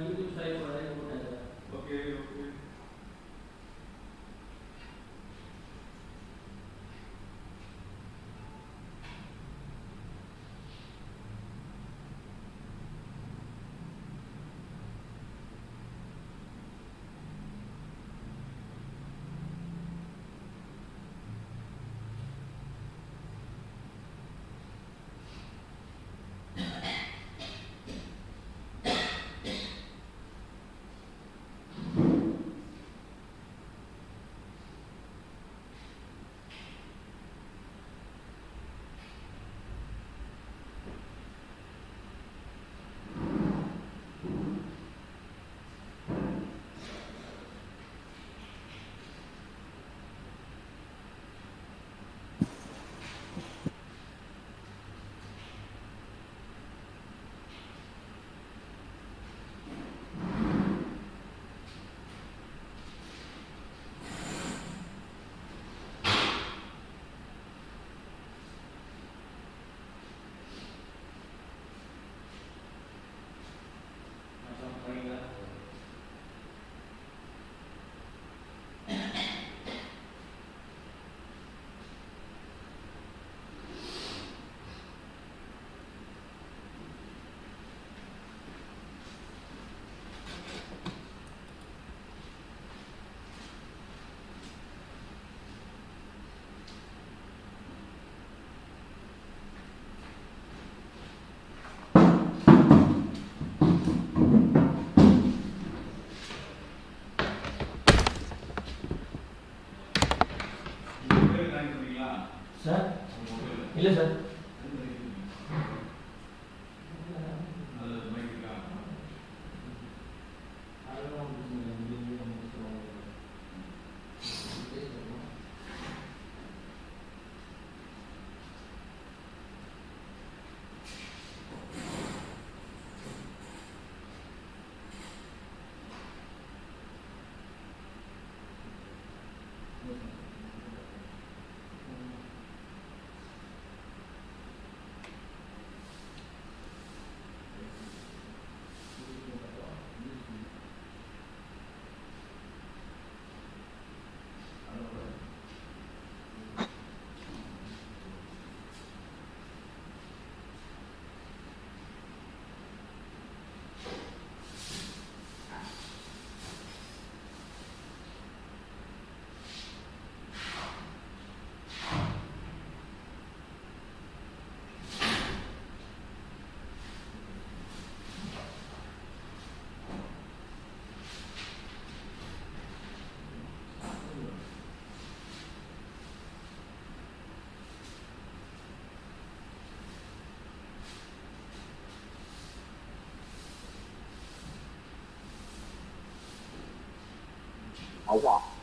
YouTube saya mulai ada. Oke, oke. Sir? ಇಲ್ಲ ಸರ್.好不好？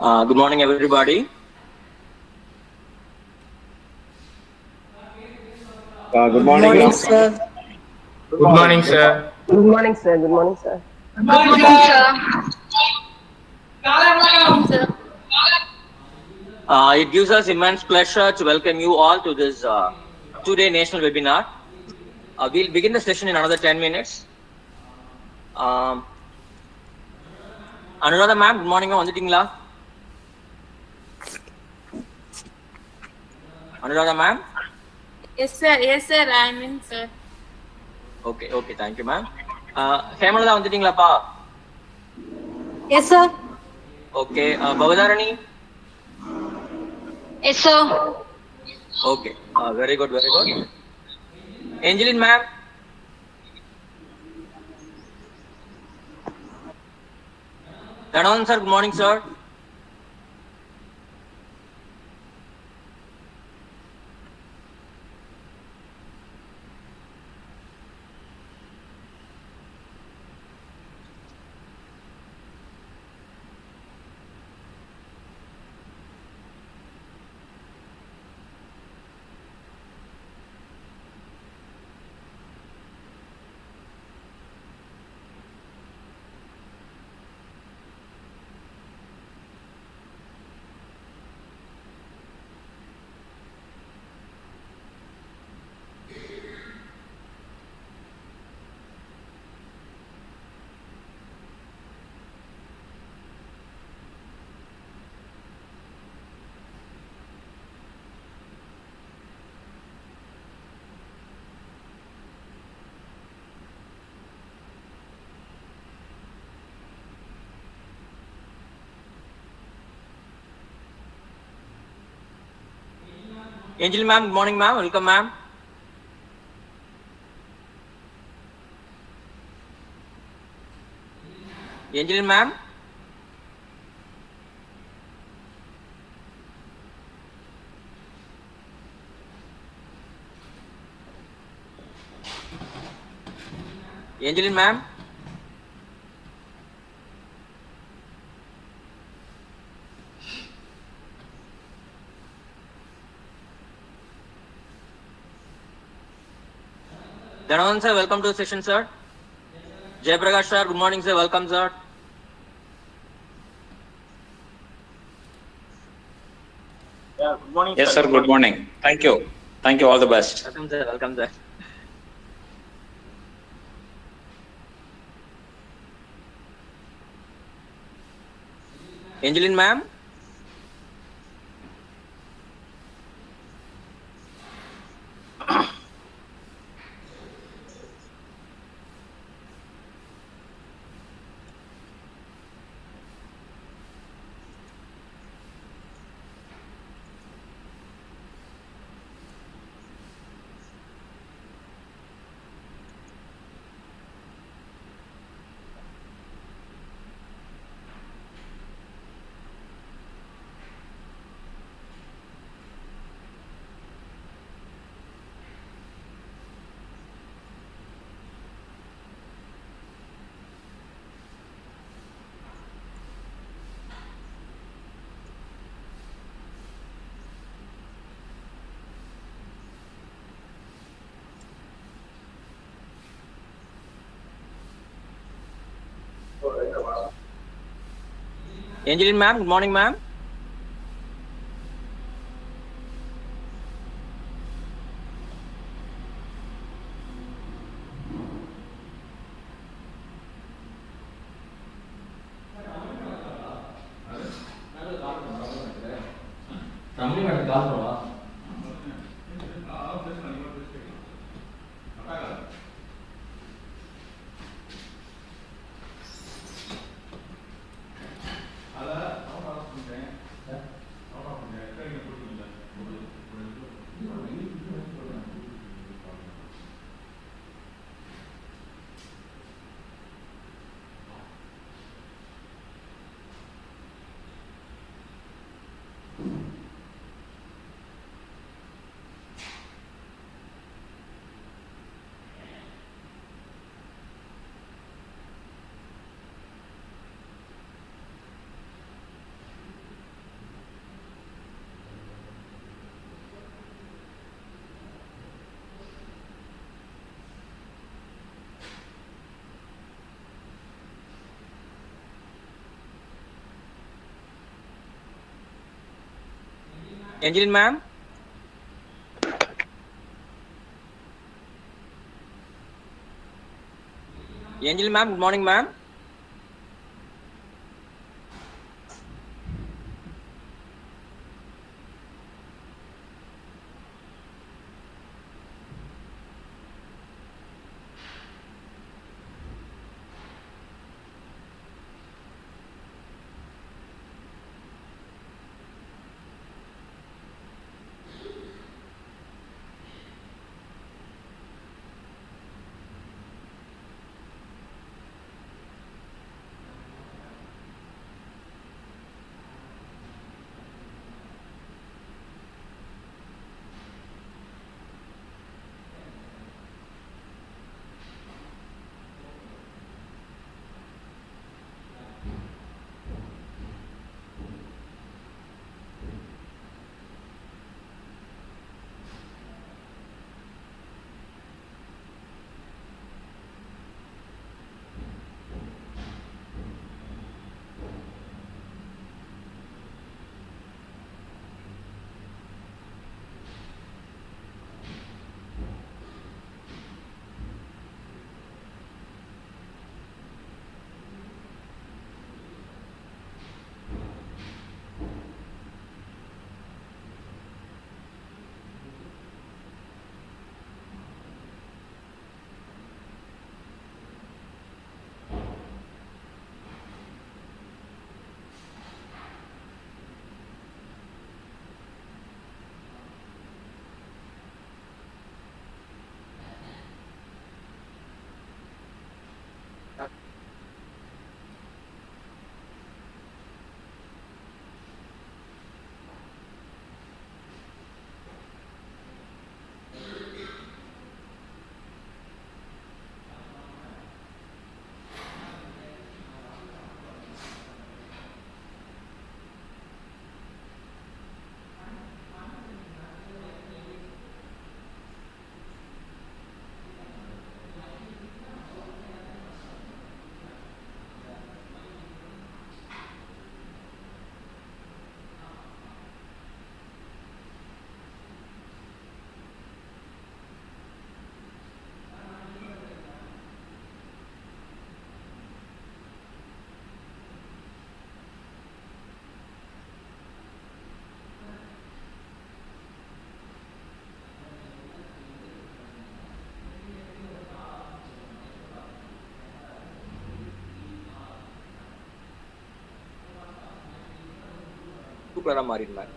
Good morning, everybody. Good Good morning, morning, Ram. sir. Good Good morning. morning, sir. Good morning, sir. Good morning, sir. Good morning, sir. It gives us immense pleasure to welcome you all to this two-day national webinar. We'll begin the session in another 10 minutes. Anuradha ma'am, good morning. Vandittingla. Anuradha ma'am. Yes, sir. Yes, sir. I'm in, sir. Okay, thank you ma'am. Hemalada vandittingla pa. Yes, sir. Okay, Bavadarani. Yes, sir. Okay, very good. Angeline ma'am. Dhananand sir, good morning sir. Angeline ma'am, good morning ma'am. Welcome ma'am. Angeline ma'am. Angeline ma'am. Dhananand sir, welcome to the session sir. Jayaprakash sir, good morning sir. Welcome sir. Yeah, good morning. Yes, sir. Good morning. Thank you. Thank you. All the best. Welcome sir. Angeline ma'am. Angeline ma'am, good morning ma'am. Ramani madam call பண்ணவா? Angeline ma'am? Angeline ma'am, good morning ma'am. சூப்பரா மாறிடு ma'am.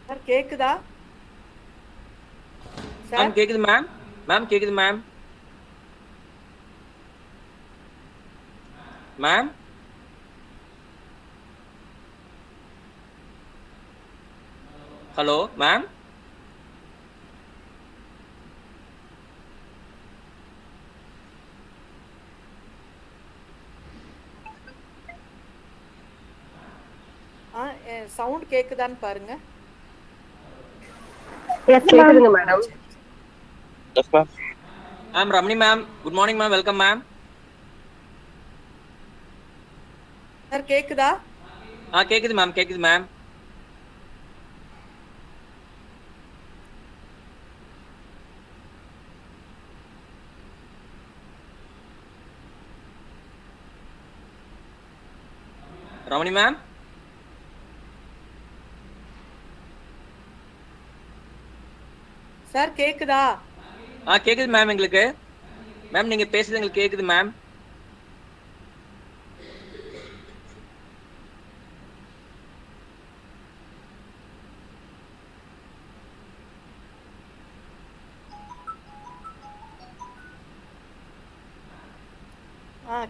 Sir கேக்குதா? Ma'am கேக்குது ma'am. Ma'am கேக்குது ma'am. Ma'am hello ma'am. Sound கேக்குதான்னு பாருங்க. கேக்குதுங்க madam. Yes, ma'am. Ma'am Ramani ma'am, good morning ma'am, welcome ma'am. Sir கேக்குதா? கேக்குது மேம், கேக்குது மேம். ரமணி மேம். சார் கேக்குதா? கேக்குது மேம் எங்களுக்கு. மேம் நீங்க பேசுறது எங்களுக்கு கேக்குது மேம்.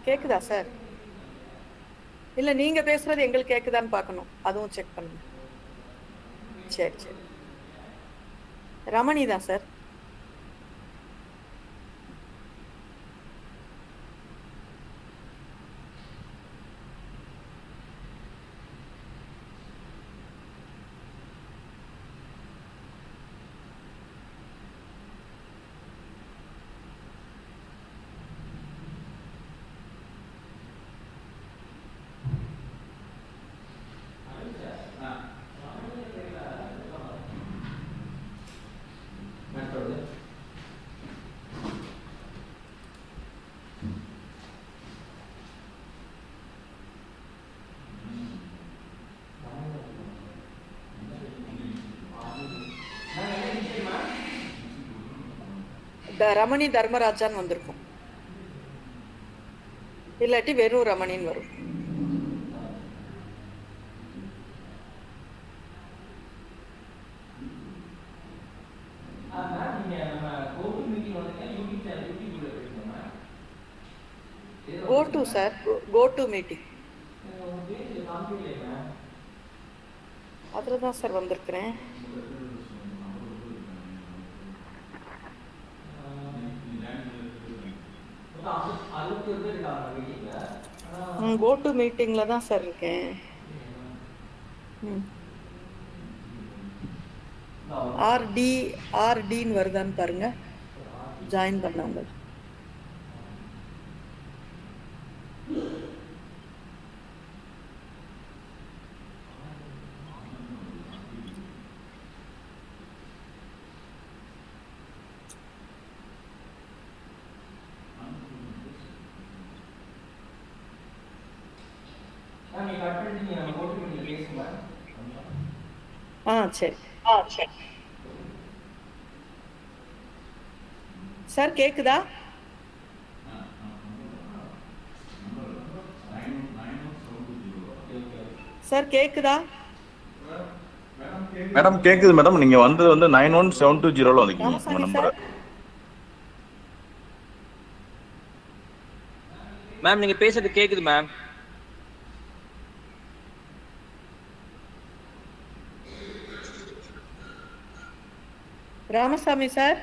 கேக்குதா சார்? இல்ல நீங்க பேசுறது எங்களுக்கு கேக்குதான்னு பார்க்கணும், அதுவும் செக் பண்ணுங்க. சரி சரி, ரமணி தான் சார். ரமணி தர்மராஜான்னு வந்திருக்கும், இல்லாட்டி வெறும் ரமணின்னு வரும். Go to sir, go to meeting. அதில் தான் சார் வந்திருக்கிறேன். கோ டு மீட்டிங்கில் தான் சார் இருக்கேன். ஆர்டின்னு வருதான்னு பாருங்க, ஜாயின் பண்ணவங்க. சரி சார், கேக்குதா சார்? கேக்குதா மேடம்? கேக்குது மேடம். நீங்க வந்தது வந்து 91720 வந்தீங்க உங்க நம்பர். மேம் நீங்க பேசுறது கேக்குது மேம். ராமசாமி சார்.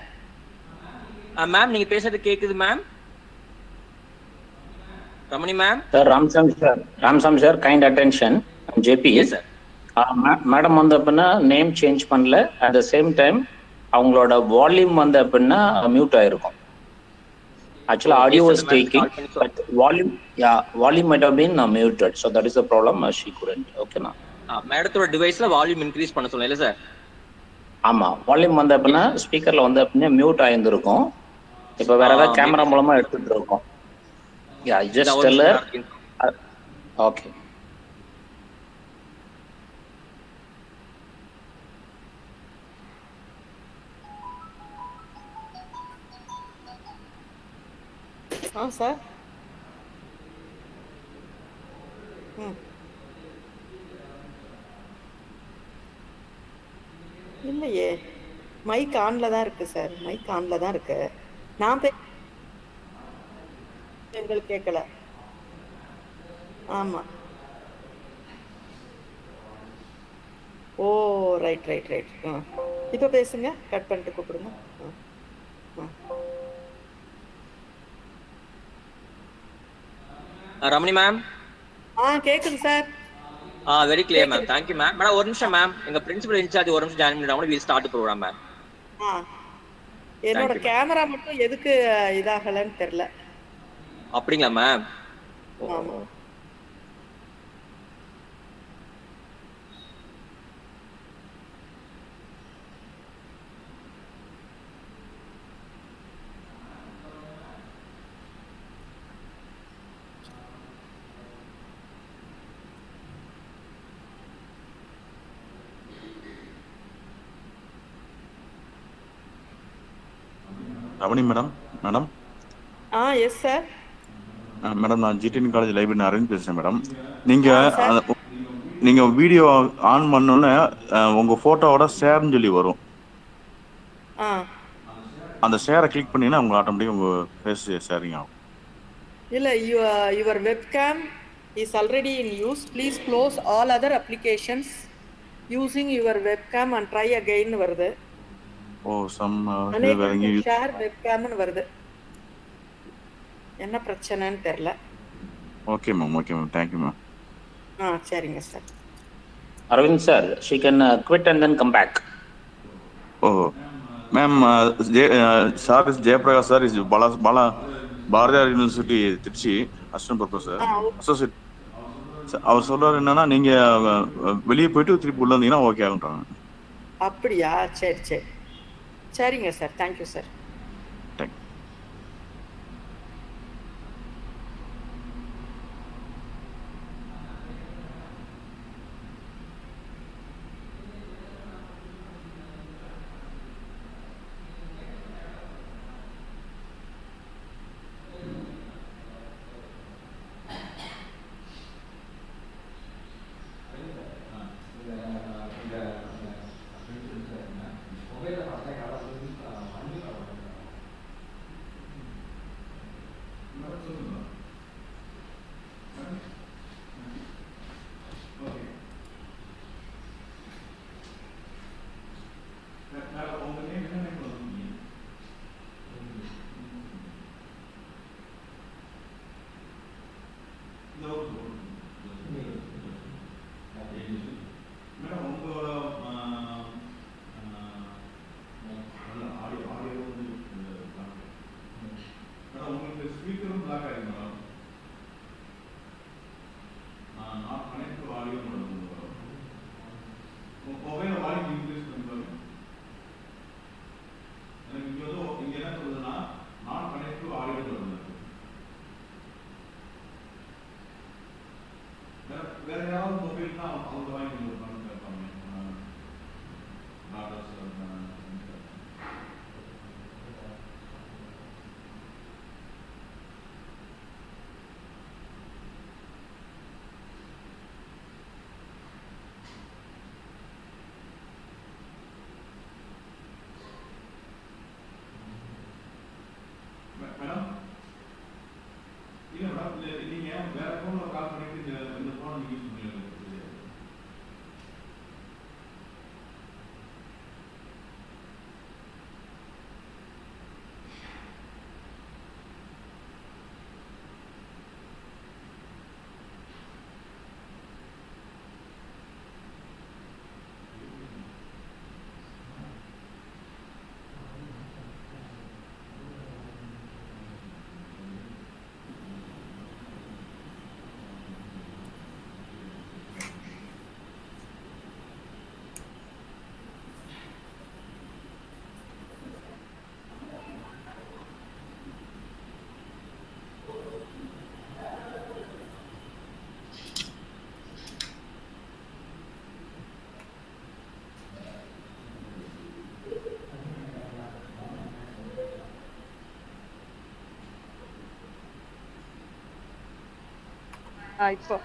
மேம் நீங்க பேசுறது கேக்குது ma'am. Ramani ma'am. Sir, Ramsam sir, kind attention. I'm JP. Yes sir. Madam வந்து அப்படின்னா நேம் சேஞ்ச் பண்ணல. அட் த சேம் டைம் அவங்களோட வால்யூம் வந்து அப்படின்னா மியூட் ஆயிருக்கும். Actually, audio was taking, but volume might have been muted. So that is the problem. She couldn't. Okay, na. மேடத்தோட டிவைஸ்ல volume increase பண்ண சொன்னேன் இல்ல சார்? ஆமா, வால்யூம் வந்து அப்படின்னா ஸ்பீக்கர்ல வந்து அப்படின்னா மியூட் ஆயிருந்திருக்கும். இப்போ வேற ஏதாவது கேமரா மூலமா எடுத்துட்டு இருக்கோம். Just tell her. Okay. Sir. இல்லையே, மைக் ஆன்ல தான் இருக்கு சார், மைக் ஆன்ல தான் இருக்கு. நான் எங்களுக்கு கேட்கல. ஆமா. ஓ ரைட் ரைட் ரைட். இப்போ பேசுங்க, கட் பண்ணிட்டு கூப்பிடுங்க. ரமணி மேம். கேக்குது sir. Very clear ma'am. Thank you ma'am. Madam ஒரு நிமிஷம் மேம், எங்க பிரின்சிபல் இன்சார்ஜ் ஒரு நிமிஷம் ஜாயின் பண்ணிட்டாங்க. We start program ma'am. என்னோட கேமரா மட்டும் எதுக்கு இதாகலன்னு தெரியல. அப்படிங்களா மேம்? ஆமா. Ramani madam. Madam. Yes sir. Madam, நான் ஜிடிஎன் காலேஜ் லைப்ரரி அரேஞ்ச் பேசுறேன் மேடம். நீங்க வீடியோ ஆன் பண்ணோன்னே உங்க போட்டோவோட ஷேர்னு சொல்லி வரும். அந்த ஷேரை கிளிக் பண்ணீங்கன்னா உங்க ஆட்டோமேட்டிக்கா உங்க ஃபேஸ் ஷேரிங் ஆகும். இல்ல, your webcam is already in use. Please close all other applications using your webcam and try again வருது. ஓ சம் இது வேற Unable to எங்கேயும் share webcam னு வருது. என்ன பிரச்சனைன்னு தெரியல. Okay ma'am thank you ma'am. சரிங்க sir. Arvind sir, she can quit and then come back. ஓ ma'am sir is Jayaprakash sir is Bharathiar university Trichy assistant professor associate. அவர் சொல்றாரு என்னன்னா நீங்க வெளியே போயிட்டு திருப்பி உள்ள வந்தீங்கன்னா ஓகே ஆகுன்றாங்க. அப்படியா? சரி சரிங்க sir. Thank you sir.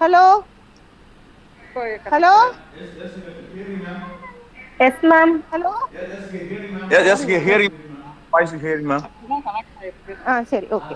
Hello? Hello? Yes, ma'am. Hello? Yes, hearing voice hearing ma'am. சரி okay.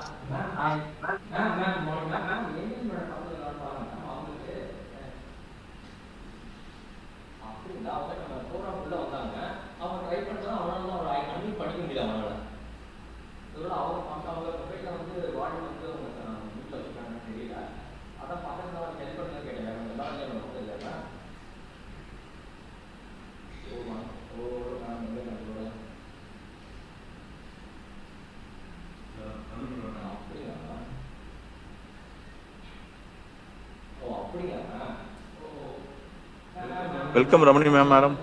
Welcome Ramani madam.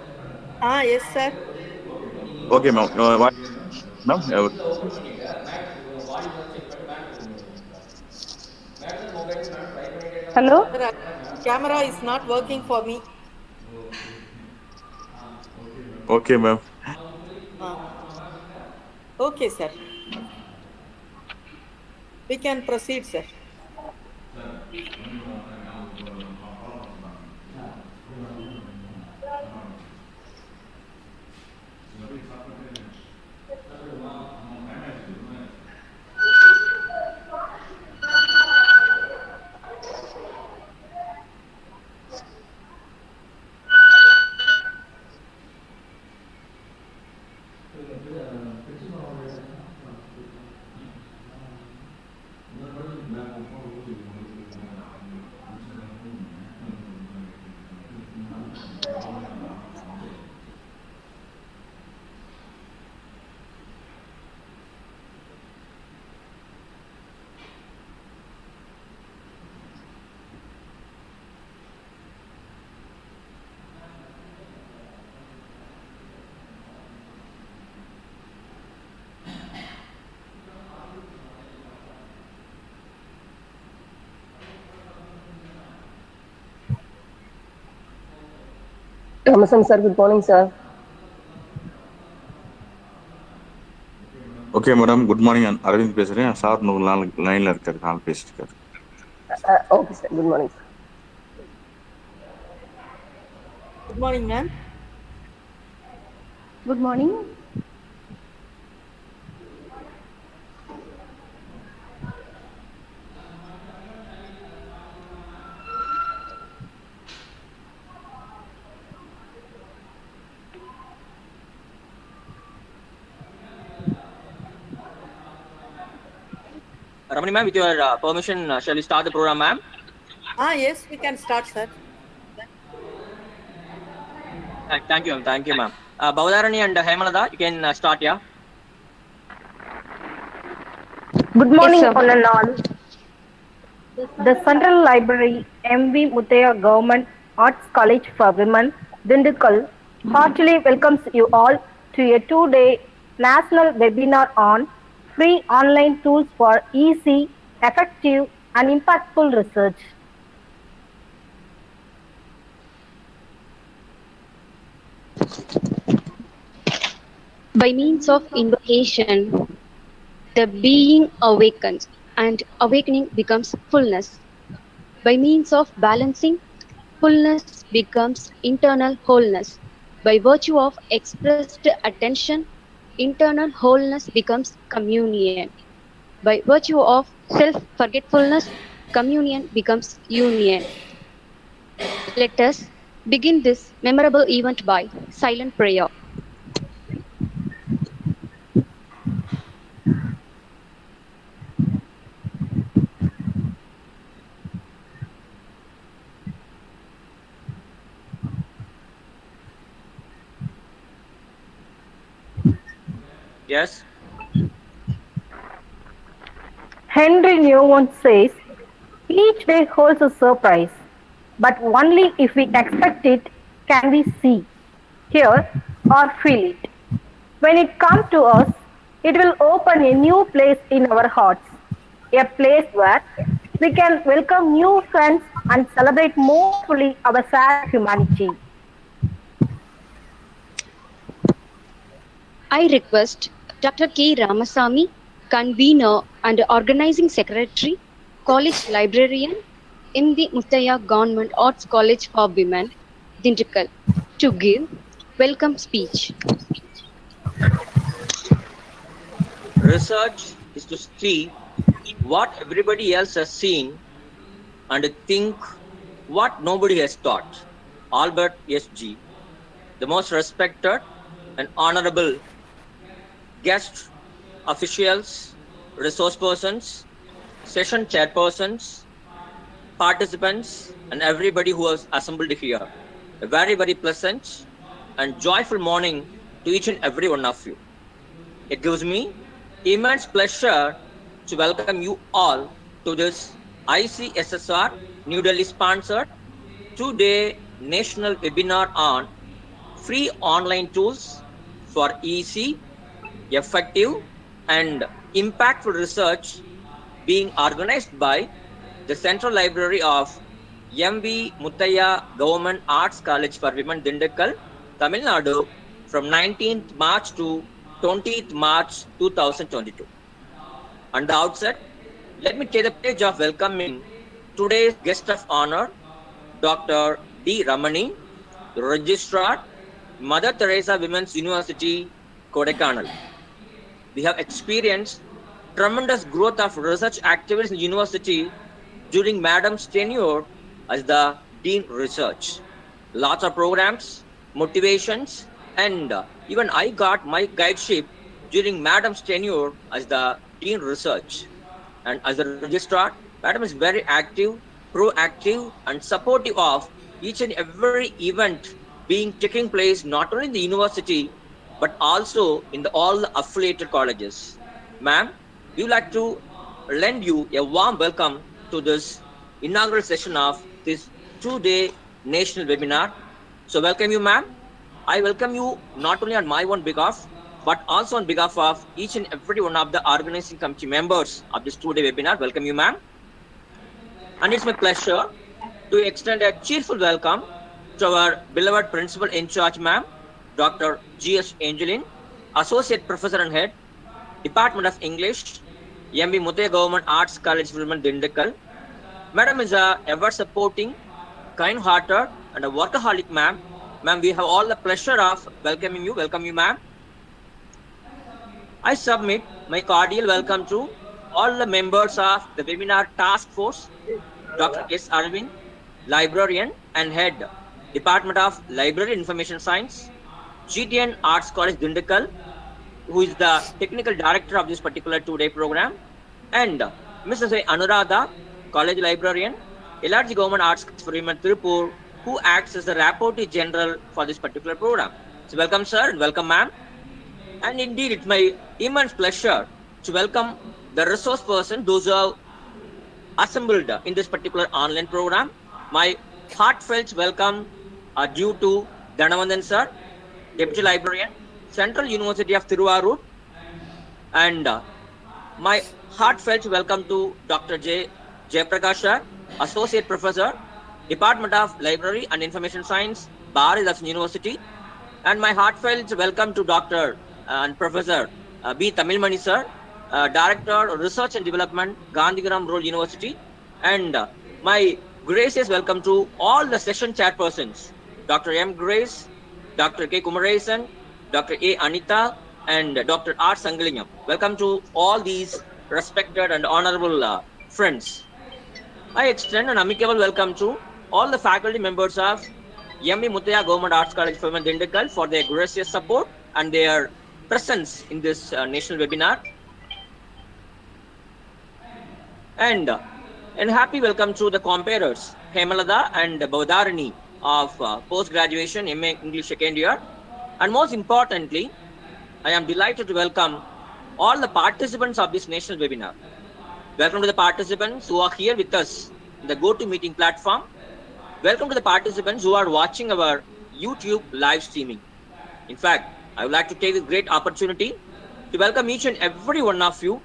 Yes sir. Okay ma'am. Ma'am. Hello? Sir, camera is not working for me. Okay ma'am. Okay sir. We can proceed sir. Ramasam sir, good morning, sir. Okay madam, good morning. Aravind பேசுறேன். Sir நூறு நாள் லைன்ல இருக்காரு, கால் பேசிட்டு இருக்காரு. Okay, sir. Good morning, sir. Good morning, ma'am. Good morning. Ramani ma'am, with your permission, shall we start the program, ma'am? Yes, we can start, sir. Thank you, ma'am. Bavadarani and Hemalada, you can start, yeah? Good morning, Yes, sir. on and all. The Central Library M.V. Muthaiya Government Arts College for Women, Dindigul, heartily welcomes you all to a 2-day national webinar on free online tools for easy, effective, and impactful research. By means of invocation, the being awakens, and awakening becomes fullness. By means of balancing, fullness becomes internal wholeness. By virtue of expressed attention, internal wholeness becomes communion. By virtue of self-forgetfulness, communion becomes union. Let us begin this memorable event by silent prayer. Yes. Henry Newman says, each day holds a surprise, but only if we expect it can we see, hear, or feel it. When it comes to us, it will open a new place in our hearts, a place where we can welcome new friends and celebrate more fully our shared humanity. I request Dr. K. Ramasamy, convener and organizing secretary, college librarian in the Muthaiya Government Arts College for Women, Dindigul, to give welcome speech. Research is to see what everybody else has seen and think what nobody has thought. Albert S.G., the most respected and honorable guests, officials, resource persons, session chairpersons, participants, and everybody who has assembled here. A very, very pleasant and joyful morning to each and every one of you. It gives me immense pleasure to welcome you all to this ICSSR New Delhi sponsored 2-day national webinar on free online tools for easy, effective, and impactful research being organized by the Central Library of M.V. Muthaiya Government Arts College for Women, Dindigul, Tamil Nadu from 19th March to 20th March 2022. On the outset, let me take the pledge of welcoming today's guest of honor, Dr. D. Ramani, the Registrar, Mother Teresa Women's University, Kodaikanal. We have experienced tremendous growth of research activities in the university during Madam's tenure as the Dean Research. Lots of programs, motivations, And even I got my guideship during Madam's tenure as the Dean Research. And as a registrar, Madam is very active, proactive, and supportive of each and every event being taking place not only in the university but also in all the affiliated colleges. Ma'am, we would like to lend you a warm welcome to this inaugural session of this 2-day national webinar. So welcome you, ma'am. I welcome you not only on my own behalf, but also on behalf of each and every one of the organizing committee members of this 2-day webinar. Welcome you, ma'am. And it's my pleasure to extend a cheerful welcome to our beloved principal in charge, ma'am, Dr. G.S. Angelin, Associate Professor and Head, Department of English, MB Muthaya Government Arts College, Women, Dindakal. Madam is a ever supporting, kind-hearted, and a workaholic, ma'am. Ma'am, we have all the pleasure of welcoming you. Welcome you, ma'am. I submit my cordial welcome to all the members of the webinar task force, Dr. S. Arvind, librarian and head, Department of Library Information Science, GTN Arts College Dindakal, who is the technical director of this particular 2-day program, and Mrs. A. Anuradha, college librarian, LRG Government Arts College for Women Tirupur, who acts as the rapporteur general for this particular program. So welcome, sir, and welcome, ma'am. And indeed, it's my immense pleasure to welcome the resource person, those who have assembled in this particular online program. My heartfelt welcome are due to Dhanavandan sir, Deputy Librarian, Central University of Tiruvarur, and my heartfelt welcome to Dr. J. Jayaprakash sir, Associate Professor, Department of Library and Information Science, Bharat University, and my heartfelt welcome to Dr. And Professor B. Tamilmani sir, Director of Research and Development, Gandhigram Rural University, and my gracious welcome to all the session chairpersons, Dr. M. Grace, Dr. K. Kumaresan, Dr. A. Anita, and Dr. R. Sangalingam. Welcome to all these respected and honorable friends. I extend an amicable welcome to all the faculty members of MB Muthaya Government Arts College for Women Dindakal for their gracious support and their presence in this national webinar. And happy welcome to the comparers, Hemalada and Bavadarani of post-graduation MA English second year. And most importantly, I am delighted to welcome all the participants of this national webinar. Welcome to the participants who are here with us in the GoToMeeting platform. Welcome to the participants who are watching our YouTube live streaming. In fact, I would like to take this great opportunity to welcome each and every one of you,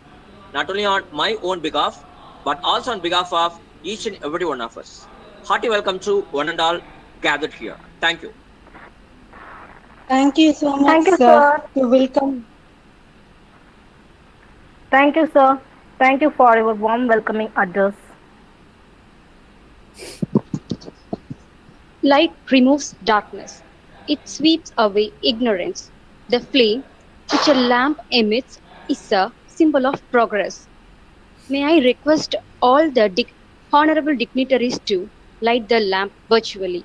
not only on my own behalf, but also on behalf of each and every one of us. Hearty welcome to one and all gathered here. Thank you. Thank you so much, Thank you, sir. sir. You're welcome. Thank you, sir. Thank you for your warm welcoming address. Light removes darkness. It sweeps away ignorance. The flame which a lamp emits is a symbol of progress. May I request all the honorable dignitaries to light the lamp virtually.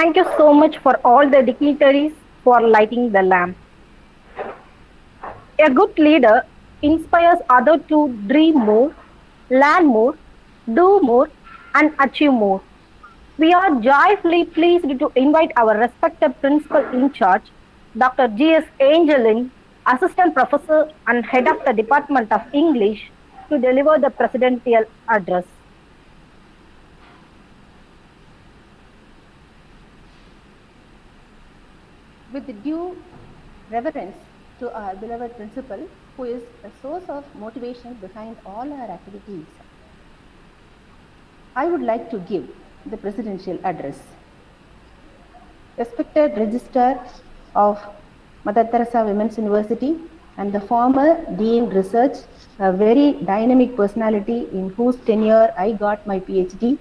Thank you so much for all the dignitaries for lighting the lamp. A good leader inspires others to dream more, learn more, do more, and achieve more. We are joyfully pleased to invite our respected principal in charge, Dr. G.S. Angelin, Assistant Professor and Head of the Department of English, to deliver the presidential address. With due reverence to our beloved principal, who is a source of motivation behind all our activities, I would like to give the presidential address. Respected Registrar of Mother Teresa Women's University and the former Dean Research, a very dynamic personality in whose tenure I got my PhD,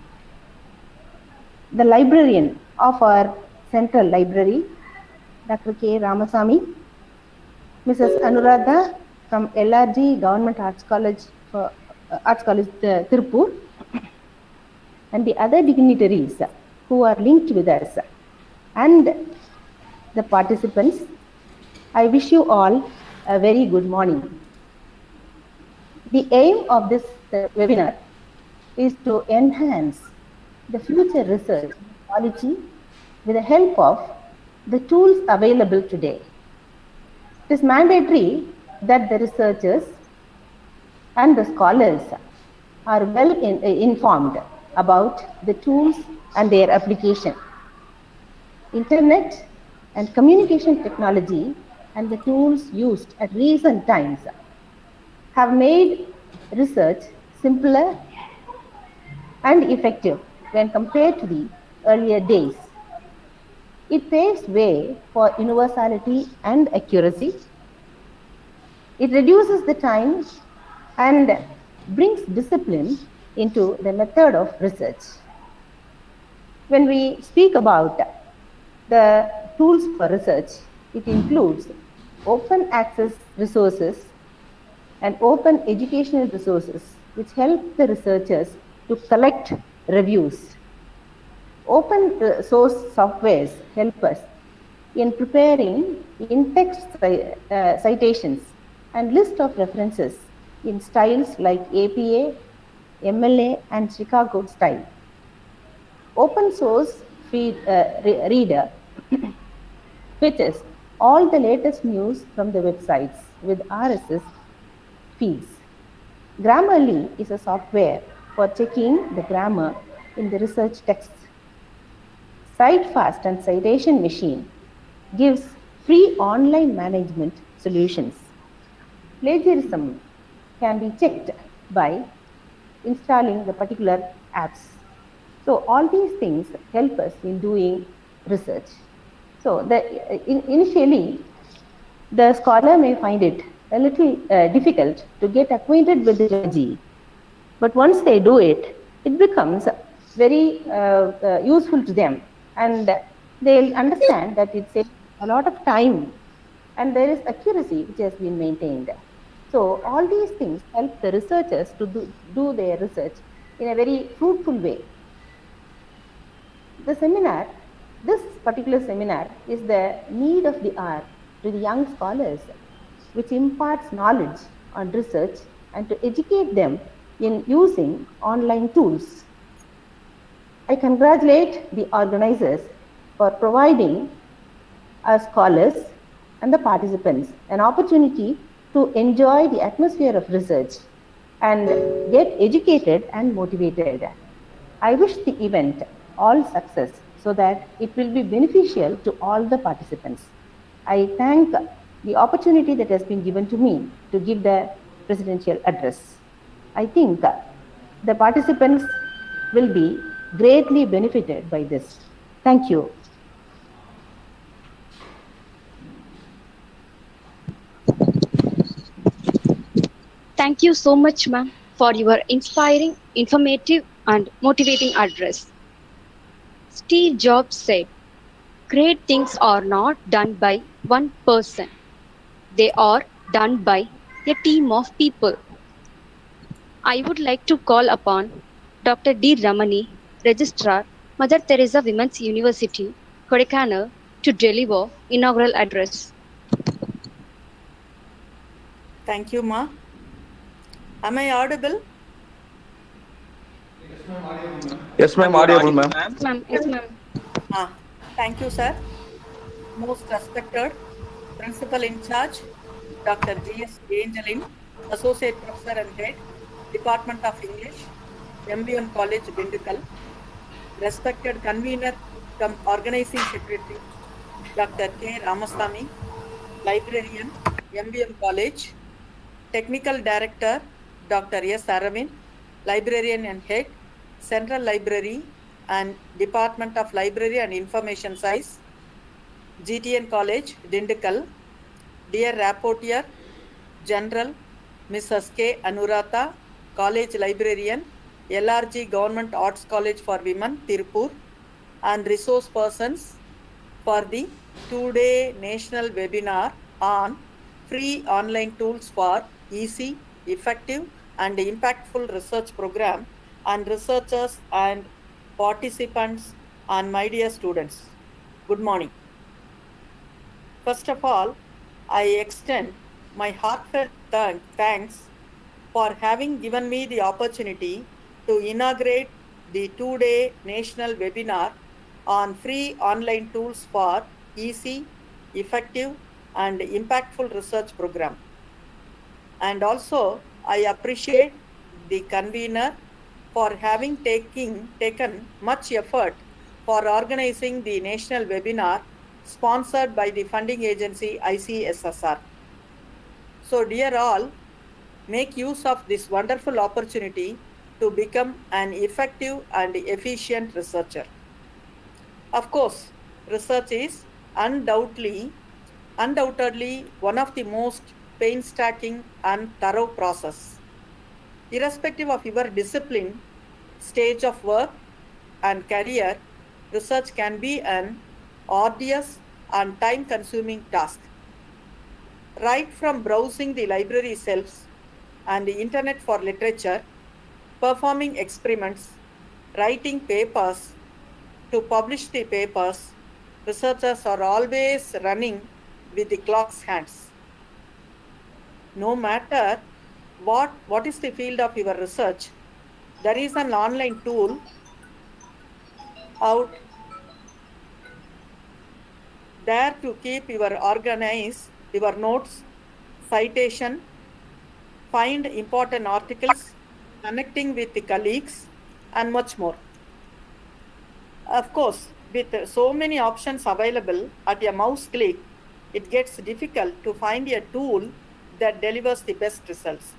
the librarian of our Central Library, Dr. K. Ramasamy, Mrs. Anuradha from LRG Government Arts College, Tirupur, and the other dignitaries who are linked with us, and the participants, I wish you all a very good morning. The aim of this webinar is to enhance the future research quality with the help of the tools available today. It is mandatory that the researchers and the scholars are well informed about the tools and their application. Internet and communication technology and the tools used at recent times have made research simpler and effective when compared to the earlier days. It paves way for universality and accuracy. It reduces the time and brings discipline into the method of research. When we speak about the tools for research, it includes open access resources and open educational resources which help the researchers to collect reviews. Open source softwares help us in preparing in-text citations and list of references in styles like APA, MLA, and Chicago style. Open source reader fetches all the latest news from the websites with RSS feeds. Grammarly is a software for checking the grammar in the research texts. CiteFast and Citation Machine gives free online management solutions. Plagiarism can be checked by installing the particular apps. So all these things help us in doing research. So initially, the scholar may find it a little difficult to get acquainted with the geology, but once they do it, it becomes very useful to them, and they'll understand that it saves a lot of time and there is accuracy which has been maintained. So all these things help the researchers to do their research in a very fruitful way. This particular seminar is the need of the hour to the young scholars, which imparts knowledge on research and to educate them in using online tools. I congratulate the organizers for providing our scholars and the participants an opportunity to enjoy the atmosphere of research and get educated and motivated. I wish the event all success so that it will be beneficial to all the participants. I thank the opportunity that has been given to me to give the presidential address. I think the participants will be greatly benefited by this. Thank you. Thank you so much, ma'am, for your inspiring, informative, and motivating address. Steve Jobs said, "Great things are not done by one person. They are done by a team of people." I would like to call upon Dr. D. Ramani, Registrar, Mother Teresa Women's University, Kodaikanal, to deliver inaugural address. Thank you, Ma. Am I audible? Yes, ma'am. Ma'am, you are Audible, audible, ma'am. ma'am. Yes, ma'am. Thank you, sir. Most respected Principal in charge, Dr. G.S. Angelin, Associate Professor and Head, Department of English, MBN College, Dindukal. Respected Convener cum Organizing Secretary, Dr. K. Ramasamy, Librarian, MBM College. Technical Director, Dr. S. Aravind, Librarian and Head, Central Library and Department of Library and Information Science, GTN College, Dindukal. Dear Rapporteur General, Mrs. K. Anuratha, College Librarian, LRG Government Arts College for Women, Tirupur, and resource persons for the two-day national webinar on free online tools for easy, effective, and impactful research program, and researchers and participants, and my dear students. Good morning. First of all, I extend my heartfelt thanks for having given me the opportunity to inaugurate the two-day national webinar on free online tools for easy, effective, and impactful research program. And also, I appreciate the convener for having taken much effort for organizing the national webinar sponsored by the funding agency ICSSR. So, dear all, make use of this wonderful opportunity to become an effective and efficient researcher. Of course, research is undoubtedly one of the most painstaking and thorough process. Irrespective of your discipline, stage of work, and career, research can be an arduous and time-consuming task. Right from browsing the library shelves and the internet for literature, performing experiments, writing papers, to publish the papers, researchers are always running with the clock's hands. No matter what is the field of your research, there is an online tool out there to keep your organize your notes, citation, find important articles, connecting with the colleagues, and much more. Of course, with so many options available at a mouse click, it gets difficult to find a tool that delivers the best results.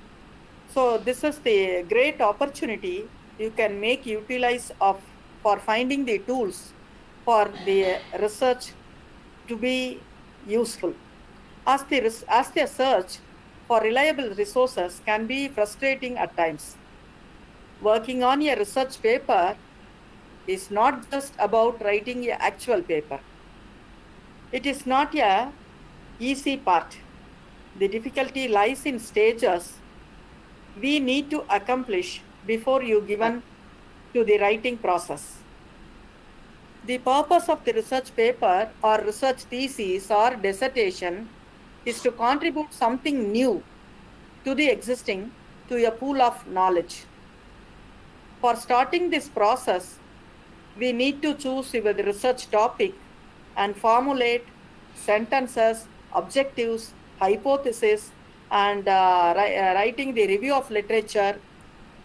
So this is the great opportunity you can make utilize of for finding the tools for the research to be useful. As the search for reliable resources can be frustrating at times. Working on a research paper is not just about writing an actual paper. It is not a easy part. The difficulty lies in stages we need to accomplish before you given to the writing process. The purpose of the research paper or research thesis or dissertation is to contribute something new to the existing to a pool of knowledge. For starting this process, we need to choose your research topic and formulate sentences, objectives, hypotheses, and writing the review of literature.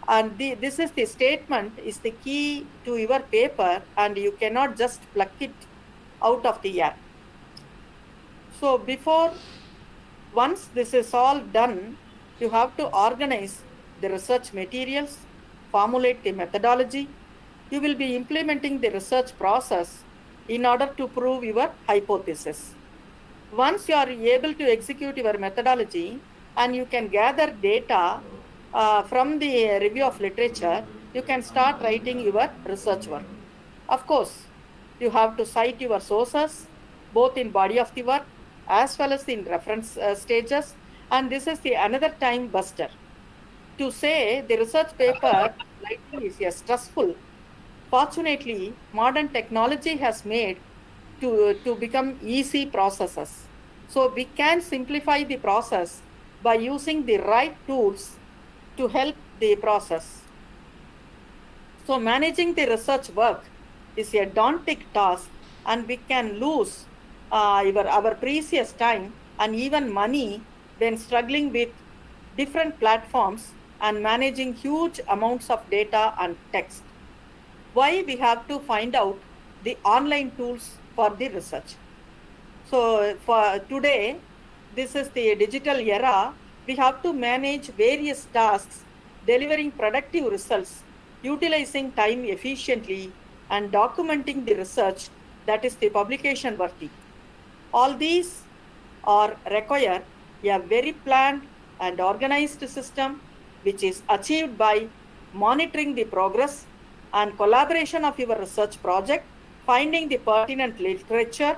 And this is the statement is the key to your paper, and you cannot just pluck it out of the air. So once this is all done, you have to organize the research materials, formulate the methodology. You will be implementing the research process in order to prove your hypothesis. Once you are able to execute your methodology and you can gather data from the review of literature, you can start writing your research work. Of course, you have to cite your sources, both in body of the work as well as in reference stages. And this is the another time buster. To say the research paper writing is stressful, fortunately, modern technology has made to become easy processes. So we can simplify the process by using the right tools to help the process. So managing the research work is a daunting task, and we can lose our precious time and even money when struggling with different platforms and managing huge amounts of data and text. Why we have to find out the online tools for the research? So for today, this is the digital era. We have to manage various tasks, delivering productive results, utilizing time efficiently, and documenting the research that is the publication worthy. All these are require a very planned and organized system, which is achieved by monitoring the progress and collaboration of your research project, finding the pertinent literature,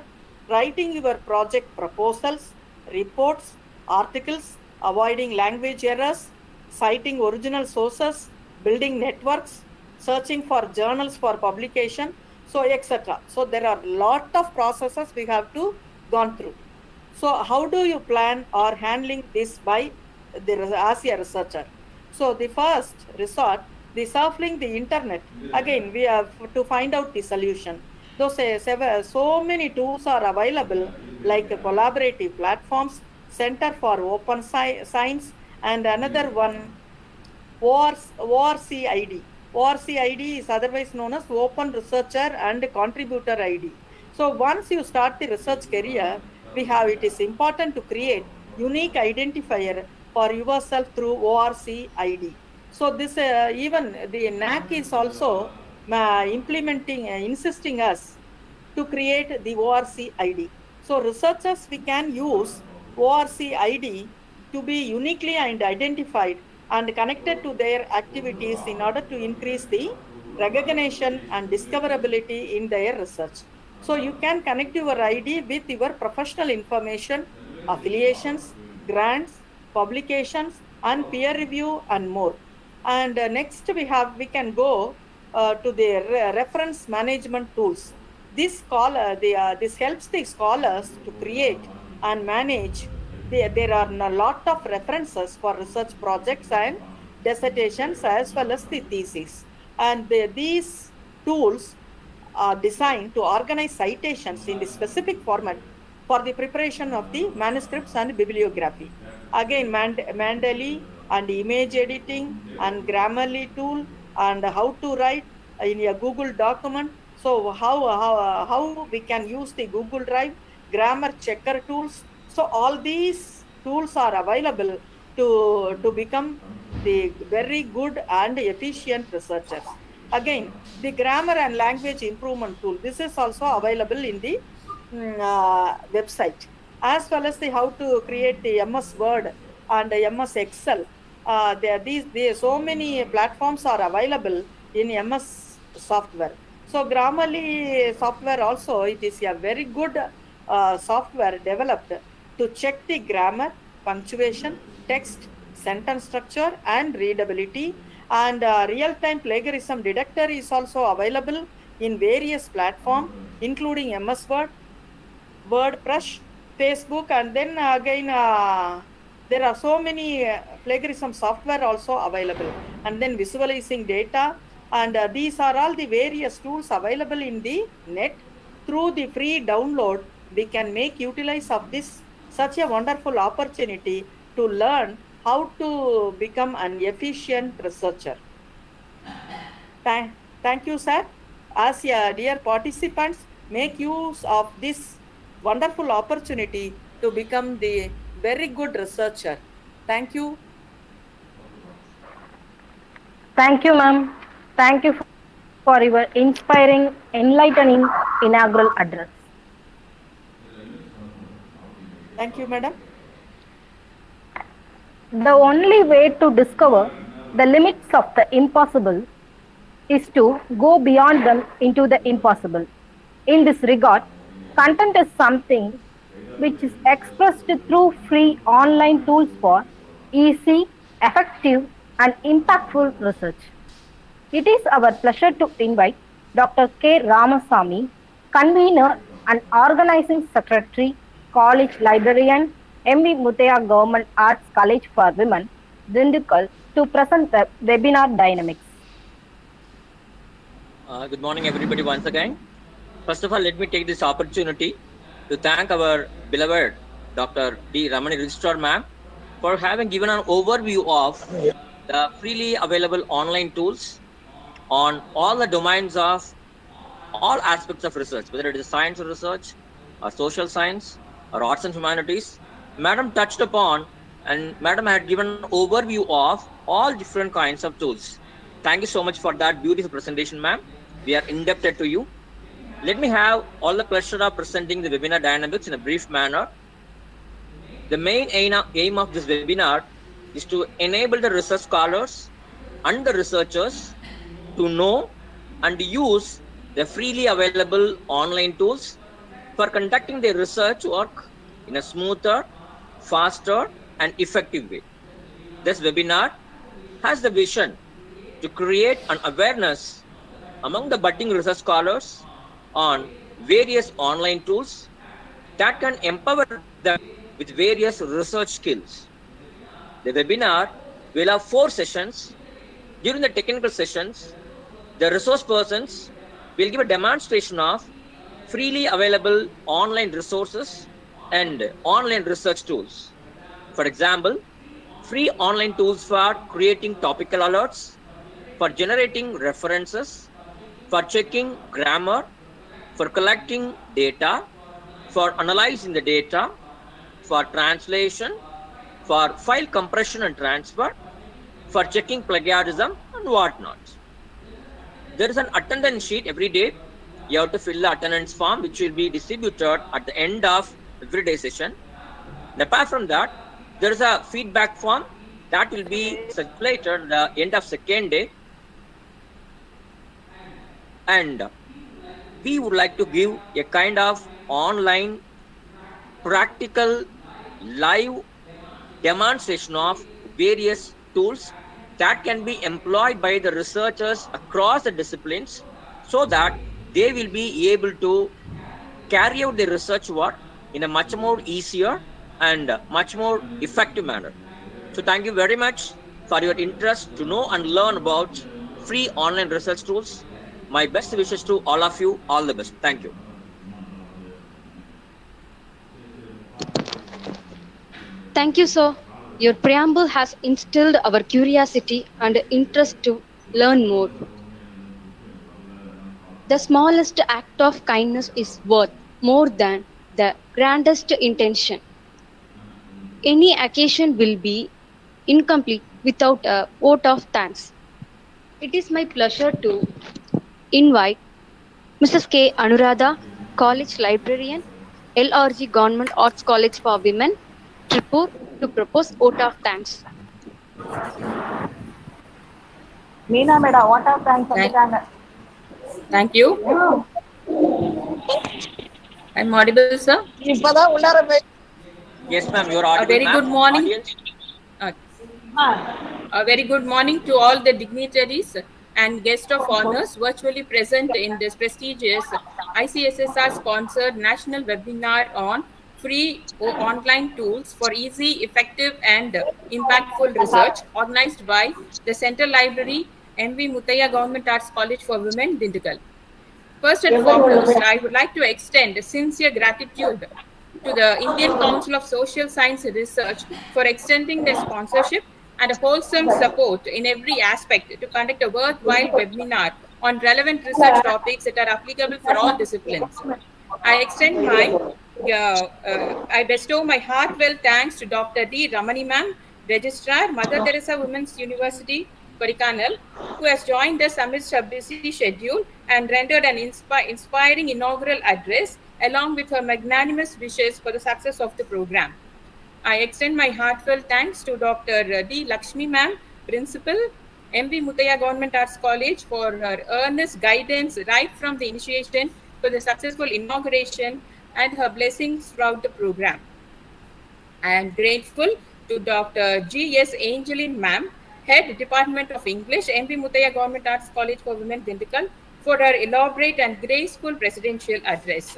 writing your project proposals, reports, articles, avoiding language errors, citing original sources, building networks, searching for journals for publication, so etc. So there are a lot of processes we have to gone through. So how do you plan or handling this by as a researcher? So the first resort, the surfing the internet. Again, we have to find out the solution. Those so many tools are available, like collaborative platforms, Center for Open Science, and another one ORCID. ORCID is otherwise known as Open Researcher and Contributor ID. So once you start the research career, it is important to create unique identifier for yourself through ORCID. So this even the NAC is also insisting us to create the ORCID. So researchers, we can use ORCID to be uniquely and identified and connected to their activities in order to increase the recognition and discoverability in their research. So you can connect your ID with your professional information, affiliations, grants, publications, and peer review and more. And next we can go to the reference management tools. This helps the scholars to create and manage. There are a lot of references for research projects and dissertations as well as the theses. And these tools are designed to organize citations in the specific format for the preparation of the manuscripts and bibliography. Again, Mendeley and image editing and Grammarly tool and how to write in a Google document. So how we can use the Google Drive, grammar checker tools. So all these tools are available to become the very good and efficient researchers. Again, the grammar and language improvement tool. This is also available in the website, as well as the how to create the MS Word and MS Excel. There so many platforms are available in MS software. So Grammarly software also, it is a very good software developed to check the grammar, punctuation, text, sentence structure, and readability. And real-time plagiarism detector is also available in various platforms, including MS Word, WordPress, Facebook, and then again there are so many plagiarism software also available. And then visualizing data, and these are all the various tools available in the net. Through the free download, we can make utilize of this such a wonderful opportunity to learn how to become an efficient researcher. Thank you, sir. As dear participants, make use of this wonderful opportunity to become the very good researcher. Thank you. Thank you, ma'am. Thank you for your inspiring, enlightening inaugural address. Thank you, madam. The only way to discover the limits of the impossible is to go beyond them into the impossible. In this regard, content is something which is expressed through free online tools for easy, effective, and impactful research. It is our pleasure to invite Dr. K. Ramasamy, convener and Organizing Secretary, College Librarian, MV Muthaya Government Arts College for Women, Dindukal, to present the webinar dynamics. Good morning, everybody, once again. First of all, let me take this opportunity to thank our beloved Dr. D. Ramani Registrar Ma'am for having given an overview of the freely available online tools on all the domains of all aspects of research, whether it is science or research, or social science, or arts and humanities. Madam touched upon and Madam had given an overview of all different kinds of tools. Thank you so much for that beautiful presentation, ma'am. We are indebted to you. Let me have all the pleasure of presenting the webinar dynamics in a brief manner. The main aim of this webinar is to enable the research scholars and the researchers to know and use the freely available online tools for conducting their research work in a smoother, faster, and effective way. This webinar has the vision to create an awareness among the budding research scholars on various online tools that can empower them with various research skills. The webinar will have 4 sessions. During the technical sessions, the resource persons will give a demonstration of freely available online resources and online research tools. For example, free online tools for creating topical alerts, for generating references, for checking grammar, for collecting data, for analyzing the data, for translation, for file compression and transfer, for checking plagiarism and whatnot. There is an attendance sheet every day. You have to fill the attendance form, which will be distributed at the end of every day session. And apart from that, there is a feedback form that will be circulated at the end of second day. And we would like to give a kind of online practical live demonstration of various tools that can be employed by the researchers across the disciplines so that they will be able to carry out the research work in a much more easier and much more effective manner. So thank you very much for your interest to know and learn about free online research tools. My best wishes to all of you. All the best. Thank you. Thank you, sir. Your preamble has instilled our curiosity and interest to learn more. The smallest act of kindness is worth more than the grandest intention. Any occasion will be incomplete without a vote of thanks. It is my pleasure to invite Mrs. K. Anuradha, College Librarian, LRG Government Arts College for Women, Tripur, to propose vote of thanks. Meena Meda, what of thanks? Thank you. I'm audible, sir? Yes, ma'am, you're audible. A very good morning. A very good morning to all the dignitaries and guests of honors virtually present in this prestigious ICSSR sponsored national webinar on free online tools for easy, effective, and impactful research organized by the Central Library, MV Muthaya Government Arts College for Women, Dindukal. First and foremost, I would like to extend sincere gratitude to the Indian Council of Social Science Research for extending their sponsorship and wholesome support in every aspect to conduct a worthwhile webinar on relevant research topics that are applicable for all disciplines. I bestow my heartfelt thanks to Dr. D. Ramani ma'am, Registrar, Mother Teresa Women's University, Kodaikanal, who has joined us amidst her busy schedule and rendered an inspiring inaugural address along with her magnanimous wishes for the success of the program. I extend my heartfelt thanks to Dr. D. Lakshmi ma'am, Principal, MV Muthaya Government Arts College, for her earnest guidance right from the initiation for the successful inauguration and her blessings throughout the program. I am grateful to Dr. G.S. Angeline ma'am, Head Department of English, MV Muthaya Government Arts College for Women, Dindukal, for her elaborate and graceful presidential address.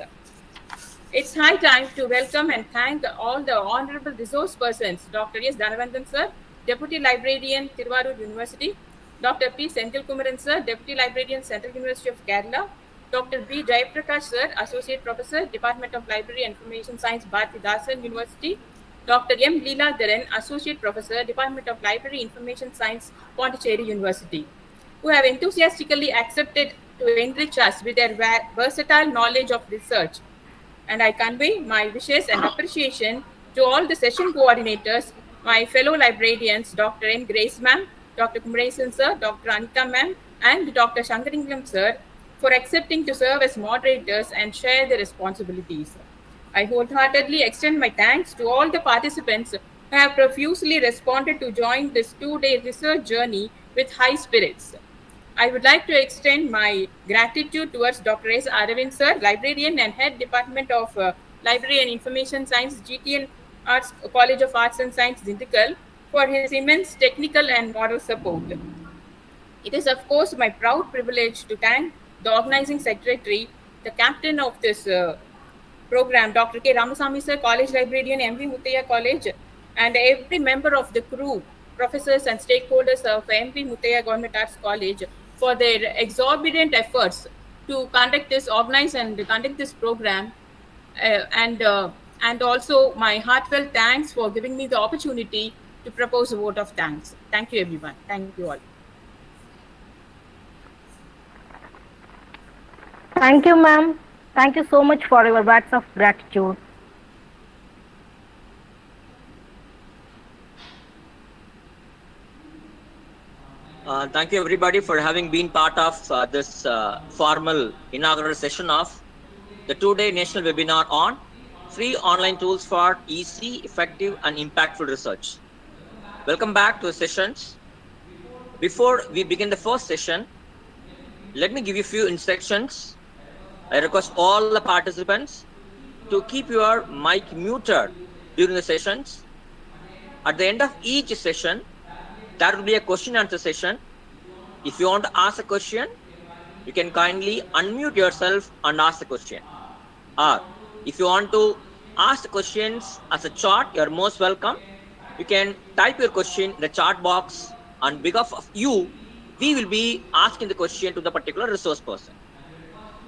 It's high time to welcome and thank all the honorable resource persons, Dr. S. Dhanavandan sir, Deputy Librarian, Tiruvarur University, Dr. P. Senthil Kumaran sir, Deputy Librarian, Central University of Kerala, Dr. B. Jayaprakash sir, Associate Professor, Department of Library and Information Science, Bharathidasan University, Dr. M. Leela Dharan, Associate Professor, Department of Library Information Science, Pondicherry University, who have enthusiastically accepted to enrich us with their versatile knowledge of research. And I convey my wishes and appreciation to all the session coordinators, my fellow librarians, Dr. N. Grace ma'am, Dr. Kumresan sir, Dr. Anita ma'am, and Dr. Shankaringam sir for accepting to serve as moderators and share the responsibilities. I wholeheartedly extend my thanks to all the participants who have profusely responded to join this 2-day research journey with high spirits. I would like to extend my gratitude towards Dr. S. Aravind sir, librarian and head department of Library and Information Science, GTN Arts College of Arts and Science, Dindigul, for his immense technical and moral support. It is, of course, my proud privilege to thank the organizing secretary, the captain of this program, Dr. K. Ramasamy sir, college librarian, MV Muthaiya College, and every member of the crew, professors and stakeholders of MV Muthaiya Government Arts College for their exorbitant efforts to organize and conduct this program, and also my heartfelt thanks for giving me the opportunity to propose a vote of thanks. Thank you, everyone. Thank you all. Thank you, ma'am. Thank you so much for your words of gratitude. Thank you everybody for having been part of this formal inaugural session of the 2-day national webinar on free online tools for easy, effective and impactful research. Welcome back to the sessions. Before we begin the first session, let me give you a few instructions. I request all the participants to keep your mic muted during the sessions. At the end of each session, there will be a question and answer session. If you want to ask a question, you can kindly unmute yourself and ask the question. Or if you want to ask the questions as a chat, you are most welcome. You can type your question in the chat box. On behalf of you, we will be asking the question to the particular resource person.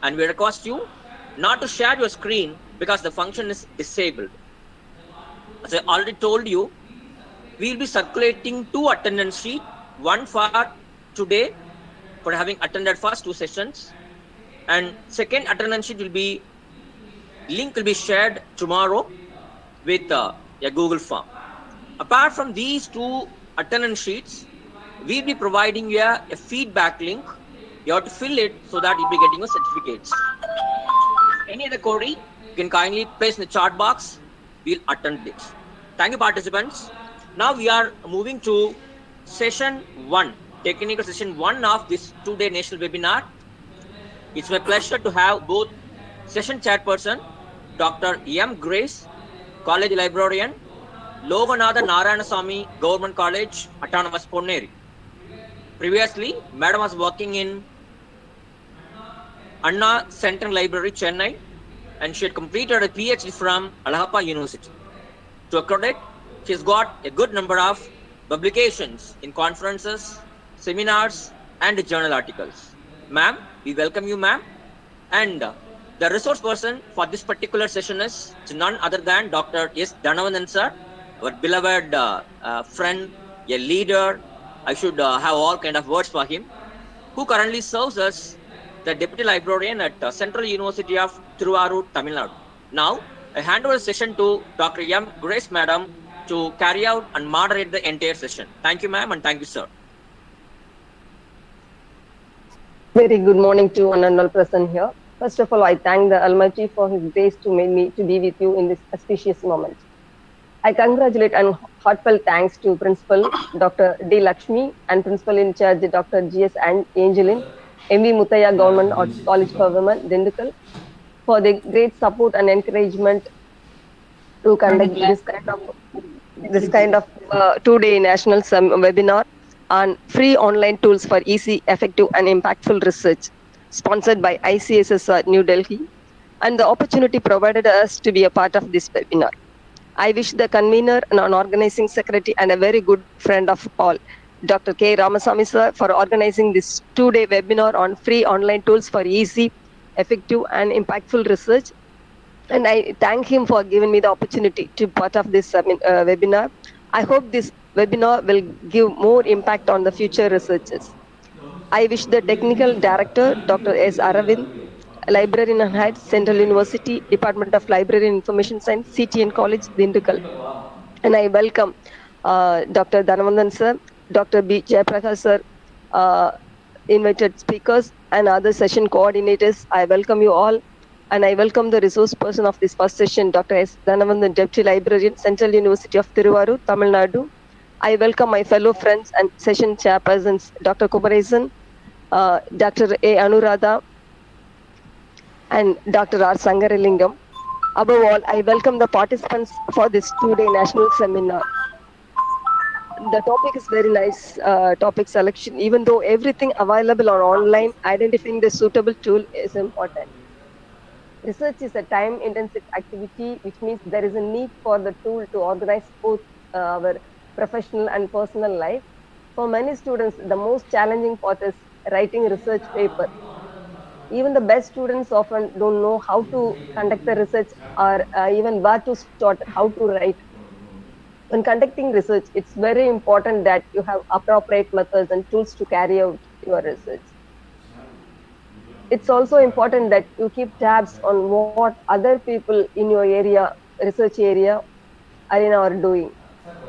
And we request you not to share your screen because the function is disabled. As I already told you, we will be circulating 2 attendance sheets, one for today for having attended first 2 sessions, and second attendance sheet will be link will be shared tomorrow with a Google form. Apart from these 2 attendance sheets, we'll be providing you a feedback link. You have to fill it so that you'll be getting your certificates. Any other query, you can kindly place in the chat box. We'll attend it. Thank you, participants. Now we are moving to session 1, technical session 1 of this 2-day national webinar. It's my pleasure to have both session chairperson, Dr. M. Grace, college librarian, Loganatha Narayanasamy Government College, Autonomous Ponneri. Previously, Madam was working in Anna Central Library, Chennai, and she had completed a PhD from Allahabad University. To her credit, she has got a good number of publications in conferences, seminars, and journal articles. Ma'am, we welcome you, ma'am. And the resource person for this particular session is none other than Dr. S. Dhanavandan sir, our beloved friend, a leader. I should have all kind of words for him, who currently serves as the Deputy Librarian at Central University of Tiruvarur, Tamil Nadu. Now, I hand over the session to Dr. M. Grace Madam to carry out and moderate the entire session. Thank you, ma'am, and thank you, sir. Very good morning to one and all present here. First of all, I thank the Almighty for His grace to make me to be with you in this auspicious moment. I congratulate and heartfelt thanks to Principal Dr. D. Lakshmi and Principal in charge Dr. G.S. Angelin, MV Muthaiya Government Arts College for Women, Dindigul, for the great support and encouragement to conduct this kind of 2-day national webinar on free online tools for easy, effective and impactful research, sponsored by ICSSR New Delhi. and the opportunity provided us to be a part of this webinar. I wish the convener and an organizing secretary and a very good friend of all, Dr. K. Ramasamy sir, for organizing this two-day webinar on free online tools for easy, effective, and impactful research. And I thank him for giving me the opportunity to be part of this webinar. I hope this webinar will give more impact on the future researchers. I wish the technical director, Dr. S. Aravind, librarian and head, Central University, Department of Library and Information Science, CTN College, Dindukal. And I welcome Dr. Dhanavandan sir, Dr. B. Jayaprakash sir, uh, invited speakers and other session coordinators. I welcome you all. And I welcome the resource person of this first session, Dr. S. Dhanavandan, Deputy Librarian, Central University of Tiruvarur, Tamil Nadu. I welcome my fellow friends and session chairpersons, Dr. Kumaresan, Dr. A. Anuradha, and Dr. R. Sangaralingam. Above all, I welcome the participants for this two-day national seminar. The topic is very nice, topic selection. Even though everything available on online, identifying the suitable tool is important. Research is a time-intensive activity, which means there is a need for the tool to organize both our professional and personal life. For many students, the most challenging part is writing research paper. Even the best students often don't know how to conduct the research or even where to start, how to write. When conducting research, it's very important that you have appropriate methods and tools to carry out your research. It's also important that you keep tabs on what other people in your area, research area, arena are doing.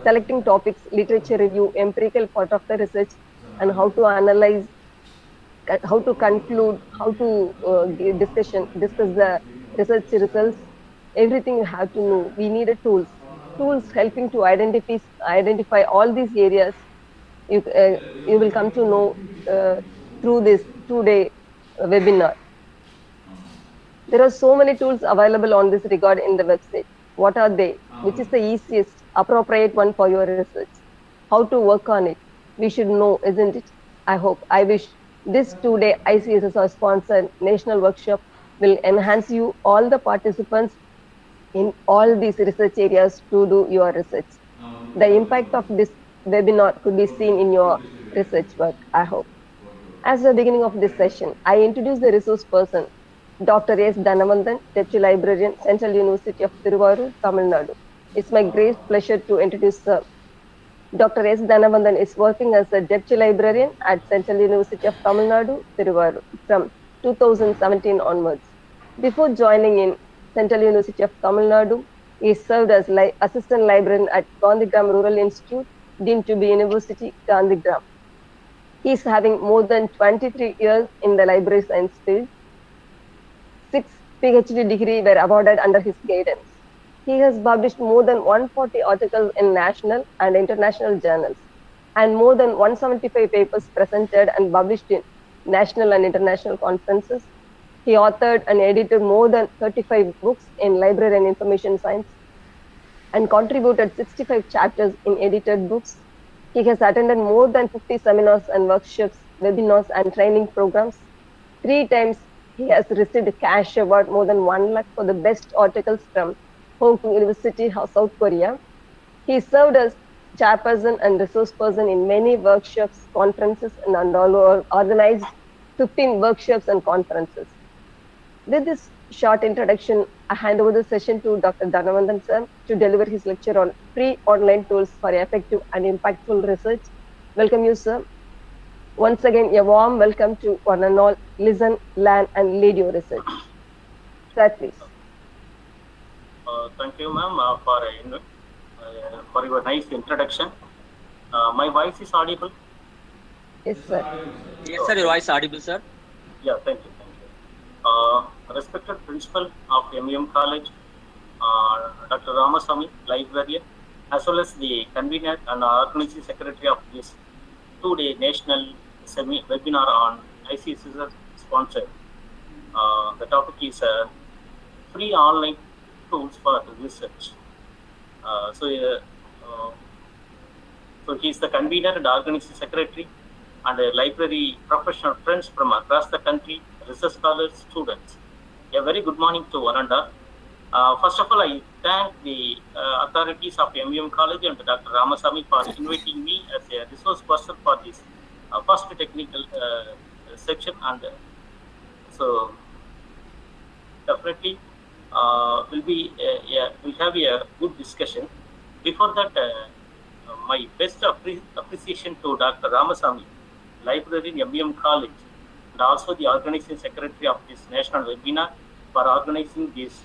Selecting topics, literature review, empirical part of the research, and how to analyze, how to conclude, how to discuss the research results. Everything you have to know. We need tools helping to identify all these areas. You will come to know through this two-day webinar. There are so many tools available on this regard in the website. What are they? Which is the easiest, appropriate one for your research? How to work on it? We should know, isn't it? I wish this two-day ICSSR sponsored national workshop will enhance you, all the participants, in all these research areas to do your research. The impact of this webinar could be seen in your research work, I hope. As the beginning of this session, I introduce the resource person, Dr. S. Dhanavandan, Deputy Librarian, Central University of Tiruvarur, Tamil Nadu. It's my great pleasure to introduce Dr. S. Dhanavandan is working as a Deputy Librarian at Central University of Tamil Nadu, Tiruvarur from 2017 onwards. Before joining in Central University of Tamil Nadu, he served as Assistant Librarian at Gandhigram Rural Institute, Deemed to be University, Gandhigram. He is having more than 23 years in the library science field. 6 PhD degrees were awarded under his guidance. He has published more than 140 articles in national and international journals, and more than 175 papers presented and published in national and international conferences. He authored and edited more than 35 books in library and information science and contributed 65 chapters in edited books. He has attended more than 50 seminars and workshops, webinars, and training programs. 3 times he has received a cash award more than 1 lakh for the best articles from Hong Kong University, South Korea. He served as chairperson and resource person in many workshops, conferences, and organized 15 workshops and conferences. With this short introduction, I hand over the session to Dr. Dhanavandan sir to deliver his lecture on free online tools for effective and impactful research. Welcome you, sir. Once again, a warm welcome to one and all. Listen, learn, and lead your research. Sir, please. Thank you, ma'am, for your nice introduction. My voice is audible? Yes, sir. Yes, sir. Your voice is audible, sir. Yeah, thank you. Respected principal of MEM College, Dr. Ramasamy, librarian, as well as the convener and organizing secretary of this two-day national webinar on ICSSR sponsored. The topic is free online tools for research. So he is the convener and organizing secretary and a library professional friends from across the country, research scholars, students. A very good morning to one and all. First of all, I thank the authorities of MUM College and Dr. Ramasamy for inviting me as a resource person for this first technical section. And so, definitely, we'll have a good discussion. Before that, my best appreciation to Dr. Ramasamy, librarian MUM College, and also the organizing secretary of this national webinar for organizing this,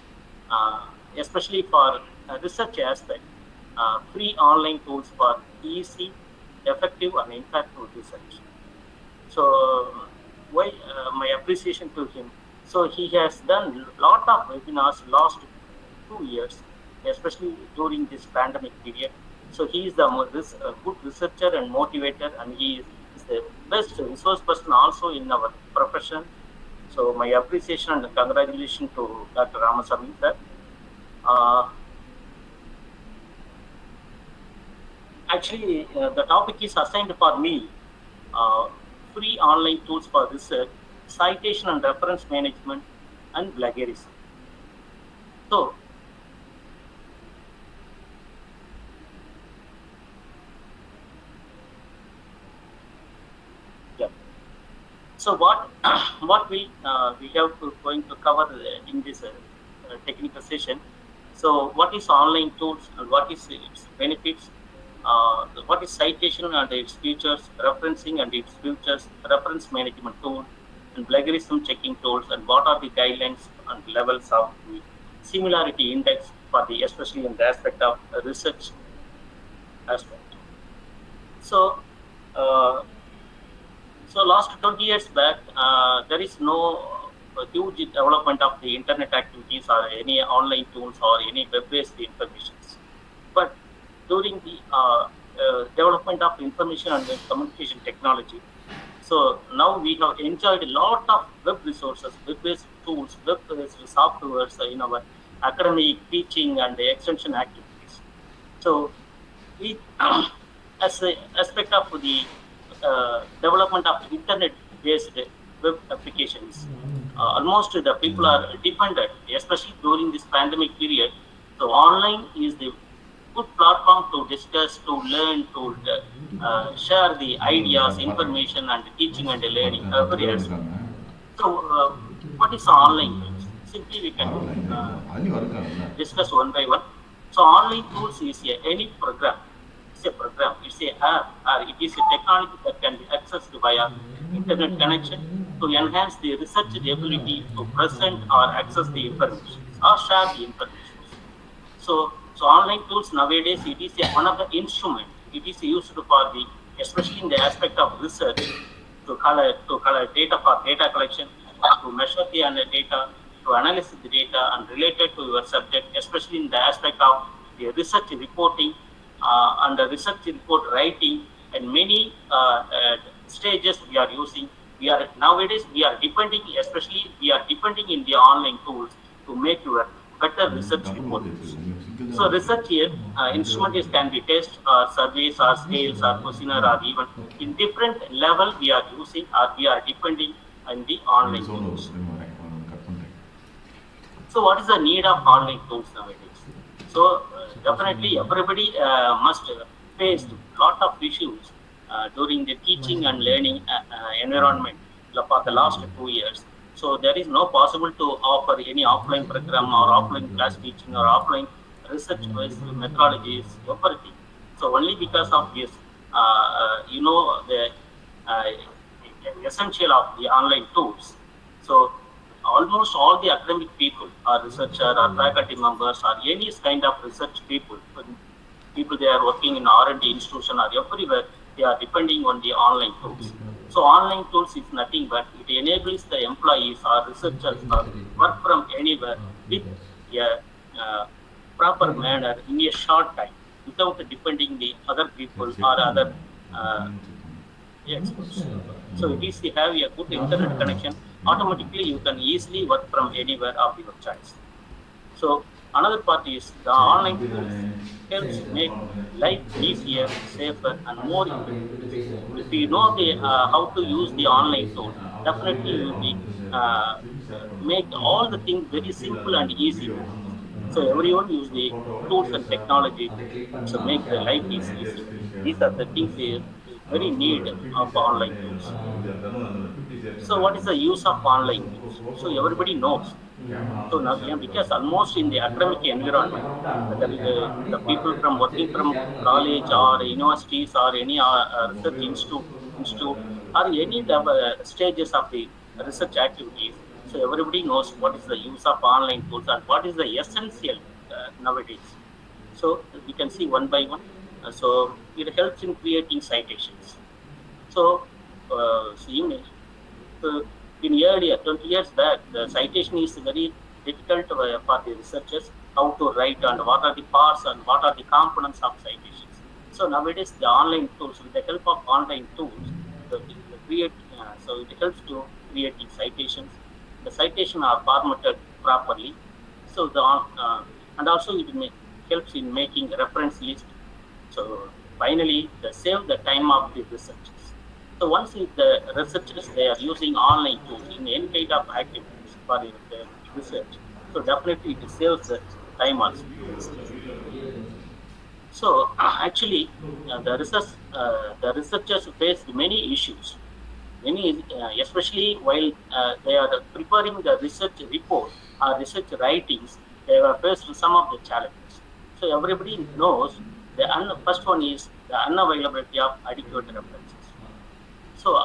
especially for research aspect, free online tools for easy, effective, and impactful research. So, why my appreciation to him? So he has done a lot of webinars last 2 years, especially during this pandemic period. So he is the good researcher and motivator, and he is the best resource person also in our profession. So my appreciation and congratulations to Dr. Ramasamy sir. Actually, the topic is assigned for me. Free online tools for research, citation and reference management, and plagiarism. So, yeah. So what we have going to cover in this technical session. So, what is online tools and what is its benefits? What is citation and its features, referencing and its features, reference management tool, and plagiarism checking tools, and what are the guidelines and levels of the similarity index for the, especially in the aspect of research aspect. So, last 20 years back, there is no huge development of the internet activities or any online tools or any web-based information. But during the development of information and communication technology, so now we have enjoyed a lot of web resources, web-based tools, web-based softwares in our academic, teaching, and extension activities. So, we, as an aspect of the development of internet-based web applications, almost the people are dependent, especially during this pandemic period. So, online is the good platform to discuss, to learn, to share the ideas, information, and teaching and learning every aspect. So, what is online tools? Simply we can discuss one by one. So, online tools is any program. It's a program. It's a app, or it is a technology that can be accessed via internet connection to enhance the research ability to present or access the information or share the information. So online tools nowadays, it is one of the instruments. It is used for the, especially in the aspect of research, to collect data for data collection, to measure the data, to analyze the data and related to your subject, especially in the aspect of the research reporting and the research report writing, and many stages we are using. Nowadays we are depending, especially we are depending in the online tools to make your better research reports. So research here, instrument can be test or surveys or scales or questionnaire or even in different level we are using or we are depending on the online tools. So what is the need of online tools nowadays? So definitely everybody must face a lot of issues during the teaching and learning environment for the last 2 years. So there is no possible to offer any offline program or offline class teaching or offline research-based methodologies, everything. So only because of this, the essential of the online tools. So almost all the academic people or researcher or faculty members or any kind of research people they are working in R&D institution or everywhere, they are depending on the online tools. So online tools is nothing but it enables the employees or researchers to work from anywhere with a proper manner in a short time without depending the other people or other experts. So if you have a good internet connection, automatically you can easily work from anywhere of your choice. So another part is the online tools helps make life easier, safer, and more effective. If you know how to use the online tool, definitely you will be make all the things very simple and easy to use. So everyone use the tools and technology to make their life is easy. These are the things they very need of online tools. So what is the use of online tools? So everybody knows. So now, yeah, because almost in the academic environment, whether the people from working from college or universities or any research institute or any stages of the research activities, so everybody knows what is the use of online tools and what is the essential nowadays. So we can see one by one. So it helps in creating citations. So, in earlier 20 years back, the citation is very difficult for the researchers how to write and what are the parts and what are the components of citations. So nowadays, the online tools, with the help of online tools, so it helps to creating citations. The citation are formatted properly. So and also it helps in making reference list. So finally, they save the time of the researchers. So once the researchers they are using online tools in any kind of activities for the research, so definitely it saves the time also. So actually, the researchers face many issues. Many, especially while they are preparing the research report or research writings, they have faced some of the challenges. So everybody knows the first one is the unavailability of adequate references. So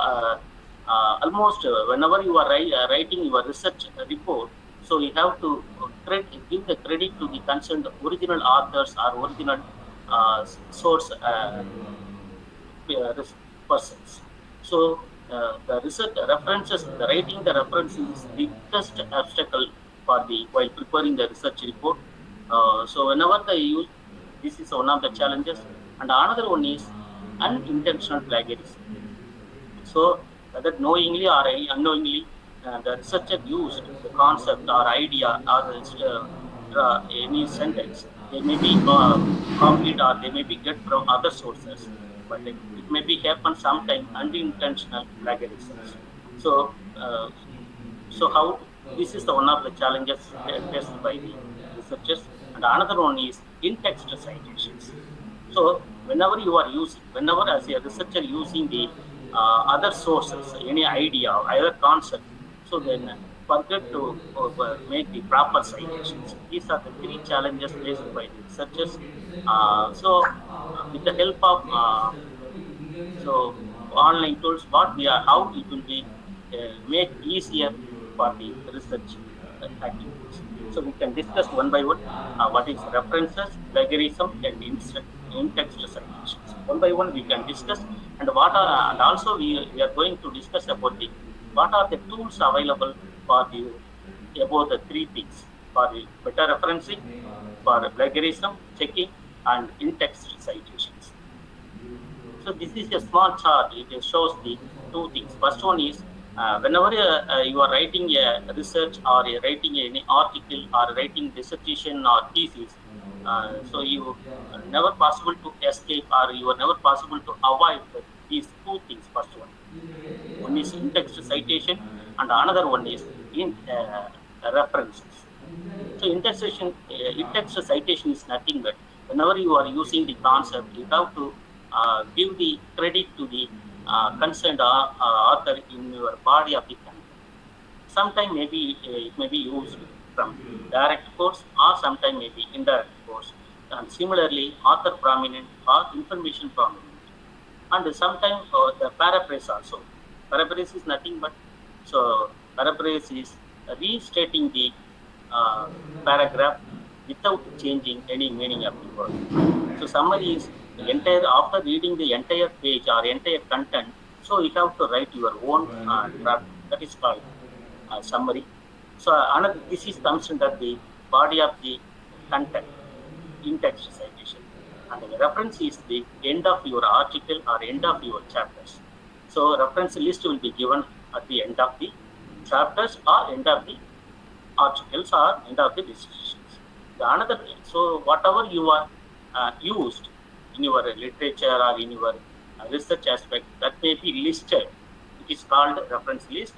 almost whenever you are writing your research report, so you have to give the credit to the concerned original authors or original source persons. So the research references, the writing the references is the biggest obstacle for the while preparing the research report. So whenever they use, this is one of the challenges, and another one is unintentional plagiarism. So whether knowingly or unknowingly, the researcher used the concept or idea or any sentence. They may be copied or they may be get from other sources, but it may be happen sometime unintentional plagiarisms. So, so how this is the one of the challenges faced by the researchers, and another one is in-text citations. So whenever you are using, whenever as a researcher using the other sources, any idea, either concept, so then forget to make the proper citations. These are the three challenges faced by the researchers. With the help of so online tools, what we are, how it will be make easier for the research activities. So we can discuss one by one what is references, plagiarism, and in-text citations. One by one we can discuss, and what are, and also we are going to discuss about the what are the tools available for the about the three things for the better referencing, for plagiarism checking, and in-text citations. So this is a small chart. It shows the two things. First one is whenever you are writing a research or writing any article or writing dissertation or thesis, so you are never possible to escape or you are never possible to avoid these two things. First one is in-text citation, and another one is in references. So in-text citation is nothing but whenever you are using the concept, you have to give the credit to the concerned author in your body of the content. Sometimes maybe it may be used from direct quotes or sometimes maybe indirect quotes. And similarly, author prominent or information prominent. And sometimes the paraphrase also. Paraphrase is nothing but, so paraphrase is restating the paragraph without changing any meaning of the word. So summary is the entire, after reading the entire page or entire content, so you have to write your own draft. That is called summary. So another, this is comes under the body of the content, in-text citation. And the reference is the end of your article or end of your chapters. So reference list will be given at the end of the chapters or end of the articles or end of the discussions. The another, so whatever you are used in your literature or in your research aspect, that may be listed. It is called reference list.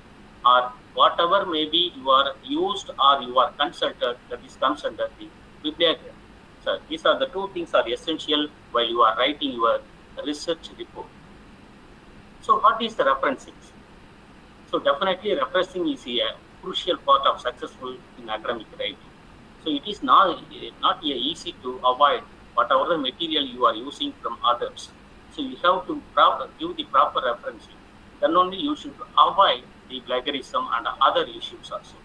or whatever maybe you are used or you are consulted, that is comes under the bibliography. So these are the two things are essential while you are writing your research report. So what is the referencing? So definitely referencing is a crucial part of successful in academic writing. So it is not easy to avoid whatever the material you are using from others. So you have to give the proper referencing. Then only you should avoid the plagiarism and other issues also.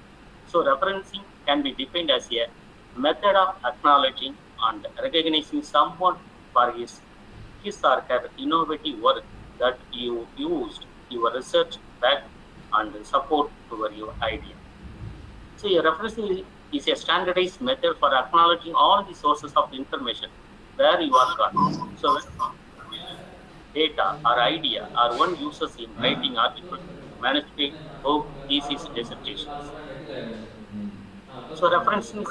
So referencing can be defined as a method of acknowledging and recognizing someone for his or her innovative work that you used your research back and support for your idea. So your referencing is a standardized method for acknowledging all the sources of information where you are got. So data or idea are one uses in writing articles, manuscript, book, thesis, dissertations. So referencing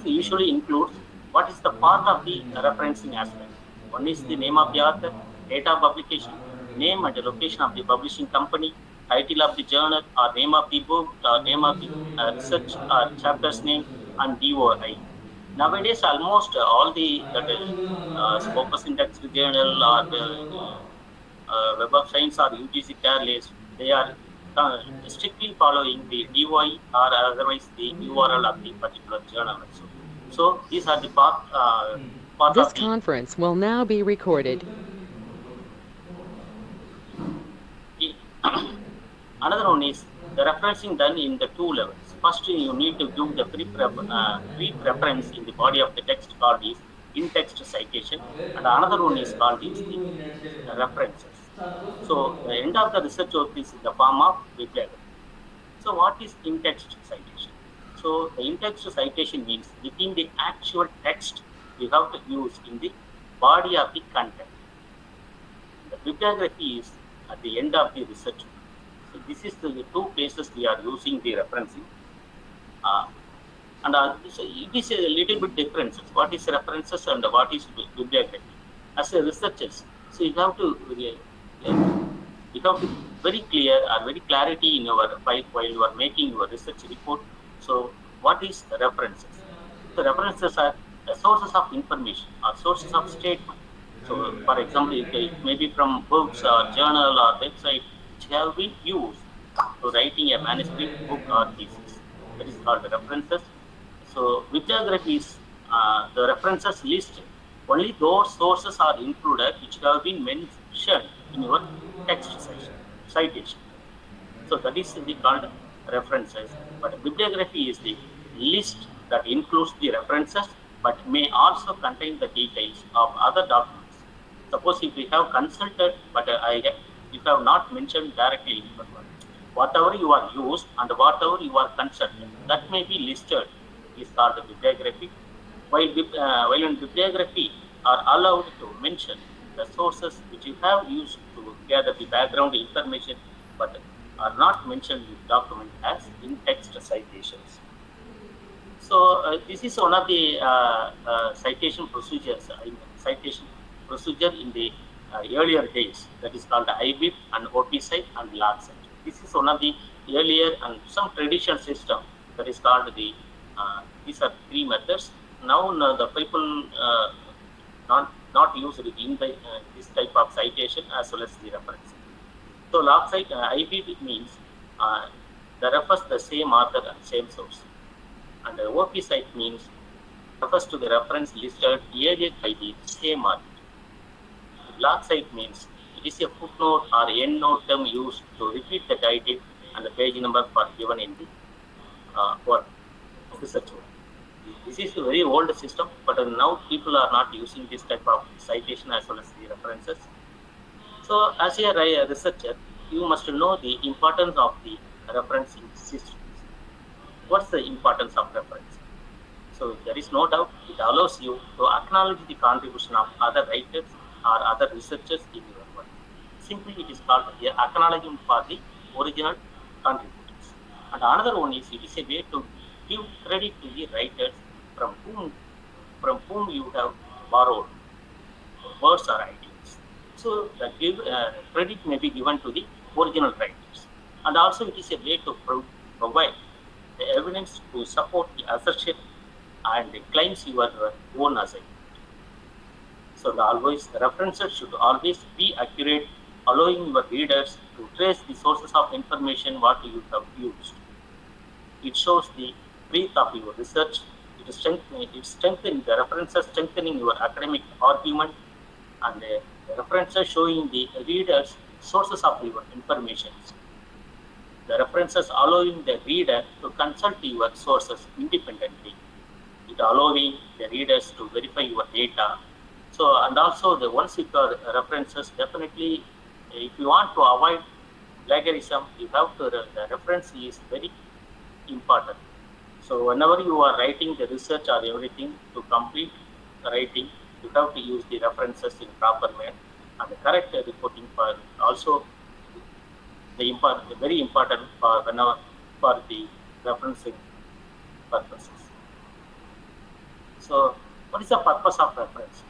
usually includes what is the part of the referencing aspect. One is the name of the author, date of publication, name and the location of the publishing company, title of the journal or name of the book or name of the research or chapter's name, and DOI. Nowadays, almost all the that is Scopus Index Journal or Web of Science or UGC CARE list, they are strictly following the DOI or otherwise the URL of the particular journal also. So these are the part This of the conference will now be recorded. Another one is the referencing done in the two levels. First, you need to give the brief reference in the body of the text called is in-text citation, and another one is called is the references. So the end of the research work is in the form of bibliography. So what is in-text citation? So the in-text citation means within the actual text you have to use in the body of the content. The bibliography is at the end of the research. So this is the two places we are using the referencing. So it is a little bit different. What is references and what is bibliography? As a researchers, so you have to very clear or very clarity in your file while you are making your research report. So what is the references? The references are the sources of information or sources of statement. So for example, it may be from books or journal or website which have been used to writing a manuscript, book or thesis. That is called the references. So bibliography is the references list. Only those sources are included which have been mentioned in your text citation. So that is called references. But bibliography is the list that includes the references but may also contain the details of other documents. Suppose if we have consulted but you have not mentioned directly whatever you are used and whatever you are consulted, that may be listed is called bibliography. While in bibliography are allowed to mention the sources which you have used to gather the background information but are not mentioned in the document as in-text citations. So this is one of the citation procedures, citation procedure in the earlier days, that is called IBIP and OP cite and log cite. This is one of the earlier and some traditional system that is called the these are three methods. Now the people not used in the, this type of citation as well as the reference. So log cite IBIP means that refers the same author and same source, and OP cite means refers to the reference listed aided by the same author. Log cite means it is a footnote or endnote term used to repeat the title and the page number for given in the work, research work. This is a very old system, but now people are not using this type of citation as well as the references. So as a researcher, you must know the importance of the referencing systems. What's the importance of reference? So there is no doubt it allows you to acknowledge the contribution of other writers or other researchers in your work. Simply it is called an acknowledgement for the original contributors. And another one is it is a way to give credit to the writers from whom you have borrowed words or ideas. So the credit may be given to the original writer. And also it is a way to provide the evidence to support the assertion and the claims your own assignment. So the references should always be accurate, allowing your readers to trace the sources of information what you have used. It shows the breadth of your research. It strengthens the references, strengthening your academic argument, and the references showing the readers sources of your information. The references allowing the reader to consult your sources independently. It allowing the readers to verify your data. So, and also the once you got references, definitely if you want to avoid plagiarism, you have to, the reference is very important. So whenever you are writing the research or everything, to complete writing, you have to use the references in proper manner, and the correct reporting for also very important for whenever for the referencing purposes. So what is the purpose of reference?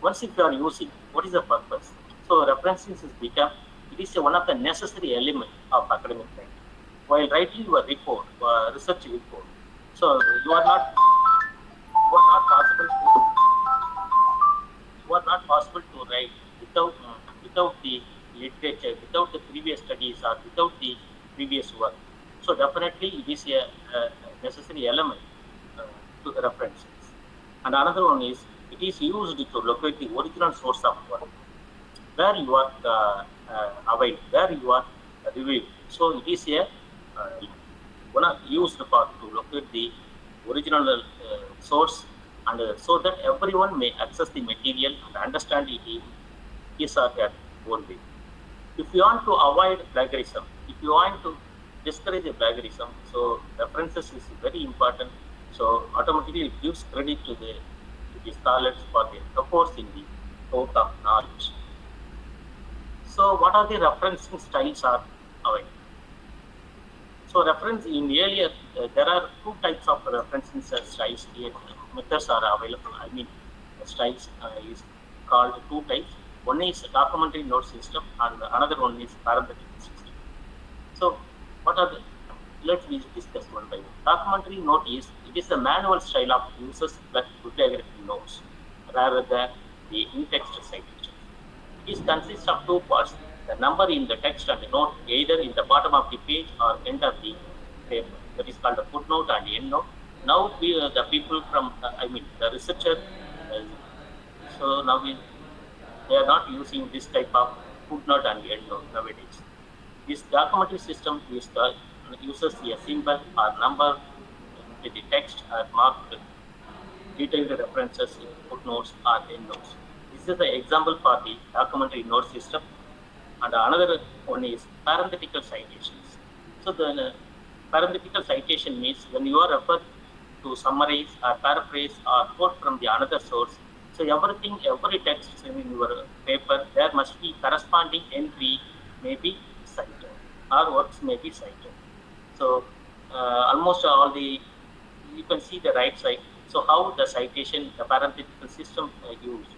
Once if you are using, what is the purpose? So referencing it is one of the necessary elements of academic writing. While writing your report, research report, so you are not possible to write without the literature, without the previous studies, or without the previous work. So definitely it is a necessary element to the references. And another one is it is used to locate the original source of work, where you are away, where you are reviewed. So it is a used to locate the original source, and so that everyone may access the material and understand it in his or her own way. If you want to avoid plagiarism, if you want to discourage the plagiarism, so references is very important. So automatically it gives credit to the scholars for their efforts in the growth of knowledge. So what are the referencing styles are available? So reference in earlier, there are two types of referencing styles here. Methods are available. I mean, styles is called two types. One is documentary note system, and another one is parenthetical system. So what are the? Let's discuss one by one. Documentary note is a manual style of users that bibliography notes rather than the in-text citation. It consists of two parts: the number in the text and the note, either in the bottom of the page or end of the paper. That is called a footnote and endnote. Now the people from, the researcher, so now they are not using this type of footnote and endnote nowadays. This documentary system uses a symbol or number with the text or marked detailed references in footnotes or endnotes. This is the example for the documentary note system. And another one is parenthetical citations. So the parenthetical citation means when you are referred to summarize or paraphrase or quote from the another source. So every text in your paper, there must be corresponding entry may be cited or works may be cited. So almost all you can see the right side. So how the citation, the parenthetical system used.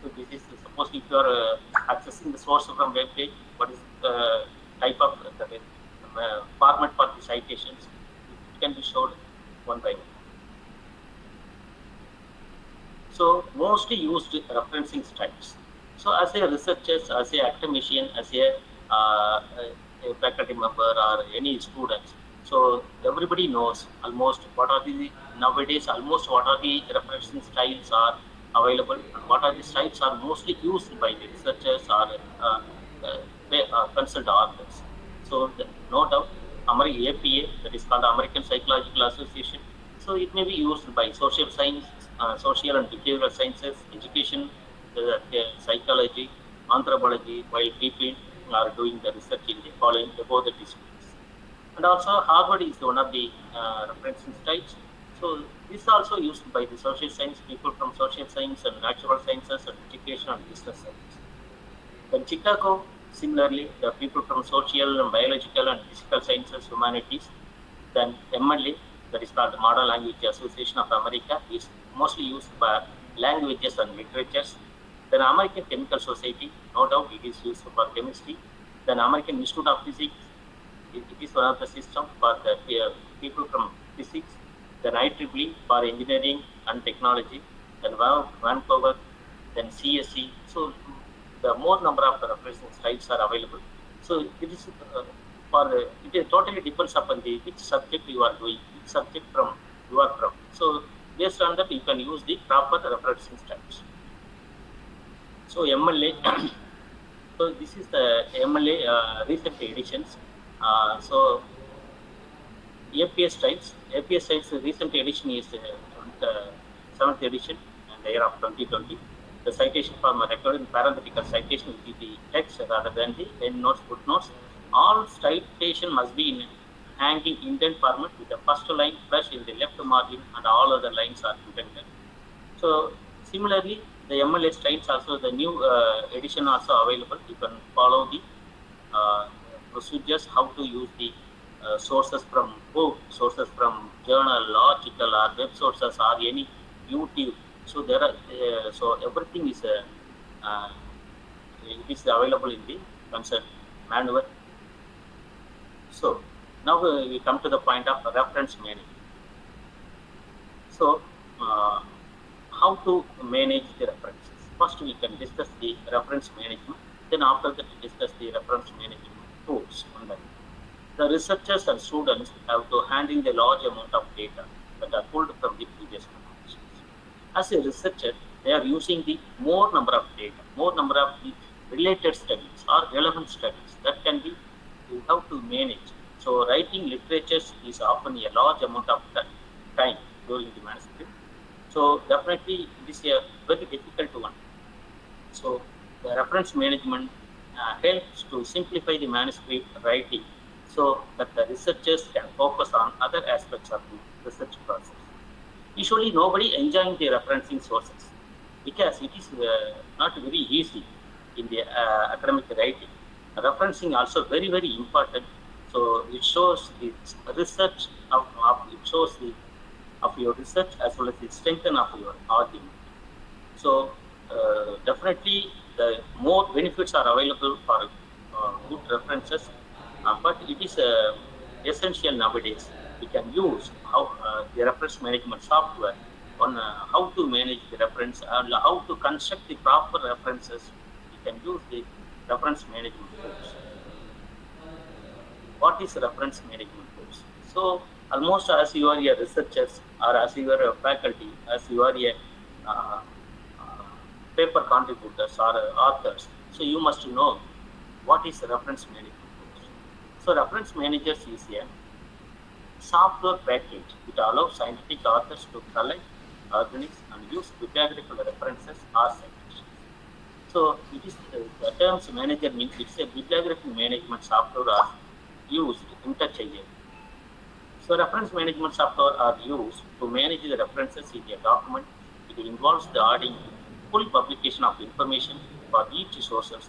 So this is suppose if you are accessing the source from web page, what is the type of format for the citations? It can be shown one by one. So mostly used referencing styles. So as a researcher, as a academician, as a faculty member or any students, so everybody knows almost what are the referencing styles are available, and what are the styles are mostly used by the researchers or consult authors. So no doubt, APA, that is called American Psychological Association. So it may be used by social science, social and behavioral sciences, education, psychology, anthropology, while people are doing the research in the following above the disciplines. And also Harvard is one of the referencing styles. So this is also used by the social science people from social science and natural sciences and education and business science. In Chicago, similarly, the people from social and biological and physical sciences, humanities. Then MLA, that is called the Modern Language Association of America, is mostly used by languages and literatures. Then American Chemical Society, no doubt it is used for chemistry. Then American Institute of Physics, it is one of the systems for the people from physics, then IEEE for engineering and technology, then Vancouver, then CSE. So the more number of reference sites are available. So it is it totally depends upon which subject you are doing, which subject you are from. So based on that, you can use the proper referencing styles. So MLA. So this is the MLA recent editions. So APS styles. APS styles recent edition is the 7th edition in the year of 2020. The citation form recorded in parenthetical citation will be the text rather than the endnotes, footnotes. All citation must be in hanging indent format with the first line flush in the left margin and all other lines are indented. So similarly, the MLA styles also, the new edition also available. You can follow the procedures, how to use the sources from book, sources from journal, article, or web sources, or any YouTube. So there are so everything is it is available in the concerned manual. So now we come to the point of reference management. So how to manage the references? First, we can discuss the reference management. Then after that, we discuss the reference management tools. The researchers and students have to handle the large amount of data that are pulled from the previous publications. As a researcher, they are using the more number of data, more number of the related studies or relevant studies that can be you have to manage. So writing literatures is often a large amount of time during the manuscript. So definitely it is a very difficult one. So the reference management helps to simplify the manuscript writing so that the researchers can focus on other aspects of the research process. Usually nobody enjoying the referencing sources because it is not very easy in the academic writing. Referencing also very, very important. So it shows the research of your research as well as the strength of your argument. So definitely the more benefits are available for good references, but it is essential nowadays. We can use the reference management software on how to manage the reference and how to construct the proper references. We can use the reference management tools. What is reference management tools? So almost as you are a researchers or as you are a faculty, as you are a paper contributors or authors, so you must know what is reference management tools. So reference managers is a software package which allows scientific authors to collect, organize, and use bibliographical references or citations. So it is the terms manager means it's a bibliography management software are used interchangeably. So reference management software are used to manage the references in a document. It involves the adding full publication of information for each sources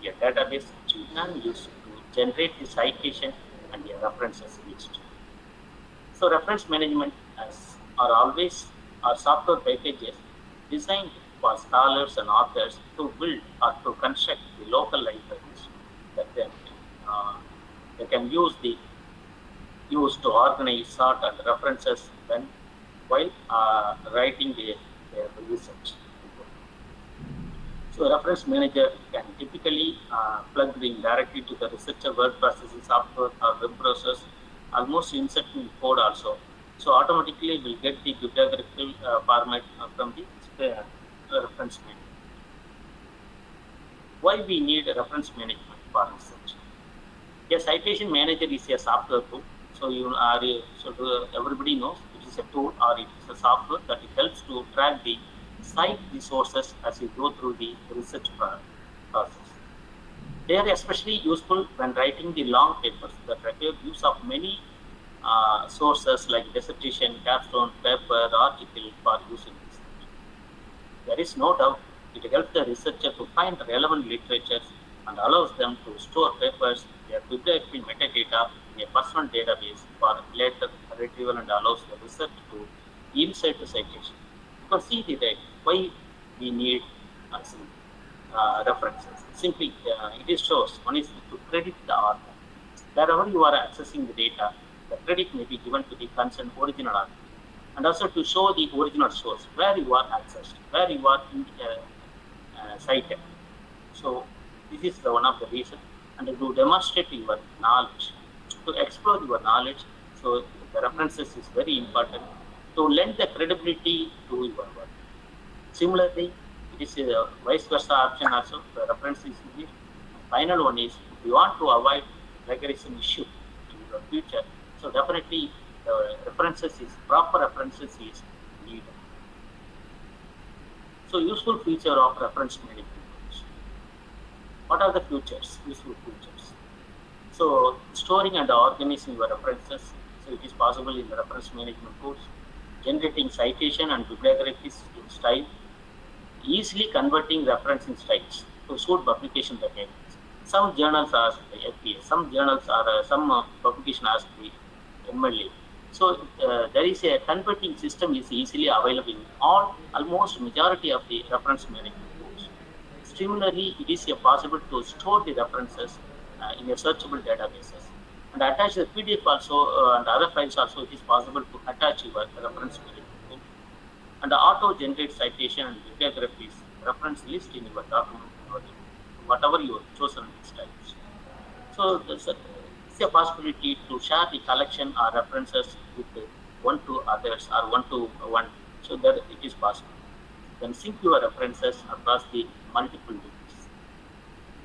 in a database which you can use to generate the citation and the references list. So reference management are software packages designed for scholars and authors to build or to construct the local libraries that they can use to organize, sort, and references while writing their research. So a reference manager can typically plug in directly to the researcher word processing software or web browsers, almost insert in code also. So automatically we'll get the bibliographical format from the reference manager. Why we need a reference management for research? A citation manager is a software tool. So everybody knows it is a tool or it is a software that it helps to track the cite the sources as you go through the research process. They are especially useful when writing the long papers that require use of many sources like dissertation, capstone, paper, article for use in research. There is no doubt it helps the researcher to find relevant literatures and allows them to store papers, their bibliography metadata in a personal database for later retrieval and allows the research to insert the citation. You can see why we need references. Simply, it shows one is to credit the author. wherever you are accessing the data, the credit may be given to the concerned original article. And also to show the original source, where you are accessed, where you are cited. So this is one of the reasons. And to demonstrate your knowledge, to explore your knowledge, so the references is very important to lend the credibility to your work. Similarly, it is a vice versa option also. The reference is needed. Final one is, if you want to avoid plagiarism issue in your future, so definitely the proper references is needed. So useful feature of reference management tools. What are the useful features? So storing and organizing your references. So it is possible in the reference management tools. Generating citation and bibliographies in style. Easily converting reference in styles to suit publication requirements. Some journals ask the FPS, some publication ask the MLA. So there is a converting system is easily available in almost majority of the reference management tools. Similarly, it is possible to store the references in a searchable databases and attach the PDF also and other files also. It is possible to attach your reference management tool and auto-generate citation and bibliographies reference list in your document, whatever you have chosen these types. So there's a possibility to share the collection or references with one to others or one to one, so that it is possible. Then sync your references across the multiple links.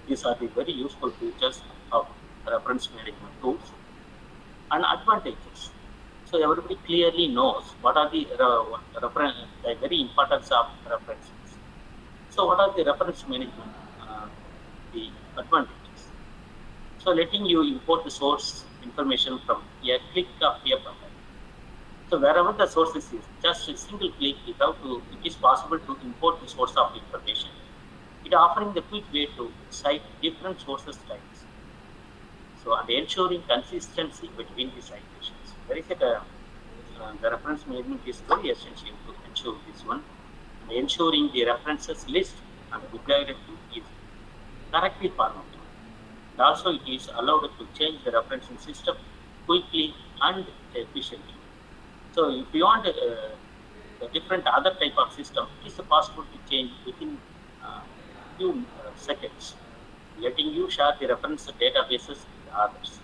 These are the very useful features of reference management tools and advantages. So everybody clearly knows what are the very importance of references. So what are the reference management the advantages? So letting you import the source information from a click of a button. So wherever the source is, just a single click, it is possible to import the source of information. It offering the quick way to cite different sources types. So and ensuring consistency between the citations. There is the reference management is very essential to ensure this one. And ensuring the references list and bibliography is correctly formatted. And also it is allowed to change the referencing system quickly and efficiently. So if you want a different other type of system, it is possible to change within few seconds, letting you share the reference databases with others.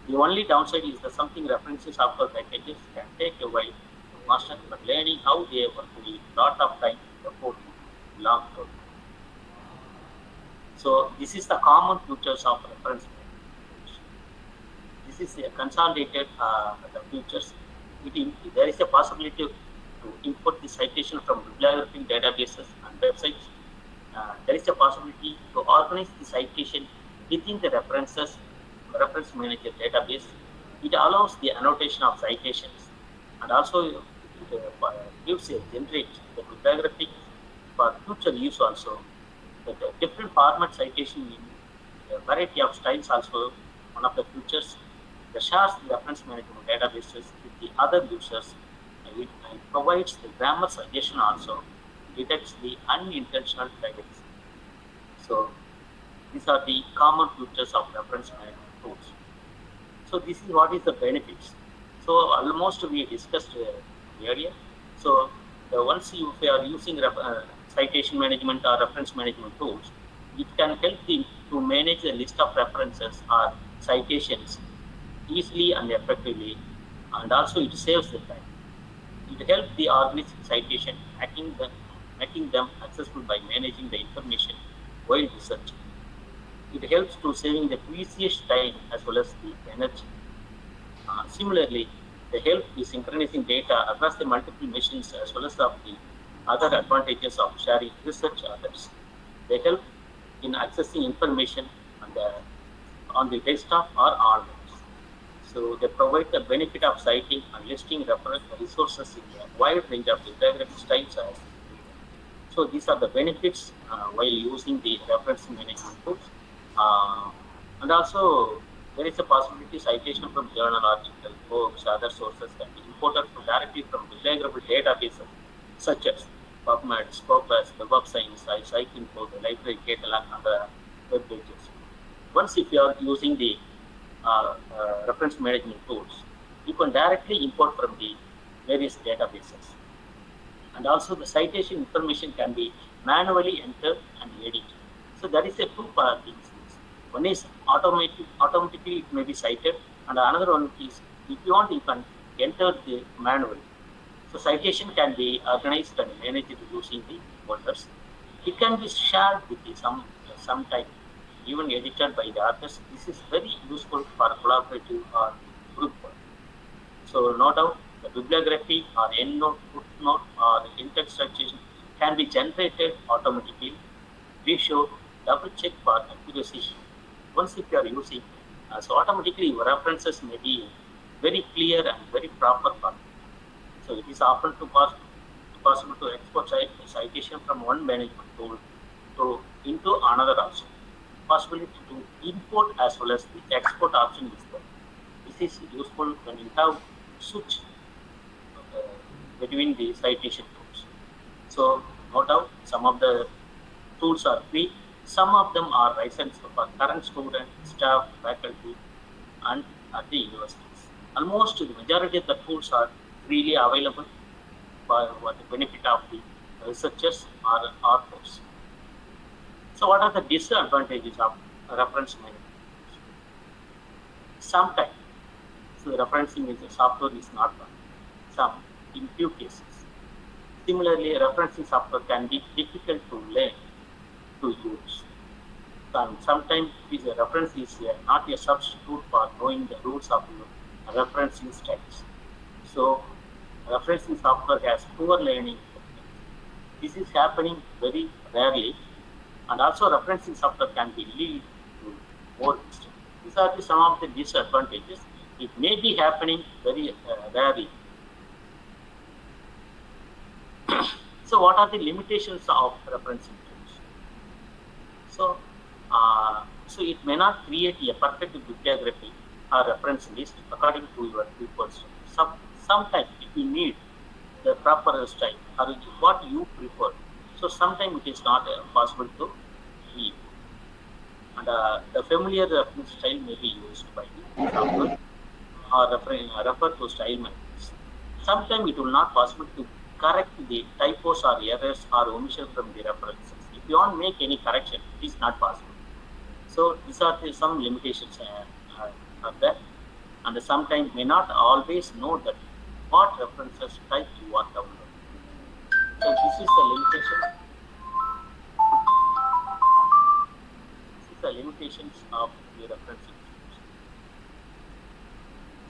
The only downside is that something references after packages can take a while to master, but learning how they work will a lot of time before long term. So this is the common features of reference management. This is a consolidated the features. There is a possibility to import the citation from bibliographic databases and websites. There is a possibility to organize the citation within the reference manager database. It allows the annotation of citations and also gives a generate the bibliography for future use also. The different format citation in a variety of styles also one of the features. The shares the reference management databases with the other users and it provides the grammar suggestion also, detects the unintentional plagiarism. So these are the common features of reference management tools. So this is what is the benefits. So almost we discussed earlier. So once you are using citation management or reference management tools, it can help you to manage a list of references or citations easily and effectively, and also it saves the time. It helps the organized citation, making them accessible by managing the information while researching. It helps to saving the precious time as well as the energy. Similarly, they help in synchronizing data across the multiple machines as well as of the other advantages of sharing research others. They help in accessing information on the desktop or online. So they provide the benefit of citing and listing reference resources in a wide range of bibliographic styles. So these are the benefits while using the reference management tools. And also there is a possibility citation from journal articles, books, other sources can be imported directly from bibliographic databases such as PubMed, Scopus, the Web of Science, PsycInfo, the library catalog, and the web pages. Once if you are using the reference management tools, you can directly import from the various databases. And also the citation information can be manually entered and edited. So there is a two things. One is automatically it may be cited, and another one is if you want you can enter the manually. So citation can be organized and managed using the folders. It can be shared with some type, even edited by the authors. This is very useful for collaborative or group work. So no doubt the bibliography or endnote, footnote or in-text citation can be generated automatically. Be sure double check for accuracy. Once if you are using, so automatically your references may be very clear and very proper format. So it is often possible to export citation from one management tool into another also. Possibility to import as well as the export option is there. This is useful when you have switch between the citation tools. So no doubt some of the tools are free, some of them are licensed for current students, staff, faculty, and at the universities. Almost the majority of the tools are freely available for the benefit of the researchers or authors. So what are the disadvantages of reference management? Sometimes, so referencing is a software is not done. Some, in few cases. Similarly, referencing software can be difficult to learn to use. Sometimes a reference is not a substitute for knowing the rules of referencing styles. So, referencing software has poor learning techniques. This is happening very rarely, and also referencing software can be lead to more mistakes. These are some of the disadvantages. It may be happening very rarely. So, what are the limitations of referencing tools? So it may not create a perfect bibliography or reference list according to your preference. Sometimes if you need the proper style or what you prefer, so sometimes it is not possible to read. And the familiar reference style may be used by the software or refer to style methods. Sometimes it will not possible to correct the typos or errors or omission from the references. If you want to make any correction, it is not possible. So these are some limitations are there, and sometimes may not always know that what references type you are downloading. So this is the limitation. This is the limitations of the referencing.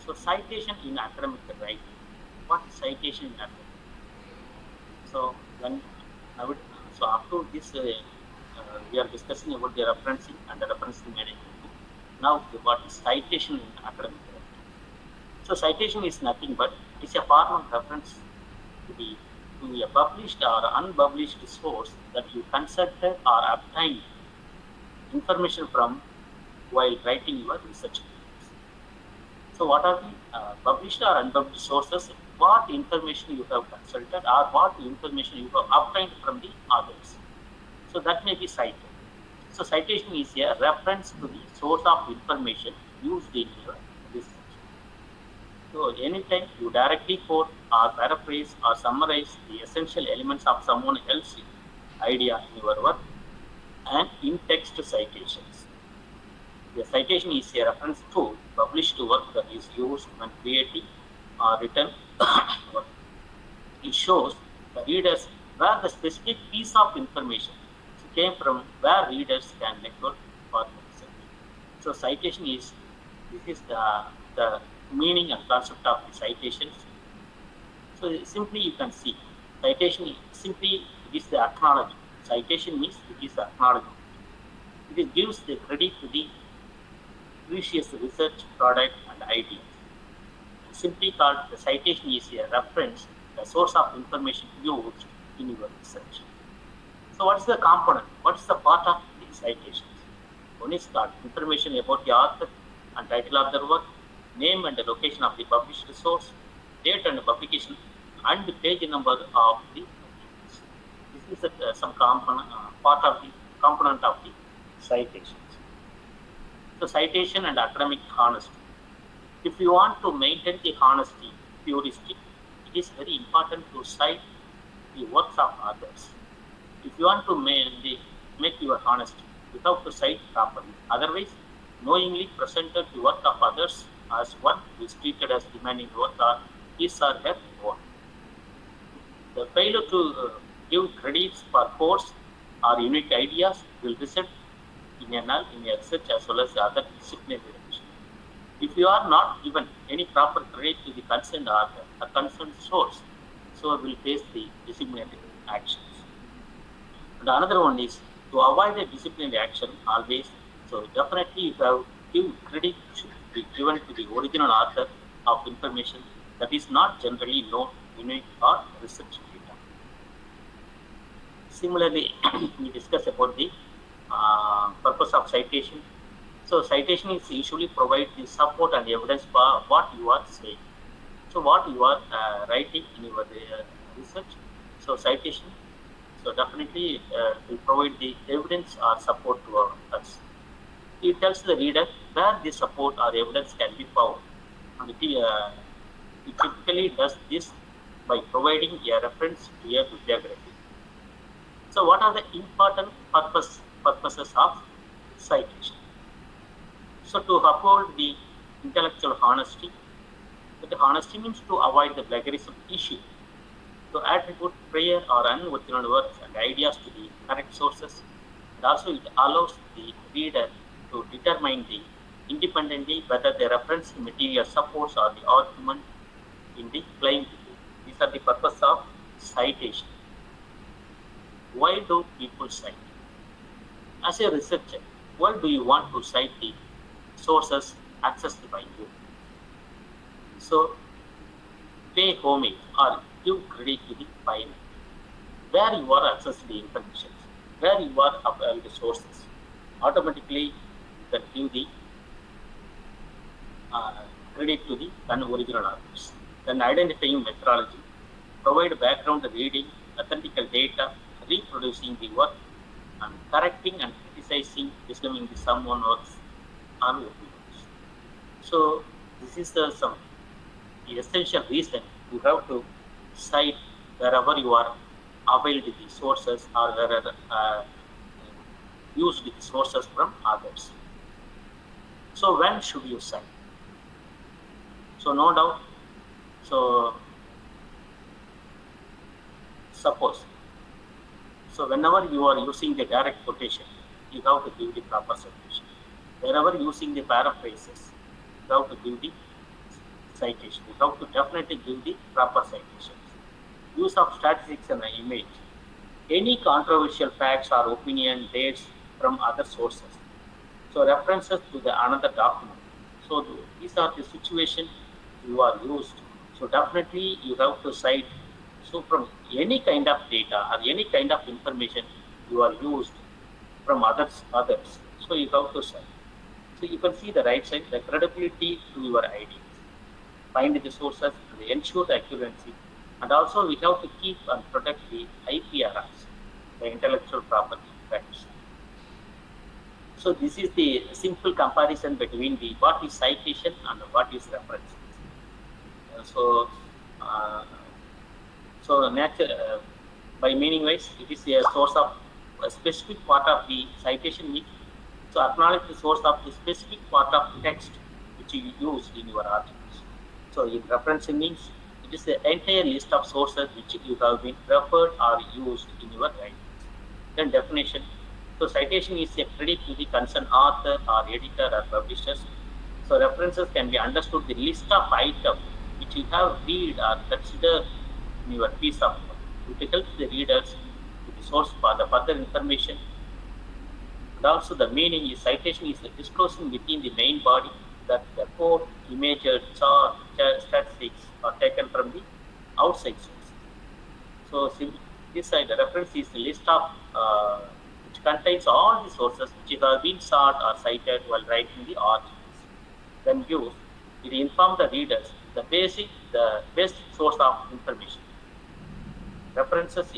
So citation in academic writing. What is citation in academic? So up to this, we are discussing about the referencing and the referencing management. Now, what is citation in academic writing? So, citation is nothing but it is a form of reference to a published or unpublished source that you consulted or obtained information from while writing your research papers. So, what are the published or unpublished sources? What information you have consulted or what information you have obtained from the others. So that may be cited. So citation is a reference to the source of information used in your research. So anytime you directly quote or paraphrase or summarize the essential elements of someone else's idea in your work and in-text citations. The citation is a reference tool published work that is used when creating or written work. It shows the readers where the specific piece of information came from, where readers can record for research. So citation is, this is the meaning and concept of the citations. So simply you can see, citation simply it is the acknowledgement. Citation means it is the acknowledgement. It gives the credit to the precious research product and idea. Simply called the citation is a reference, the source of information used in your research. So what's the component? What's the part of the citations? One is called information about the author and title of their work, name and the location of the published source, date and publication, and the page number of the documents. This is some component, part of the component of the citations. So citation and academic honesty. If you want to maintain the honesty purity, it is very important to cite the works of others. If you want to make your honesty, you have to cite properly. Otherwise, knowingly presented the work of others as one is treated as demanding work or his or her own. The failure to give credits for course or unique ideas will result in a null in a research as well as the other disciplinary revision. If you are not given any proper credit to the concerned author or concerned source, so will face the disciplinary actions. And another one is to avoid the disciplinary action always. So definitely you have give credit should be given to the original author of information that is not generally known, unique or research data. Similarly, we discuss about the purpose of citation. So citation is usually provide the support and evidence for what you are saying. So what you are writing in your research. So citation. So definitely will provide the evidence or support to us. It tells the reader where the support or evidence can be found. And it typically does this by providing a reference to a bibliography. So what are the important purposes of citation? So to uphold the intellectual honesty, but the honesty means to avoid the plagiarism issue, to attribute prior or unoriginal works and ideas to the correct sources, and also it allows the reader to determine independently whether the reference material supports or the argument in the claim. These are the purpose of citation. Why do people cite? As a researcher, why do you want to cite the sources accessed by you? So, pay homage or give credit to the pioneer. Where you are accessing the information, where you are available the sources, automatically that give the credit to the original authors. Then identifying methodology, provide background reading, authentical data, reproducing the work, and correcting and criticizing, discovering the someone works or opinions. So this is some essential reason you have to cite wherever you are availed the sources or wherever used the sources from others. So when should you cite? So no doubt. So suppose. So whenever you are using the direct quotation, you have to give the proper citation. Whenever using the paraphrases, you have to give the citation. You have to definitely give the proper citations. Use of statistics and image. Any controversial facts or opinion dates from other sources. So references to the another document. So these are the situations you are used. So definitely you have to cite. So from any kind of data or any kind of information you are used from others. So you have to cite. So you can see the right side, the credibility to your ideas. Find the sources and ensure the accuracy. And also we have to keep and protect the IPRs, the intellectual property rights. So this is the simple comparison between the what is citation and what is reference. By meaning wise, it is a source of a specific part of the citation means. So acknowledge the source of the specific part of text which you use in your articles. So in referencing means it is the entire list of sources which you have been referred or used in your writings. Then definition. So citation is a credit to the concerned author or editor or publishers. So references can be understood the list of items which you have read or considered in your piece of work. It helps the readers with the source for the further information. And also the meaning is citation is the disclosing within the main body that the code, image, chart, statistics are taken from the outside sources. So this side, the reference is the list of which contains all the sources which have been sought or cited while writing the articles. When used, it informs the readers the basic source of information. References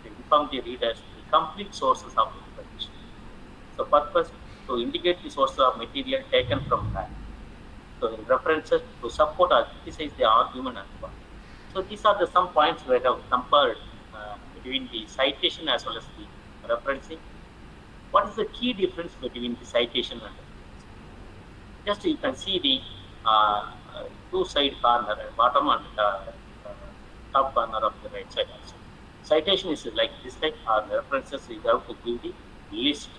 inform the readers the complete sources of information. So purpose to indicate the source of material taken from that. So in references to support or criticize the argument and so on. So these are the some points we have compared between the citation as well as the referencing. What is the key difference between the citation and reference? Just you can see the two side corner, bottom and top corner of the right side also. Citation is like this type, or references you have to give the list.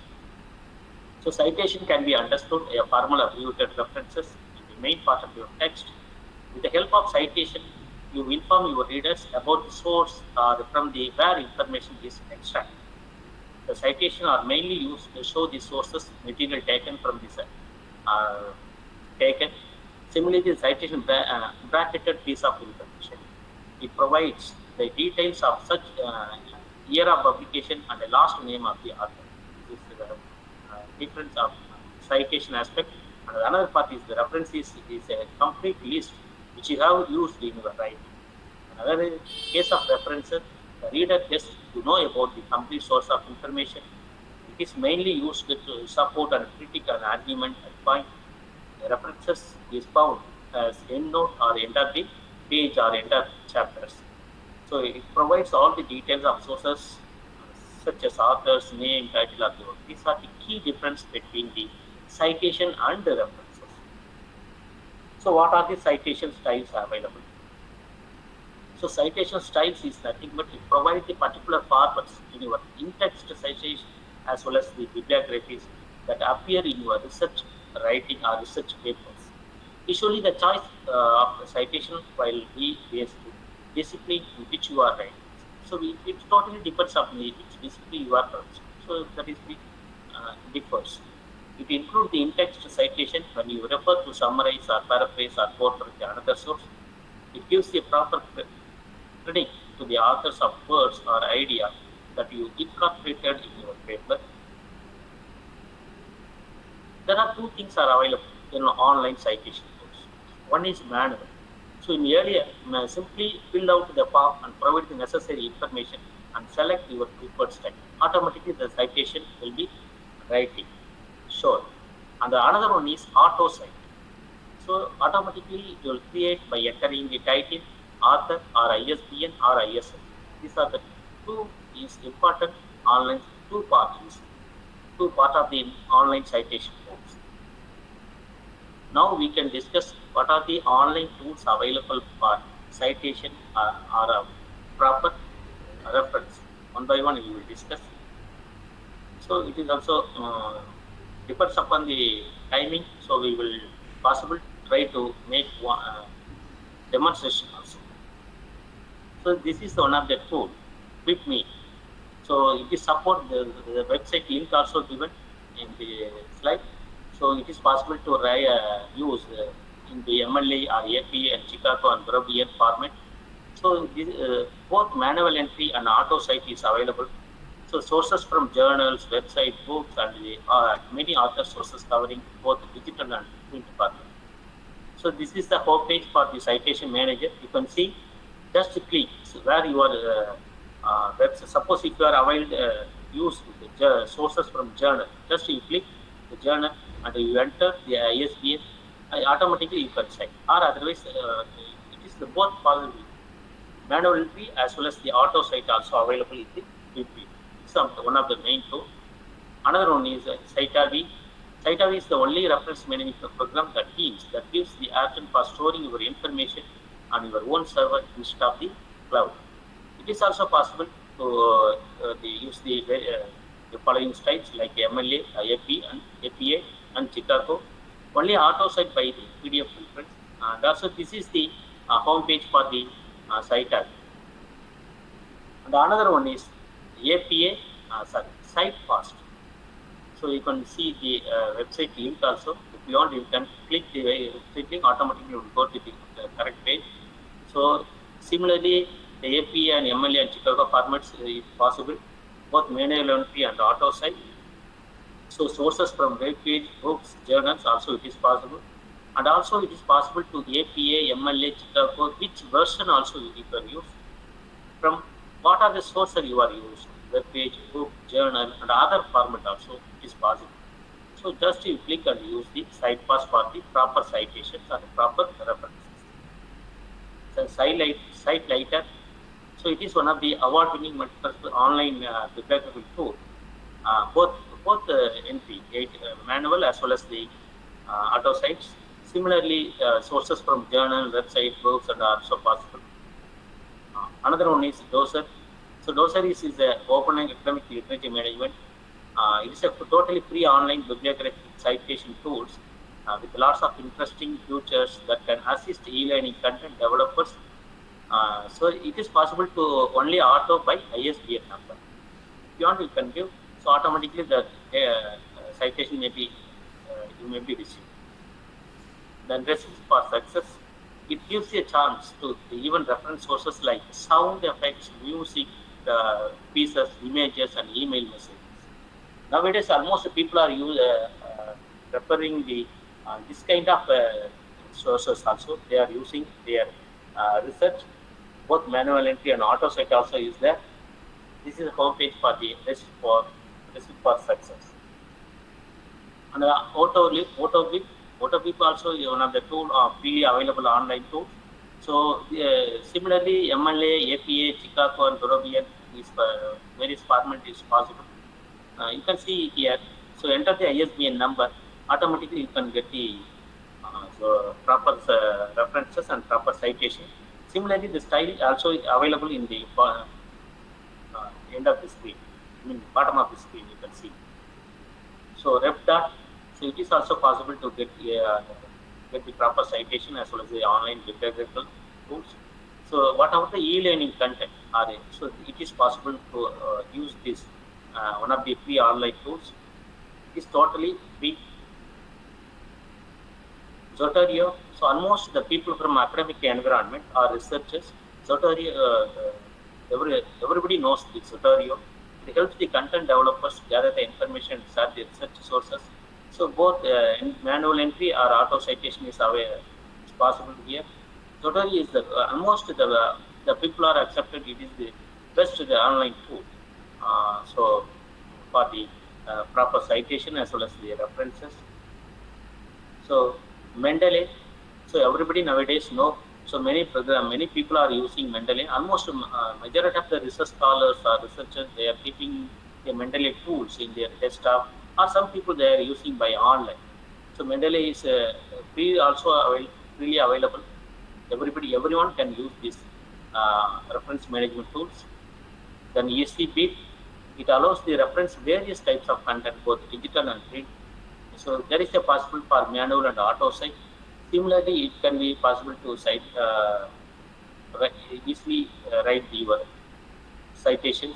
So citation can be understood a formal abbreviated references in the main part of your text. With the help of citation, you inform your readers about the source or from the where information is extracted. The citation are mainly used to show the sources material taken from this taken. Similarly, the citation bracketed piece of information. It provides the details of such year of publication and the last name of the author. This is the difference of citation aspect. And another part is the reference is a complete list which you have used in your writing. Another case of references, the reader gets to know about the complete source of information. It is mainly used to support and critique an argument and point. The references is found as endnote or end of the page or end of chapters. So it provides all the details of sources such as authors, name, title of the work. These are the key difference between the citation and the references. So what are the citation styles available? So citation styles is nothing but it provides the particular formats in your in-text citation as well as the bibliographies that appear in your research writing or research papers. Usually the choice of the citation will be based on discipline in which you are writing. So it totally depends on which discipline you are from. So that is the differs. It includes the in-text citation when you refer to summarize or paraphrase or quote from another source. It gives the proper credit to the authors of words or idea that you incorporated in your paper. There are two things are available in online citation course. One is manual. So in earlier, simply fill out the form and provide the necessary information and select your preferred style. Automatically the citation will be writing. Sure. And the another one is auto cite. So automatically you will create by entering the title, author or ISBN or ISN. These are the two is important online two parts of the online citation course. Now we can discuss what are the online tools available for citation or a proper reference. One by one we will discuss. So it is also depends upon the timing. So we will possible try to make one demonstration also. So this is one of the tool with me. So it is support the website link also given in the slide. So it is possible to use in the MLA or APA and Chicago and Brubaker format. So this, both manual entry and auto cite is available. So sources from journals, website, books, and many author sources covering both digital and print format. So this is the home page for the citation manager. You can see just click where your website. Suppose if you are use the sources from journal, just you click the journal and you enter the ISBN, automatically you can cite. Or otherwise, it is the both possible. Manual entry as well as the auto cite also available in the PP. It's one of the main tools. Another one is Citavi. Citavi is the only reference management program that gives the option for storing your information on your own server instead of the cloud. It is also possible to use the following styles like MLA, APA, and Chicago. Only auto cite by the PDF reference. And also this is the home page for the Citavi. And another one is APA, Cite Fast. So you can see the website link also. If you want, you can click the website link, automatically you will go to the correct page. So similarly, the APA and MLA and Chicago formats is possible, both manual entry and auto cite. So sources from web page, books, journals also it is possible. And also it is possible to APA, MLA, Chicago, which version also you can use. From what are the sources you are using, web page, book, journal, and other format also it is possible. So just you click and use the sidepass for the proper citations and proper references. So SiteLighter. So it is one of the award-winning multi-purpose online bibliographical tool. Both entry manual as well as the auto sites. Similarly, sources from journal, website, books, and are also possible. Another one is Dozer. So Dozer is an open academic literature management. It is a totally free online bibliographic citation tools with lots of interesting features that can assist e-learning content developers. So it is possible to only auto by ISBN number. If you want, you can give. So automatically the citation may be you may be received. Then Recipes for Success. It gives you a chance to even reference sources like sound effects, music, pieces, images, and email messages. Nowadays, almost people are referring the this kind of sources also. They are using their research. Both manual entry and auto site also is there. This is a homepage for the Recipe for Success. And AutoBib also is one of the tool freely available online tools. So similarly, MLA, APA, Chicago, and Dorobian is various format is possible. You can see here. So enter the ISBN number. Automatically, you can get the proper references and proper citation. Similarly, the style also is available in the end of the screen. I mean, bottom of the screen, you can see. So ref dot. So it is also possible to get the proper citation as well as the online bibliographical tools. So what about the e-learning content? So it is possible to use this one of the free online tools. It is totally free. Zoterio. So almost the people from academic environment are researchers. Zoterio, everybody knows the Zoterio. It helps the content developers gather the information, search the research sources. So both manual entry or auto citation is possible here. Zoterio is almost the people are accepted. It is the best online tool. So for the proper citation as well as the references. So Mendeley. So everybody nowadays know. So many people are using Mendeley. Almost majority of the research scholars or researchers, they are keeping the Mendeley tools in their desktop, or some people they are using by online. So Mendeley is freely available. Everyone can use this reference management tools. Then ESCP, it allows the reference various types of content, both digital and print. So there is a possible for manual and auto site. Similarly, it can be possible to cite easily write your citations.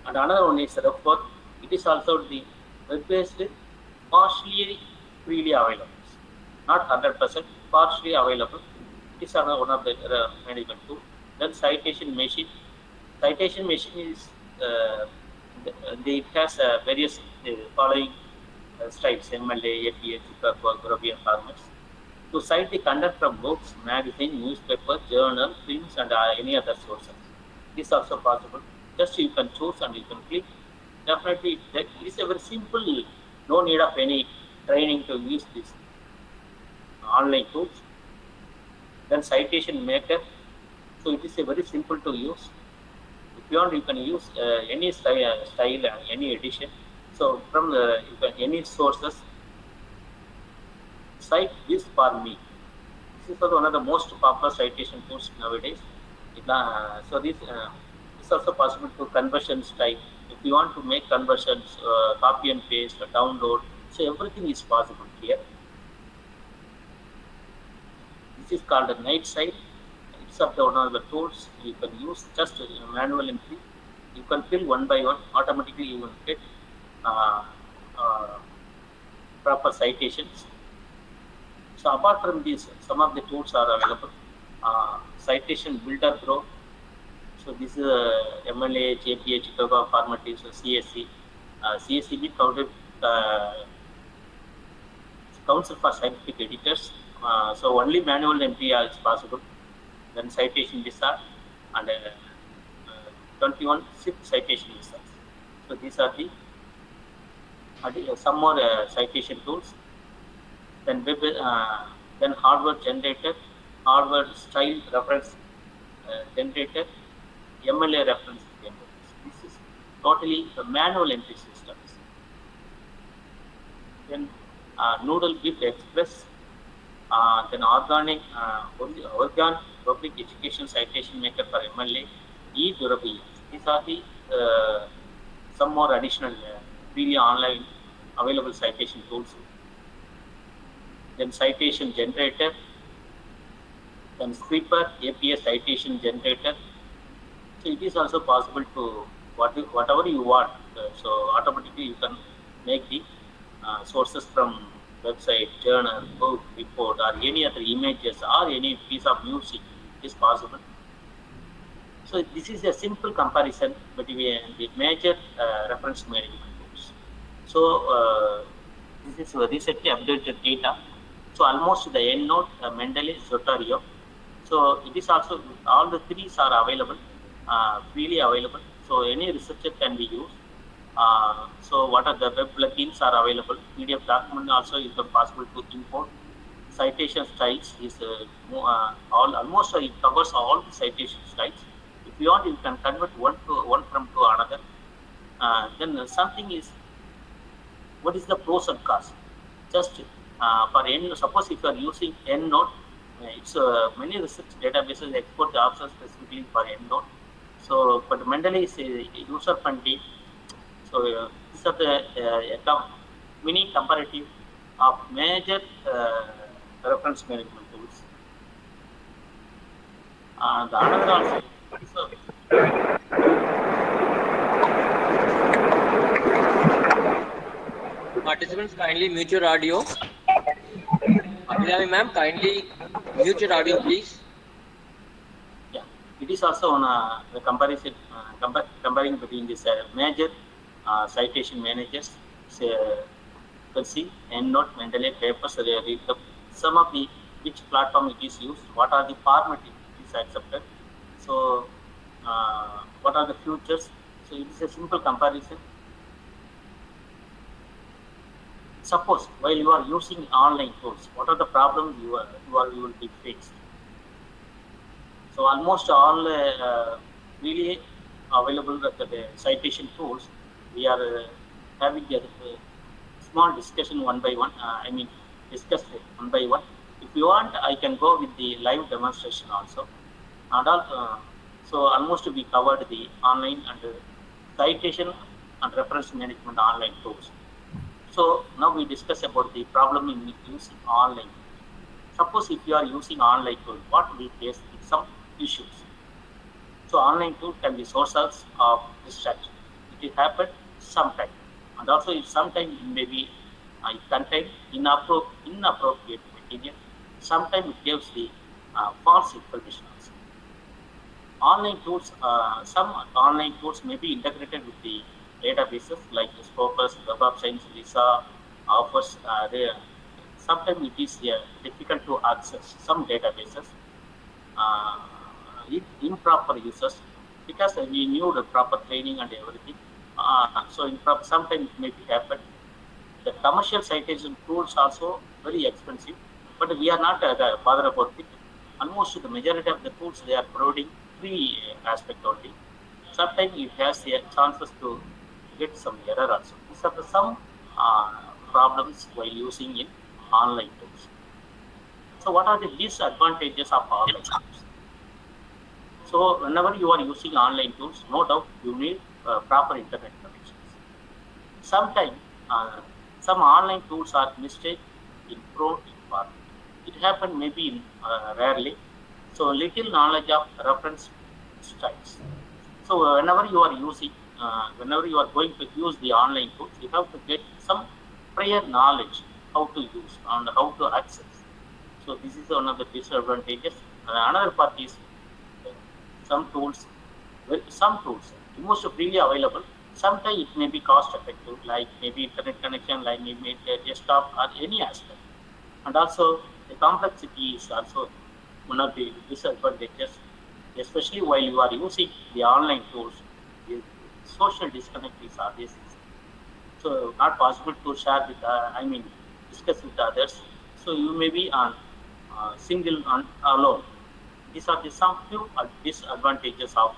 And another one is report. It is also the web-based, partially freely available, not 100%, partially available. It is one of the management tool. Then citation machine. Citation machine is it has various following styles: MLA, APA, Chicago, European formats to cite the content from books, magazine, newspaper, journal, films, and any other sources. This is also possible. Just you can choose and you can click. Definitely, it is a very simple. No need of any training to use this online tools. Then citation maker. So it is a very simple to use. If you want, you can use any style, any edition. So from any sources, cite this for me. This is one of the most popular citation tools nowadays. So this is also possible to conversion style. If you want to make conversions, copy and paste, download, so everything is possible here. This is called a night site. It's one of the tools you can use, just manual entry. You can fill one by one. Automatically you will get proper citations. So apart from these, some of the tools are available. Citation Builder Pro. So this is MLA, JPA, Chicago format is CSC. CSC means Council for Scientific Editors. So only manual entry is possible. Then citation wizard and 21 SIP citation wizards. So these are the some more citation tools, then then hardware generator, hardware style reference generator, MLA reference generators. This is totally the manual entry systems. Then Noodle Bit Express, then Organ Public Education Citation Maker for MLA, e-Durability. These are the some more additional freely online available citation tools. Then citation generator, then Sweeper APS citation generator. So it is also possible to whatever you want. So automatically you can make the sources from website, journal, book, report, or any other images or any piece of music is possible. So this is a simple comparison between the major reference management tools. So this is recently updated data. So almost the EndNote, Mendeley, Zotero. So it is also, all the three are available, freely available. So any researcher can be used. So what are the web plugins are available? PDF document also is possible to import. Citation styles is almost it covers all the citation styles. If you want, you can convert one from to another. Then something is, what is the pros and cons? Just for EndNote, suppose if you are using EndNote, it's many research databases export the options specifically for EndNote. So, but Mendeley is user friendly. So these are the mini comparative of major reference management tools. The another also. Participants, kindly mute your audio. Abhinavi ma'am, kindly mute your audio, please. Yeah, it is also on the comparison, comparing between these major citation managers. You can see EndNote, Mendeley, papers, some of the which platform it is used, what are the format it is accepted. So what are the futures? So it is a simple comparison. Suppose while you are using online tools, what are the problems you will be faced? So almost all really available the citation tools, we are having a small discussion one by one. Discuss one by one. If you want, I can go with the live demonstration also. And so almost we covered the online and citation and reference management online tools. So now we discuss about the problem in using online. Suppose if you are using online tool, what we face is some issues. So online tool can be sources of distraction. It will happen sometime, and also if sometimes it may be it contain inappropriate material. Sometimes it gives the false information also. Online tools, some online tools may be integrated with the databases like Scopus, Web of Science, Lisa offers. Sometimes it is difficult to access some databases. Improper users, because we knew the proper training and everything. So improper, sometimes it may be happen. The commercial citation tools also very expensive, but we are not bothered about it. Almost the majority of the tools they are providing free aspect only. Sometimes it has chances to get some error also. These are some problems while using in online tools. So what are the disadvantages of online tools? So whenever you are using online tools, no doubt you need proper internet connections. Sometimes some online tools are mistake in prone in it happens maybe in, rarely. So little knowledge of reference styles. So whenever you are using, whenever you are going to use the online tools, you have to get some prior knowledge how to use and how to access. So this is one of the disadvantages. Another part is some tools, most freely available. Sometimes it may be cost effective, like maybe internet connection, like maybe desktop or any aspect. And also the complexity is also one of the disadvantages, especially while you are using the online tools. The social disconnect is obvious. So not possible to share with, discuss with others. So you may be on single on alone. These are the some few disadvantages of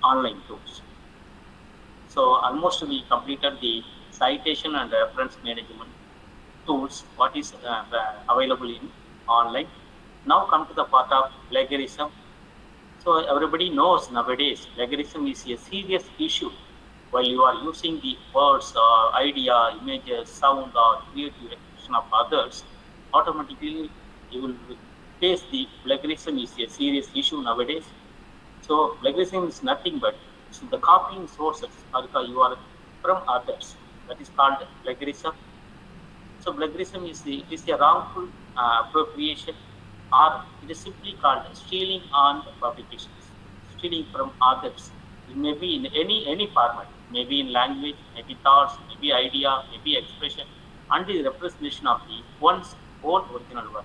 online tools. So almost we completed the citation and reference management tools, what is available in online. Now come to the part of plagiarism. So everybody knows nowadays plagiarism is a serious issue. While you are using the words or idea, images, sound or creative expression of others, automatically you will face the plagiarism is a serious issue nowadays. So plagiarism is nothing but the copying sources or you are from others. That is called plagiarism. So plagiarism is a wrongful appropriation, or it is simply called stealing on publications, stealing from others. It may be in any format, maybe in language, maybe thoughts, maybe idea, maybe expression, and the representation of the one's own original work.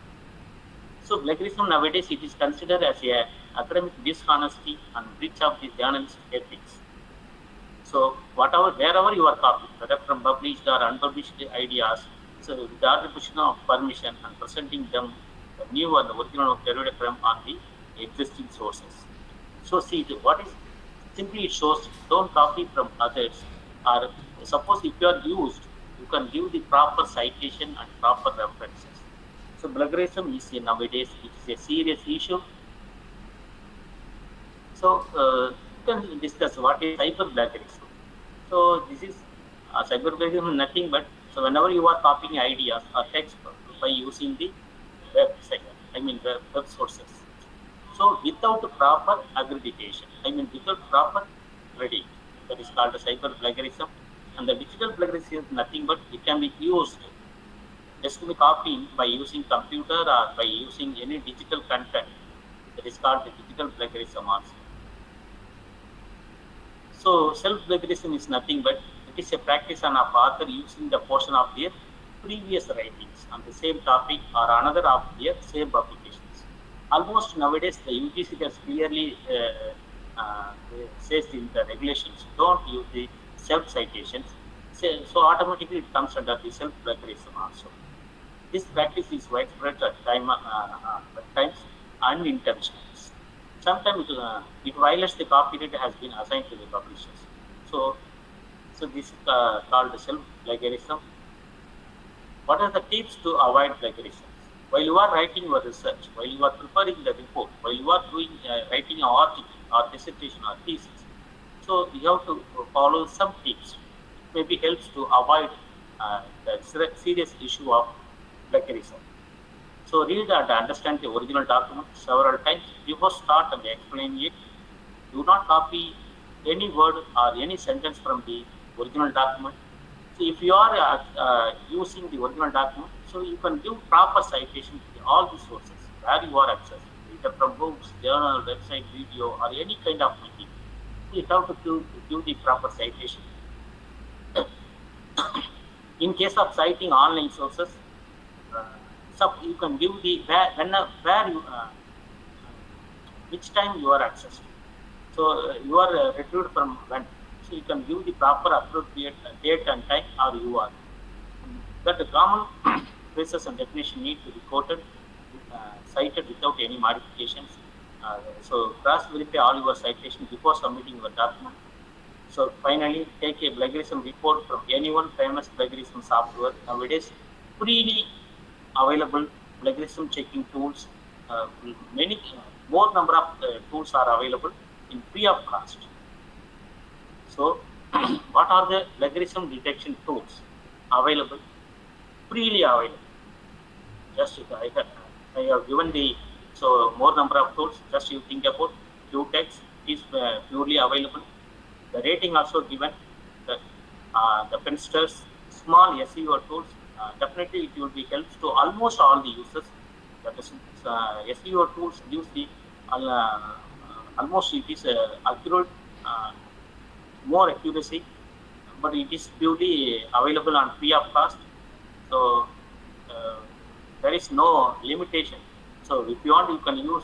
So plagiarism nowadays it is considered as a academic dishonesty and breach of the journalist ethics. So wherever you are copying, whether from published or unpublished ideas, so with the attribution of permission and presenting them the new and the original derived from on the existing sources. So see what is simply it shows don't copy from others, or suppose if you are used, you can give the proper citation and proper references. So plagiarism is nowadays it is a serious issue. So we can discuss what is cyber plagiarism. So this is cyber plagiarism is nothing but so whenever you are copying ideas or text by using the website, web sources. So without proper accreditation, without proper credit, that is called cyber plagiarism. And the digital plagiarism is nothing but it can be used just to be copying by using computer or by using any digital content. That is called the digital plagiarism also. So self-plagiarism is nothing but it is a practice on a author using the portion of their previous writings on the same topic or another of their same publications. Almost nowadays the UGC has clearly says in the regulations, don't use the self-citations. So automatically it comes under the self-plagiarism also. This practice is widespread at times unintentional. Sometimes it violates the copyright has been assigned to the publishers. So this is called self-plagiarism. What are the tips to avoid plagiarism? While you are writing your research, while you are preparing the report, while you are doing writing an article or dissertation or thesis, so you have to follow some tips. It maybe helps to avoid the serious issue of plagiarism. So read and understand the original document several times before start and explain it. Do not copy any word or any sentence from the original document. So if you are using the original document, so you can give proper citation to all the sources where you are accessing, either from books, journal, website, video, or any kind of material. So you have to give the proper citation. In case of citing online sources, so you can give the where you which time you are accessed. So you are retrieved from when. So you can give the proper appropriate date and time or URL. But the common phrases and definition need to be quoted, cited without any modifications. So cross-verify all your citations before submitting your document. So finally, take a plagiarism report from anyone famous plagiarism software. Nowadays, freely available plagiarism checking tools. Many more number of tools are available in free of cost. So, what are the plagiarism detection tools available? Freely available. Just I have given the more number of tools. Just you think about QText is purely available. The rating also given. The Finsters small SEO tools. Definitely it will be helps to almost all the users. That is SEO tools gives the almost it is accurate, more accuracy, but it is purely available on free of cost. So there is no limitation. So if you want, you can use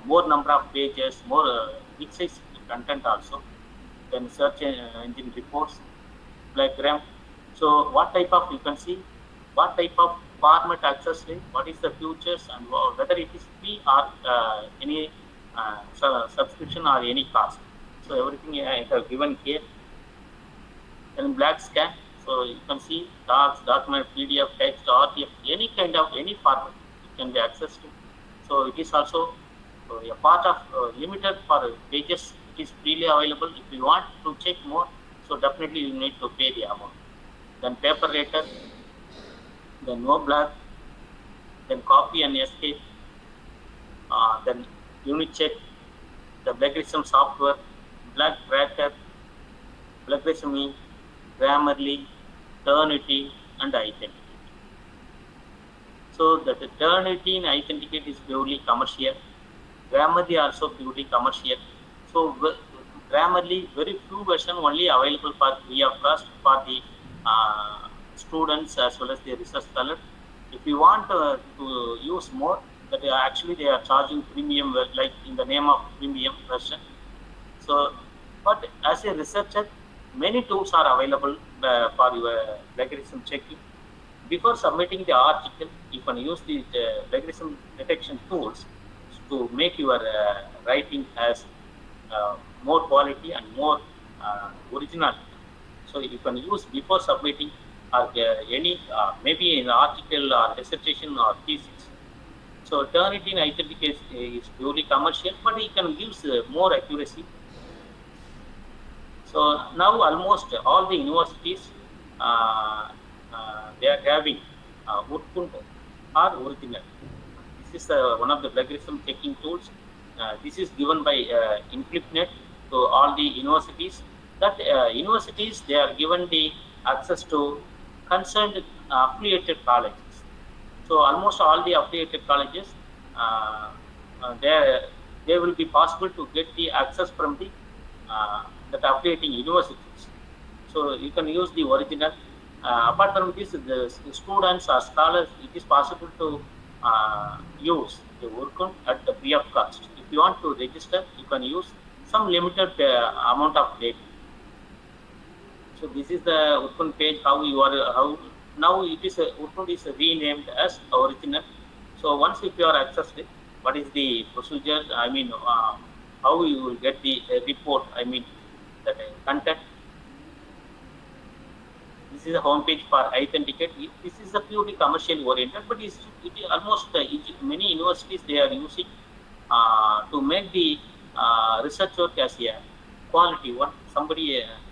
more number of pages, more big size content also. Then search engine reports. blackgram. So what type of, you can see what type of format access rate, what is the futures, and whether it is free or any subscription or any cost. So everything I have given here. Then black scan, so you can see docs, document, PDF, text, RTF, any kind of any format it can be accessed to. So it is also a part of limited for pages. It is freely available. If you want to check more, so definitely you need to pay the amount. Then paper rater, then no black, then copy and escape, then unit check, the plagiarism software, black tracker, plagiarism, Grammarly, Turnitin, and Authenticate. So the Turnitin and Authenticate is purely commercial. Grammarly also purely commercial. So Grammarly, very few versions only available for free of cost for the students as well as the research scholars. If you want to use more, that actually they are charging premium, like in the name of premium version. So, but as a researcher, many tools are available for your plagiarism checking. Before submitting the article, you can use the plagiarism detection tools to make your writing as more quality and more original. So you can use before submitting or any maybe an article or dissertation or thesis. So Turnitin Authenticate is purely commercial, but it can give more accuracy. So now almost all the universities they are having Urkund or original. This is one of the plagiarism checking tools. This is given by InflipNet to all the universities. That universities, they are given the access to concerned affiliated colleges. So almost all the affiliated colleges, they will be possible to get the access from the that affiliating universities. So you can use the original. Apart from this, the students or scholars, it is possible to use the Urkund at the free of cost. If you want to register, you can use some limited amount of data. So this is the Urkund page. How you are? How now it is Urkund is renamed as original. So once if you are accessed it, what is the procedure? I mean, how you will get the report? I mean, the content. This is a home page for Authenticate. This is a purely commercial oriented, but it is almost many universities they are using to make the research work as a quality one.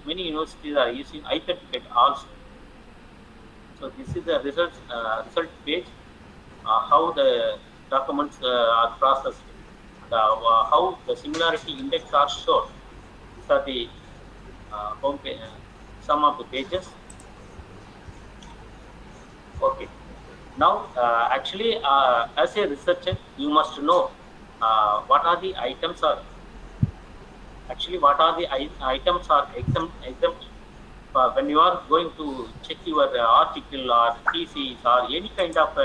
Many universities are using Authenticate also. So this is the result page. How the documents are processed, how the similarity index are shown. These are the home page, some of the pages. Okay. Now, actually, as a researcher, you must know what are the items are. Actually, what are the items are exempt when you are going to check your article or thesis or any kind of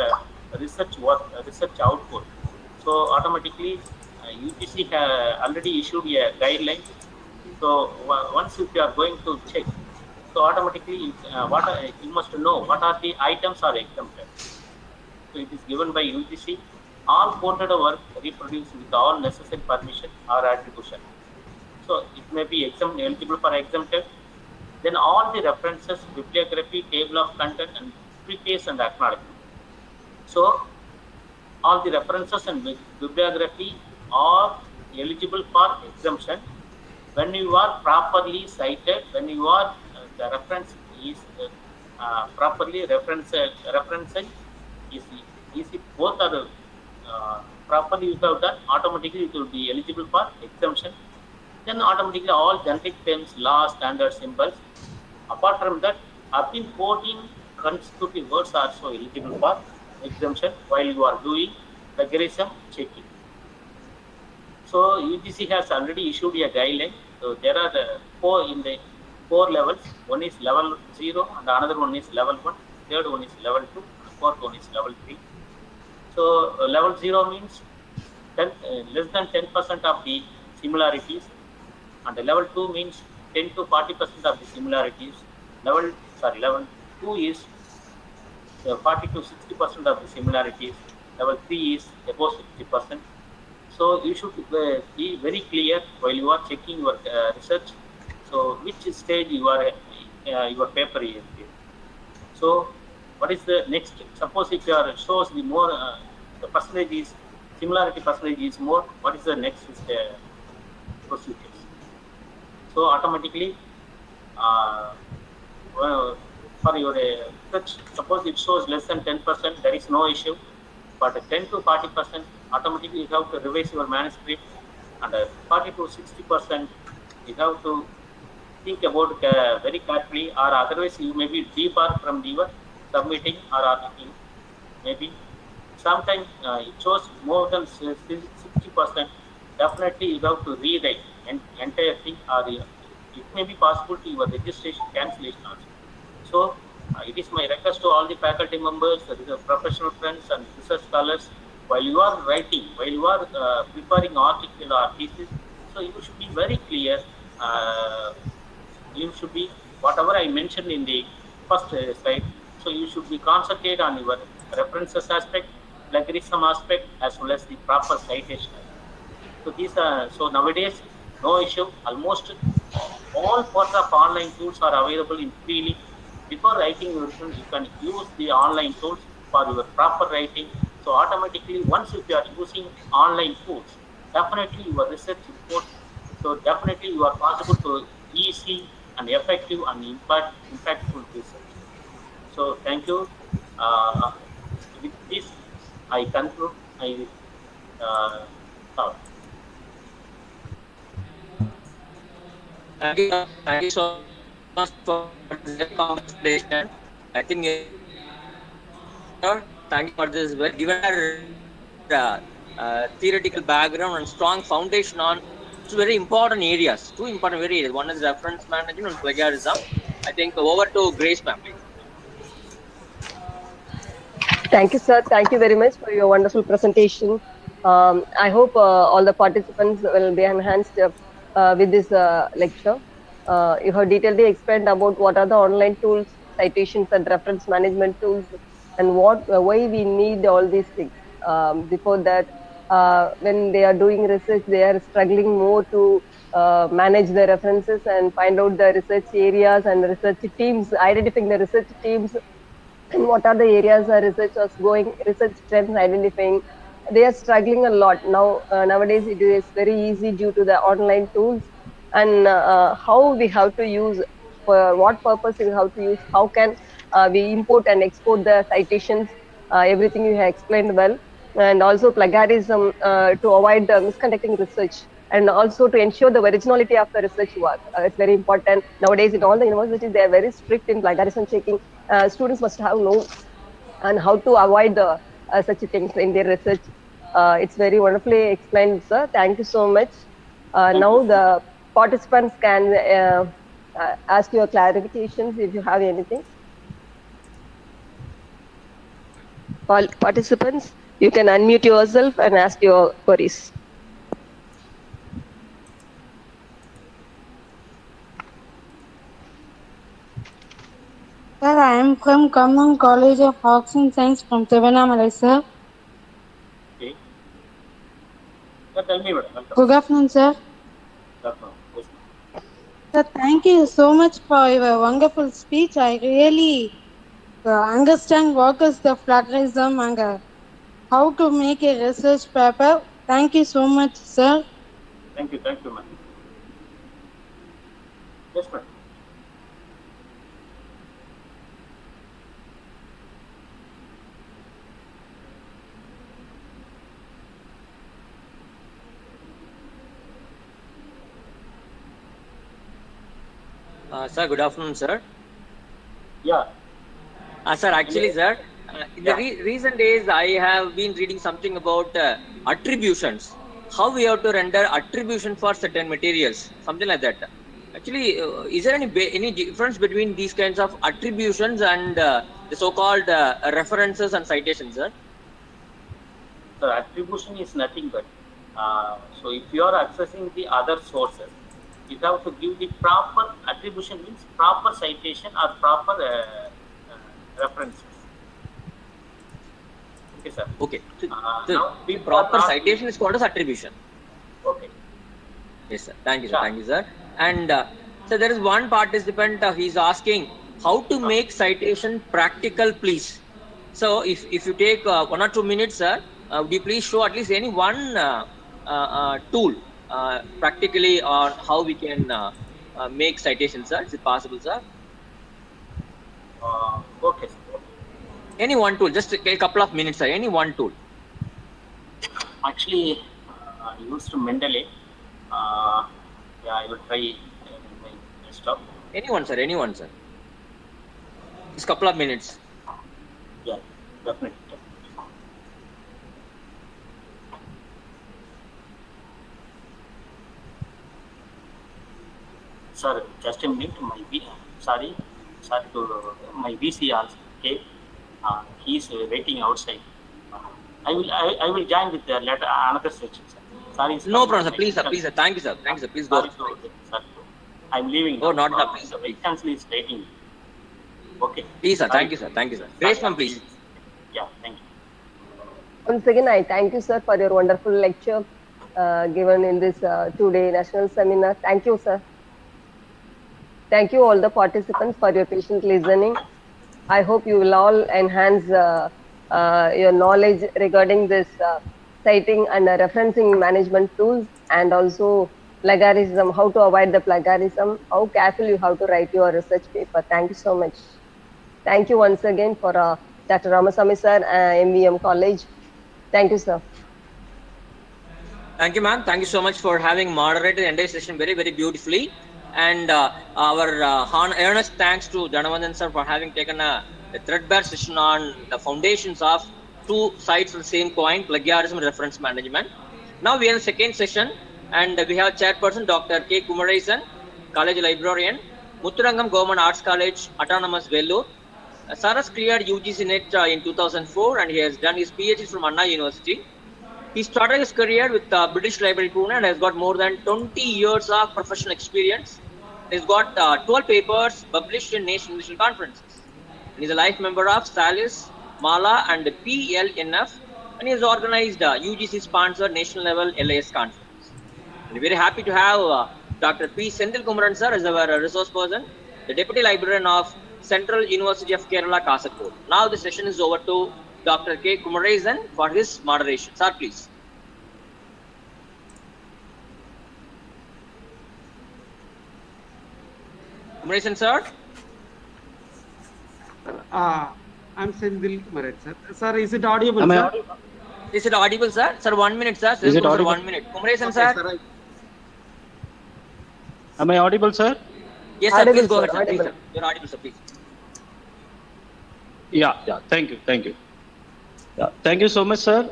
research work, research output. So automatically, UGC already issued a guideline. So once if you are going to check, so automatically you must know what are the items are exempted. So it is given by UGC. All quoted work reproduced with all necessary permission or attribution. So it may be eligible for exempted. Then all the references, bibliography, table of content, and preface and acknowledgement. So all the references and bibliography are eligible for exemption when you are properly cited, when you are the reference is properly referenced, is both are properly you have done, automatically it will be eligible for exemption. Then automatically all generic terms, law, standard symbols. Apart from that, up in 14 consecutive words are also eligible for exemption while you are doing plagiarism checking. So UGC has already issued a guideline. So there are four levels. One is level 0, and another one is level 1. Third one is level 2, and fourth one is level 3. So level 0 means less than 10% of the similarities, and level 2 means 10 to 40% of the similarities, Level 2 is 40 to 60% of the similarities. Level 3 is above 60%. So you should be very clear while you are checking your research. So which stage your paper is in. So what is the next? Suppose if your shows the more the percentage is similarity percentage is more. What is the next procedures? So automatically, well, for your research, suppose it shows less than 10%, there is no issue. But 10 to 40%, automatically you have to revise your manuscript, and 40 to 60%, you have to think about very carefully, or otherwise you may be debarred from your submitting or article. Maybe sometimes it shows more than 60%. Definitely you have to rewrite entire thing, or it may be possible to your registration cancellation also. So it is my request to all the faculty members, the professional friends and research scholars, while you are writing, while you are preparing article or thesis, so you should be very clear. You should be whatever I mentioned in the first slide. So you should be concentrate on your references aspect, plagiarism aspect, as well as the proper citation. So these are so nowadays no issue. Almost all sorts of online tools are available in freely. Before writing your research, you can use the online tools for your proper writing. So automatically, once if you are using online tools, definitely your research reports. So definitely you are possible to easy and effective and impactful research. So thank you. With this, I conclude my talk. Thank you so much for this conversation. I think thank you for this given theoretical background and strong foundation on two very important areas. Two important areas. One is reference management and plagiarism. I think over to Grace, ma'am, please. Thank you, sir. Thank you very much for your wonderful presentation. I hope all the participants will be enhanced with this lecture. You have detailedly explained about what are the online tools, citations and reference management tools, and why we need all these things. Before that, when they are doing research, they are struggling more to manage the references and find out the research areas and research teams, identifying the research teams and what are the areas our researchers going, research trends identifying. They are struggling a lot now. Nowadays, it is very easy due to the online tools and how we have to use, for what purpose we have to use, how can we import and export the citations, everything you have explained well, and also plagiarism to avoid misconducting research and also to ensure the originality of the research work. It's very important. Nowadays, in all the universities, they are very strict in plagiarism checking. Students must have known and how to avoid such things in their research. It's very wonderfully explained, sir. Thank you so much. Now the participants can ask your clarifications if you have anything. All participants, you can unmute yourself and ask your queries. Sir, I am from Common College of Arts and Science from Tiruvannamalai, sir. Okay. Sir, tell me, madam. Good afternoon, sir. Good afternoon. Yes. Sir, thank you so much for your wonderful speech. I really understand what is the plagiarism and how to make a research paper. Thank you so much, sir. Thank you, ma'am. Yes, ma'am. Sir, good afternoon, sir. Yeah. Sir, actually, sir, in the recent days, I have been reading something about attributions. How we have to render attribution for certain materials, something like that. Actually, is there any difference between these kinds of attributions and the so-called references and citations, sir? So attribution is nothing but so if you are accessing the other sources, you have to give the proper attribution, means proper citation or proper references. Okay, sir. Okay. So, now the proper citation is called as attribution. Okay. Yes, sir. Thank you, sir. Thank you, sir. And so there is one participant, he's asking how to make citation practical, please. So if you take 1 or 2 minutes, sir, would you please show at least any one tool practically on how we can make citations, sir? Is it possible, sir? Okay, sir. Any one tool, just a couple of minutes, sir. Any one tool. Actually, I used to Mendeley. Yeah, I will try my desktop. Anyone, sir. Anyone, sir. Just a couple of minutes. Yeah, definitely. Sir, just a minute. Sorry to my VC also. Okay, he is waiting outside. I will join with the letter another section, sir. Sorry. No problem, sir. Please, sir. Please, sir. Thank you, sir. Thank you, sir. Please go. Sir, I'm leaving. Oh, not now, please, sir. Vice Chancellor is waiting. Okay. Please, sir. Thank you, sir. Thank you, sir. Grace, ma'am, please. Yeah, thank you. Once again, I thank you, sir, for your wonderful lecture given in this two-day national seminar. Thank you, sir. Thank you all the participants for your patient listening. I hope you will all enhance your knowledge regarding this citing and referencing management tools, and also plagiarism, how to avoid the plagiarism, how careful you have to write your research paper. Thank you so much. Thank you once again for Dr. Ramasamy sir, MVM College. Thank you, sir. Thank you, ma'am. Thank you so much for having moderated the entire session very, very beautifully. And our earnest thanks to Janavandan sir for having taken a threadbare session on the foundations of two sides of the same coin, plagiarism and reference management. Now we are in the second session, and we have chairperson Dr. K. Kumaresan, college librarian, Muthurangam Government Arts College, Autonomous Vellore. Sir has cleared UGC NET in 2004, and he has done his PhD from Anna University. He started his career with British Library Pune and has got more than 20 years of professional experience. He's got 12 papers published in national conferences. And he's a life member of SALIS, MALA and PLNF, and he has organized UGC-sponsored national level LIS conference. And we're very happy to have Dr. P. Senthil Kumaran sir as our resource person, the Deputy Librarian of Central University of Kerala, Kasaragod. Now the session is over to Dr. K. Kumaresan for his moderation. Sir, please. Kumaresan, sir. I'm Senthil Kumaran, sir. Sir, is it audible, Am I sir? audible? Is it audible, sir? Sir, 1 minute, sir. Is it Sir, audible? 1 minute. Kumaresan, Okay, sir. Am I audible, sir? Yes, sir. Audible, Please go sir. ahead, sir. Please, Audible. sir. You're audible, sir. Please. Yeah. Thank you. Yeah, thank you so much, sir.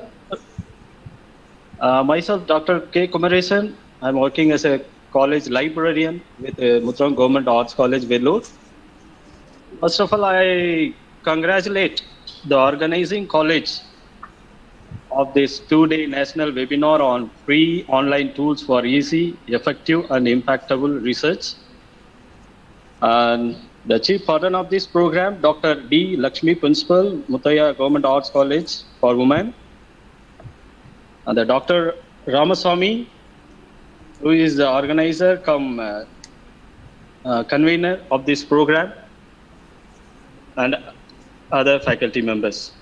Myself, Dr. K. Kumaresan. I'm working as a college librarian with Muthurangam Government Arts College, Vellore. First of all, I congratulate the organizing college of this two-day national webinar on free online tools for easy, effective, and impactful research. And the chief partner of this program, Dr. D. Lakshmi, Principal, Muthaiya Government Arts College for Women. And the Dr. Ramasamy, who is the organizer cum convener of this program, and other faculty members.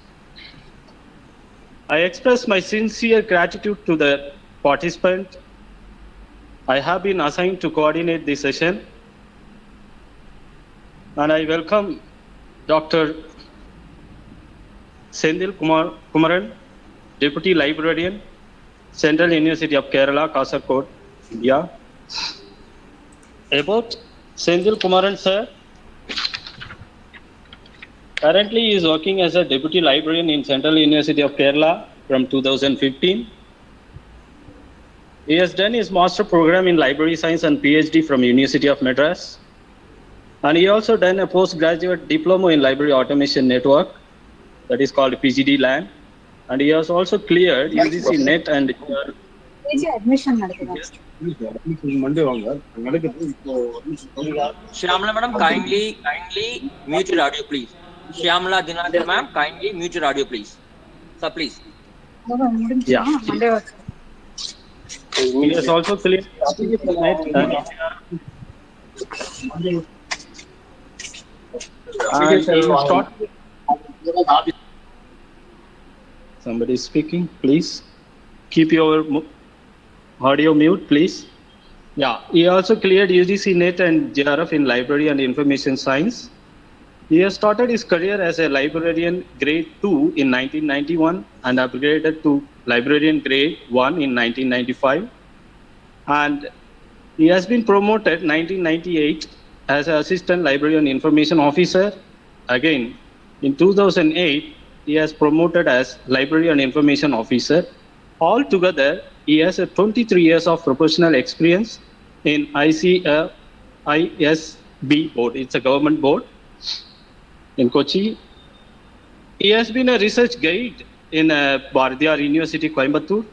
I express my sincere gratitude to the participant. I have been assigned to coordinate this session, and I welcome Dr. Senthil Kumaran, Deputy Librarian, Central University of Kerala, Kasaragod, India. About Senthil Kumaran, sir. Currently, he is working as a Deputy Librarian in Central University of Kerala from 2015. He has done his master program in library science and PhD from University of Madras. And he also done a postgraduate diploma in library automation network, that is called PGD LAN. And he has also cleared UGC NET and admission நடக்குதா? Monday வாங்க நடக்குது இப்போ. Shyamala madam, kindly mute your audio, please. Shyamala Dinadar ma'am, kindly mute your audio, please. Sir, please. முடிஞ்சா Monday வச்சு. He has also cleared Somebody speaking, please. Keep your audio mute, please. Yeah, he also cleared UGC NET and JRF in Library and Information Science. He has started his career as a librarian grade 2 in 1991 and upgraded to librarian grade 1 in 1995. And he has been promoted 1998 as an assistant librarian information officer. Again, in 2008, he has promoted as librarian information officer. Altogether, he has a 23 years of professional experience in ICSSB board. It's a government board in Kochi. He has been a research guide in Bardiyar University, Coimbatore.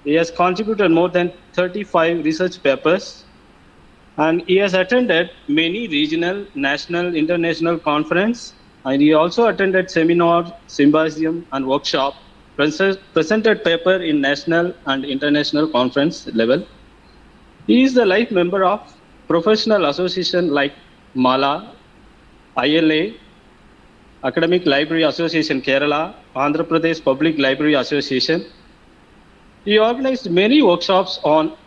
He has contributed more than 35 research papers, and he has attended many regional, national, international conference, and he also attended seminar, symposium, and workshop, presented paper in national and international conference level. He is the life member of professional association like Mala, ILA, Academic Library Association Kerala, Andhra Pradesh Public Library Association. He organized many workshops on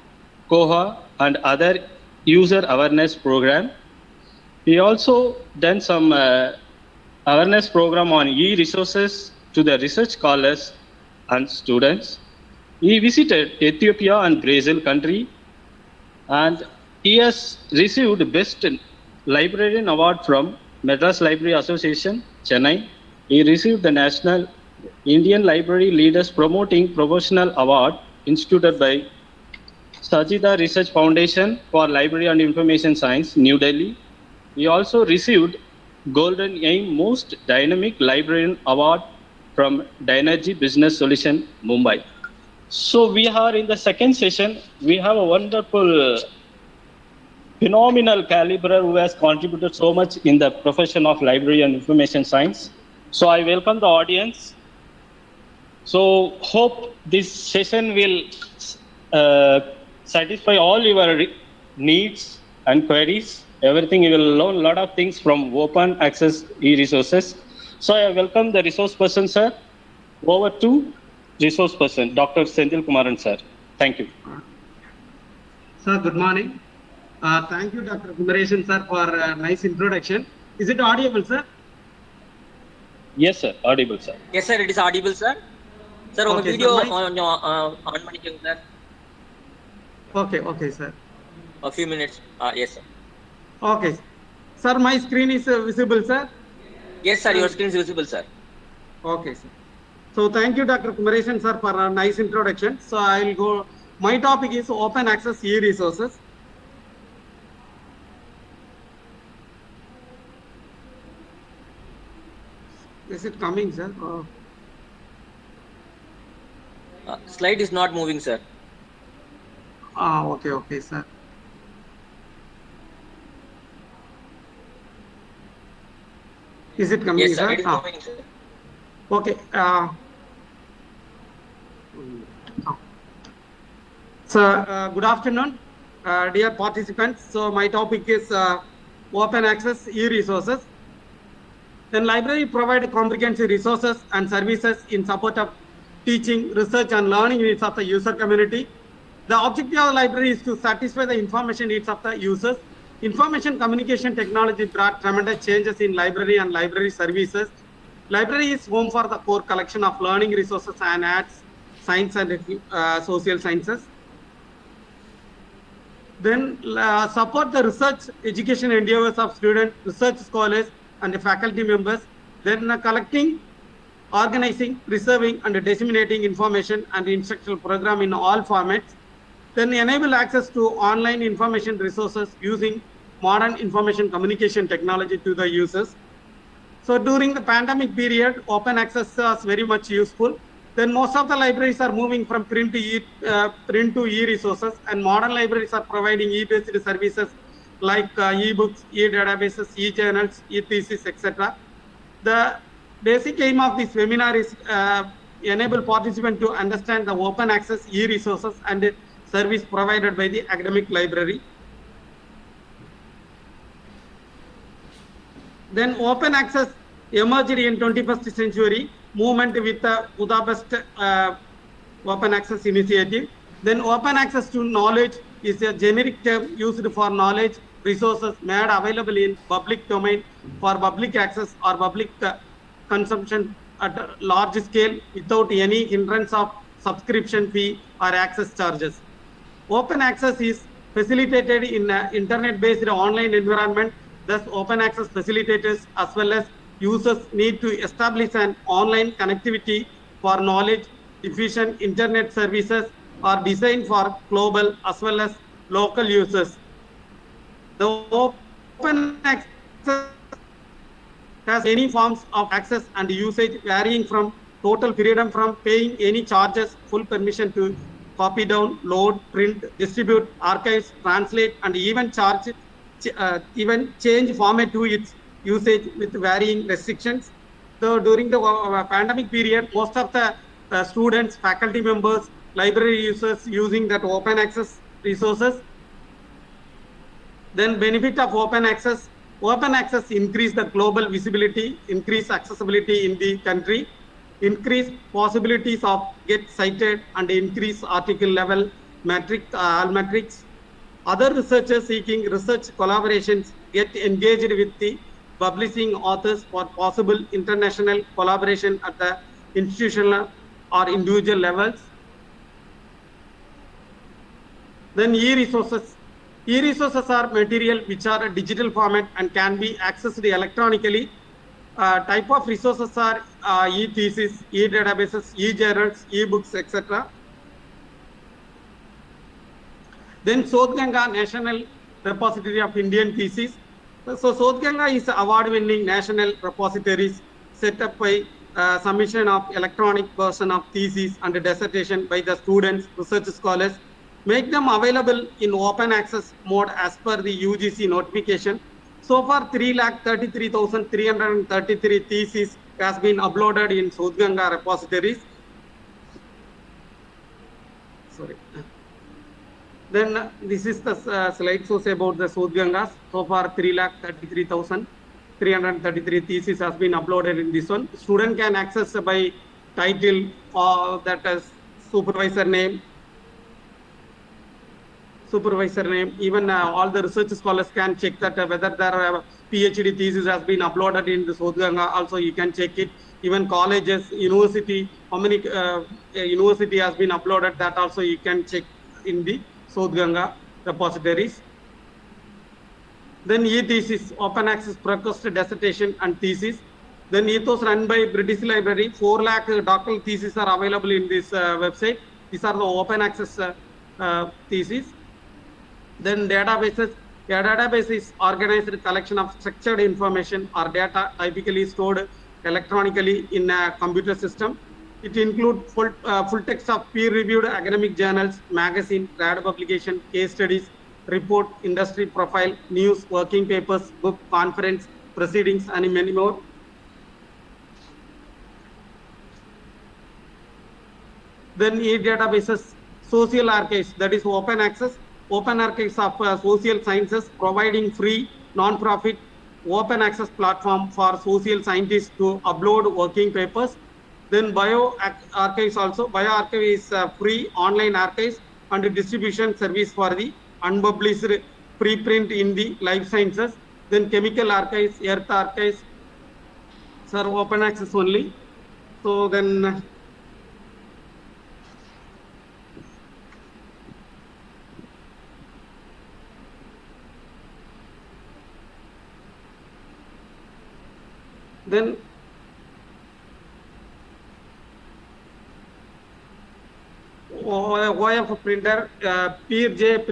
COHA and other user awareness program. He also done some awareness program on e-resources to the research scholars and students. He visited Ethiopia and Brazil country, and he has received Best Librarian Award from Madras Library Association, Chennai. He received the National Indian Library Leaders Promoting Professional Award instituted by Sajida Research Foundation for Library and Information Science, New Delhi. He also received Golden Aim Most Dynamic Librarian Award from Dynergy Business Solution, Mumbai. So we are in the second session. We have a wonderful, phenomenal caliber who has contributed so much in the profession of library and information science. So I welcome the audience. So hope this session will satisfy all your needs and queries. Everything you will learn a lot of things from open access e-resources. So I welcome the resource person, sir. Over to resource person, Dr. Senthil Kumaran, sir. Thank you. Sir, good morning. Thank you, Dr. Kumaresan, sir, for a nice introduction. Is it audible, sir? Yes, sir. Audible, sir. Yes, sir. It is audible, sir. Sir, okay, video sir, on பண்ணிக்கங்க sir. Okay, sir. A few minutes. Yes, sir. Okay. Sir, my screen is visible, sir? Yes, sir. Your screen is visible, sir. Okay, sir. So thank you, Dr. Kumaresan, sir, for a nice introduction. So I'll go. My topic is open access e-resources. Is it coming, sir? Slide is not moving, sir. Okay, sir. Is it coming, yes, sir? Sir? It is moving, sir. Okay. So, good afternoon, dear participants. So, my topic is open access e-resources. Then library provide comprehensive resources and services in support of teaching, research and learning needs of the user community. The objective of the library is to satisfy the information needs of the users. Information communication technology brought tremendous changes in library and library services. Library is home for the core collection of learning resources and arts, science and social sciences. Then support the research education endeavors of students, research scholars and faculty members. Then collecting, organizing, preserving and disseminating information and instructional program in all formats. Then enable access to online information resources using modern information communication technology to the users. So during the pandemic period, open access was very much useful. Then most of the libraries are moving from print to e-resources, and modern libraries are providing e-based services like e-books, e-databases, e-journals, e-thesis, etc. The basic aim of this webinar is enable participants to understand the open access e-resources and service provided by the academic library. Then open access emerged in 21st century movement with the Budapest open access initiative. Then open access to knowledge is a generic term used for knowledge resources made available in public domain for public access or public consumption at a large scale without any hindrance of subscription fee or access charges. Open access is facilitated in an internet-based online environment. Thus, open access facilitators as well as users need to establish an online connectivity for knowledge diffusion. Internet services are designed for global as well as local users. The open access has many forms of access and usage varying from total freedom from paying any charges, full permission to copy down, load, print, distribute, archives, translate, and even change format to its usage with varying restrictions. So during the pandemic period, most of the students, faculty members, library users using that open access resources. Then benefit of open access increase the global visibility, increase accessibility in the country, increase possibilities of get cited, and increase article level metrics. Other researchers seeking research collaborations get engaged with the publishing authors for possible international collaboration at the institutional or individual levels. Then e-resources. E-resources are material which are a digital format and can be accessed electronically. Type of resources are e-thesis, e-databases, e-journals, e-books, etc. Then Sodhganga National Repository of Indian Theses. So Sodhganga is award-winning national repositories set up by submission of electronic version of thesis and dissertation by the students, research scholars, make them available in open access mode as per the UGC notification. So far, 333,333 theses has been uploaded in Sodhganga repositories. Sorry. Then this is the slide shows about the Sodhgangas. So far, 333,333 theses has been uploaded in this one. Student can access by title or that is supervisor name, even all the research scholars can check that whether their PhD thesis has been uploaded in the Sodhganga. Also, you can check it. Even colleges, university, how many university has been uploaded, that also you can check in the Sodhganga repositories. Then e-thesis, open access request dissertation and thesis. Then ethos run by British Library, 4 lakh doctoral theses are available in this website. These are the open access theses. Then databases. A database is organized collection of structured information or data typically stored electronically in a computer system. It includes full text of peer-reviewed academic journals, magazine, trade publication, case studies, report, industry profile, news, working papers, book, conference, proceedings, and many more. Then e-databases, social archives, that is open access. Open archives of social sciences, providing free, non-profit, open access platform for social scientists to upload working papers. Then bioarchives also. Bioarchive is free online archives and distribution service for the unpublished preprint in the life sciences. Then chemical archives, earth archives, are open access only. So then OF printer, PeerJ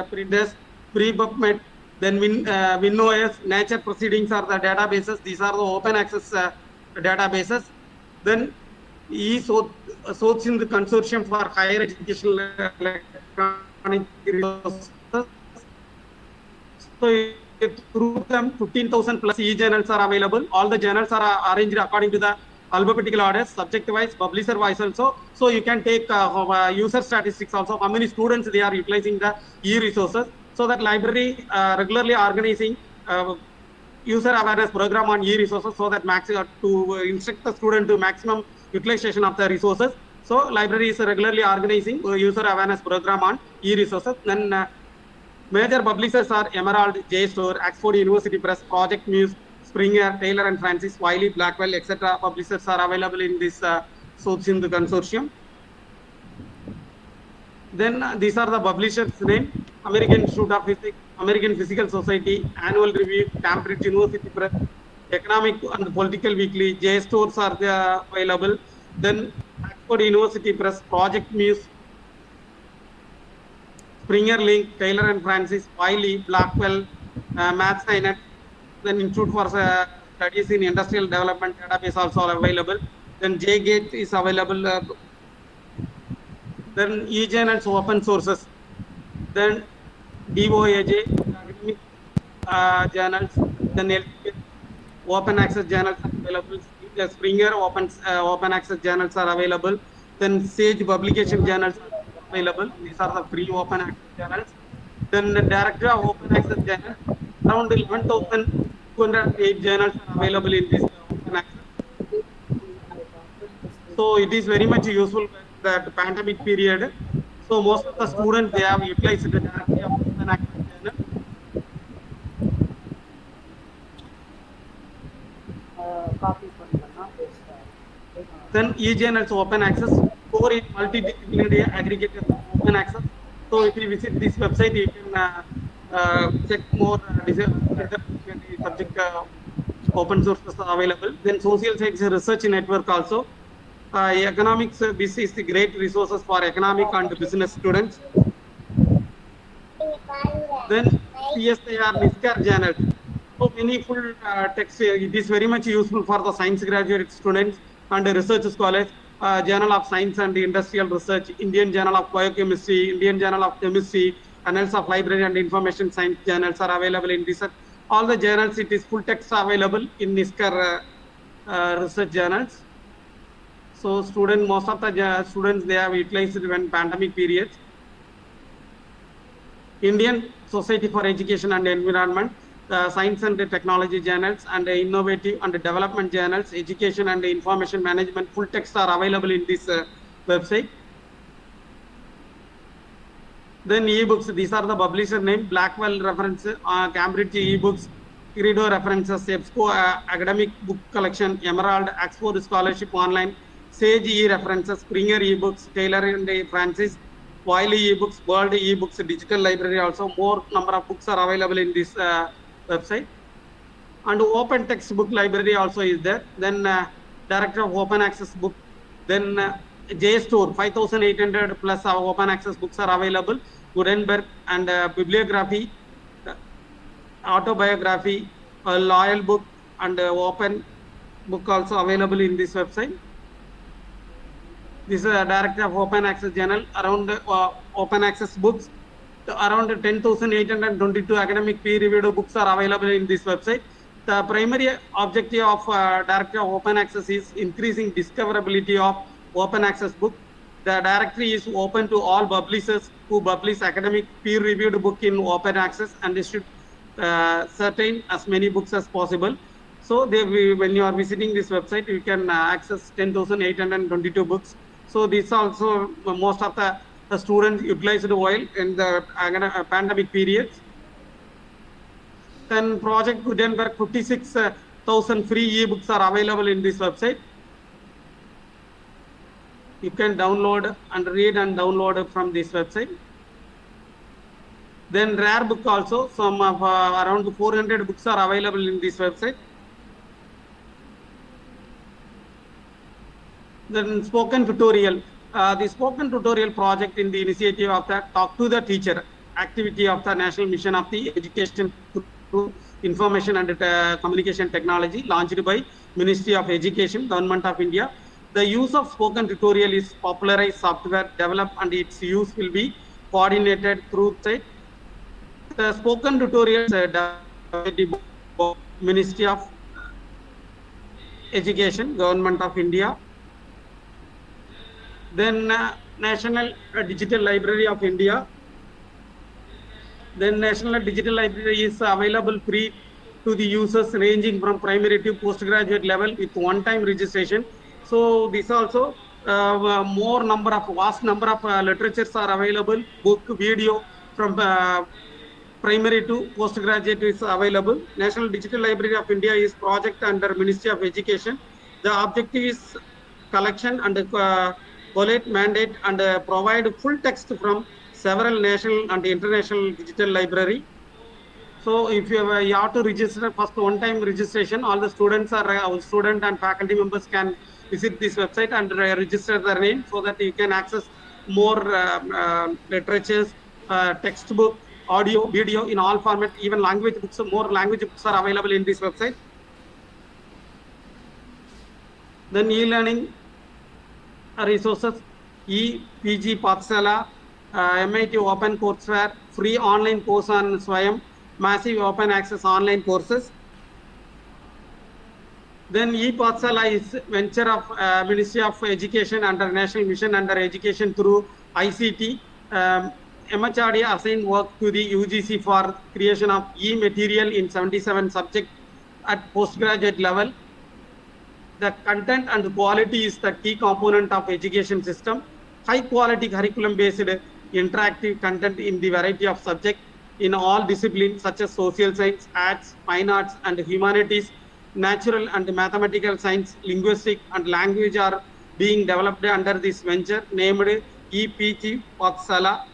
printers, PrePubmed, then WinOS, Nature Proceedings are the databases. These are the open access databases. Then e-Sourcing Consortium for Higher Educational Electronic Resources. So through them, 15,000 plus e-journals are available. All the journals are arranged according to the alphabetical order, subject wise, publisher wise also. So you can take user statistics also, how many students they are utilizing the e-resources. So that library regularly organizing user awareness program on e-resources, so that to instruct the student to maximum utilization of the resources. So library is regularly organizing user awareness program on e-resources. Then major publishers are Emerald, JSTOR, Oxford University Press, Project Muse, Springer, Taylor and Francis, Wiley, Blackwell, etc. Publishers are available in this Sourcing Consortium. Then these are the publishers' name: American Institute of Physics, American Physical Society, Annual Review, Cambridge University Press, Economic and Political Weekly, JSTORs are available. Then Oxford University Press, Project Muse, Springer Link, Taylor and Francis, Wiley, Blackwell, MathScience, then Institute for Studies in Industrial Development database also available. Then JGate is available. Then eJournals open sources. Then DOAJ, academic journals. Then LTS, open access journals are available. Springer open access journals are available. Then Sage publication journals are available. These are the free open access journals. Then the director of open access journals, around 11,208 journals are available in this open access. So it is very much useful in that pandemic period. So most of the students, they have utilized the directory of open access journal. Then e-journals open access, or in multidisciplinary aggregators of open access. So if you visit this website, you can check more interdisciplinary subject open sources are available. Then social science research network also. Economics, this is the great resources for economic and business students. Then CSIR NISCAR journal. So many full text, it is very much useful for the science graduate students and research scholars. Journal of Science and Industrial Research, Indian Journal of Biochemistry, Indian Journal of Chemistry, Annals of Library and Information Science journals are available in this. All the journals, it is full text available in NISCAR research journals. So most of the students, they have utilized when pandemic periods. Indian Society for Education and Environment, Science and Technology journals, and Innovative and Development journals, Education and Information Management, full text are available in this website. Then ebooks, these are the publisher name: Blackwell reference, Cambridge ebooks, Credo references, EBSCO academic book collection, Emerald, Oxford scholarship online, Sage e-references, Springer ebooks, Taylor and Francis, Wiley ebooks, World ebooks, digital library also. More number of books are available in this website. And open textbook library also is there. Then director of open access book. Then JSTOR, 5,800 plus open access books are available. Gutenberg and bibliography, autobiography, loyal book, and open book also available in this website. This is a director of open access journal. Around open access books, around 10,822 academic peer-reviewed books are available in this website. The primary objective of directory of open access is increasing discoverability of open access book. The directory is open to all publishers who publish academic peer-reviewed book in open access, and they should certain as many books as possible. So when you are visiting this website, you can access 10,822 books. So this also most of the students utilized while in the pandemic periods. Then Project Gutenberg, 56,000 free ebooks are available in this website. You can download and read and download from this website. Then rare book also, some of around 400 books are available in this website. Then spoken tutorial. The spoken tutorial project in the initiative of the Talk to the Teacher activity of the National Mission of the Education through Information and Communication Technology, launched by Ministry of Education, Government of India. The use of spoken tutorial is popularized software developed and its use will be coordinated through the spoken tutorials Ministry of Education, Government of India. Then National Digital Library of India. Then National Digital Library is available free to the users ranging from primary to postgraduate level with one-time registration. So this also more number of vast number of literatures are available, book, video from primary to postgraduate is available. National Digital Library of India is project under Ministry of Education. The objective is collection and collate, mandate and provide full text from several national and international digital library. So if you have to register first one-time registration, all the students are our student and faculty members can visit this website and register their name so that you can access more literatures, textbook, audio, video in all format, even language books. More language books are available in this website. Then e-learning resources, e-PG Pathsala, MIT Open Courseware, free online course on Swayam, massive open access online courses. Then e-Pathsala is venture of Ministry of Education under National Mission under Education through ICT. MHRD assigned work to the UGC for creation of e-material in 77 subjects at postgraduate level. The content and quality is the key component of education system. High quality curriculum based interactive content in the variety of subjects in all disciplines such as social science, arts, fine arts and humanities, natural and mathematical science, linguistic and language are being developed under this venture named e-PG Pathsala.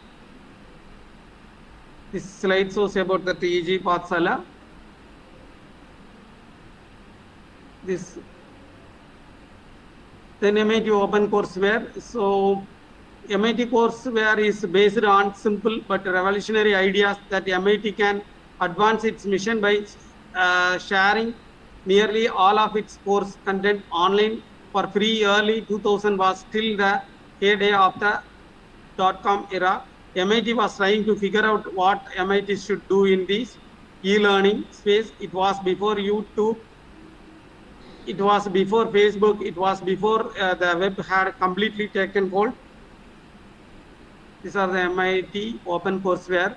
This slide shows about the e-PG Pathsala. This then MIT Open Courseware. So MIT Courseware is based on simple but revolutionary ideas that MIT can advance its mission by sharing nearly all of its course content online for free. Early 2000 was still the heyday of the .com era. MIT was trying to figure out what MIT should do in this e-learning space. It was before YouTube. It was before Facebook. It was before the web had completely taken hold. These are the MIT Open Courseware.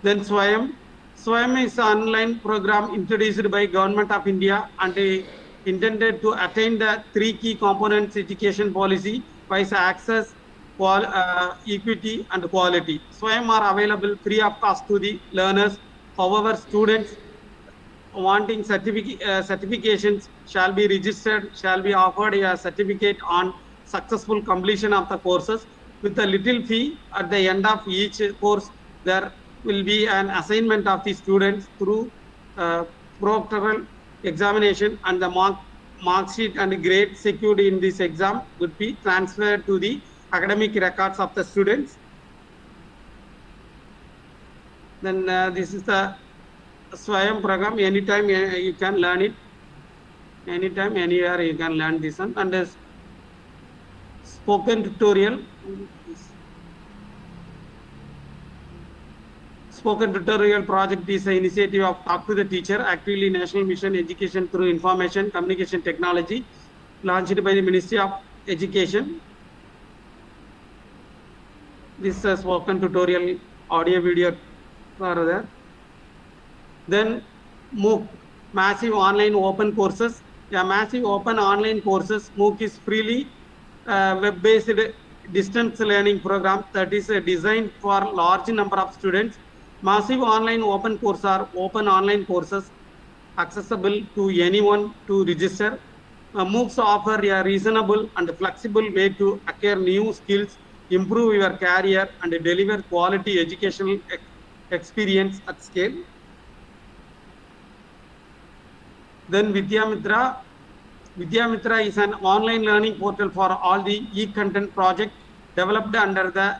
Then Swayam. Swayam is an online program introduced by Government of India and intended to attain the three key components education policy: wise access, equity, and quality. Swayam are available free of cost to the learners. However, students wanting certifications shall be registered, shall be offered a certificate on successful completion of the courses with a little fee. At the end of each course, there will be an assignment of the students through proctoral examination, and the mark sheet and grade secured in this exam would be transferred to the academic records of the students. Then this is the Swayam program. Anytime you can learn it. Anytime, anywhere you can learn this one. And the spoken tutorial. Spoken tutorial project is an initiative of Talk to the Teacher, actively National Mission Education through Information Communication Technology, launched by the Ministry of Education. This is a spoken tutorial audio video are there. Then MOOC, massive online open courses. Yeah, massive open online courses. MOOC is freely web-based distance learning program that is designed for large number of students. Massive online open courses are open online courses accessible to anyone to register. MOOCs offer a reasonable and flexible way to acquire new skills, improve your career, and deliver quality educational experience at scale. Then Vidyamitra. Vidyamitra is an online learning portal for all the e-content project developed under the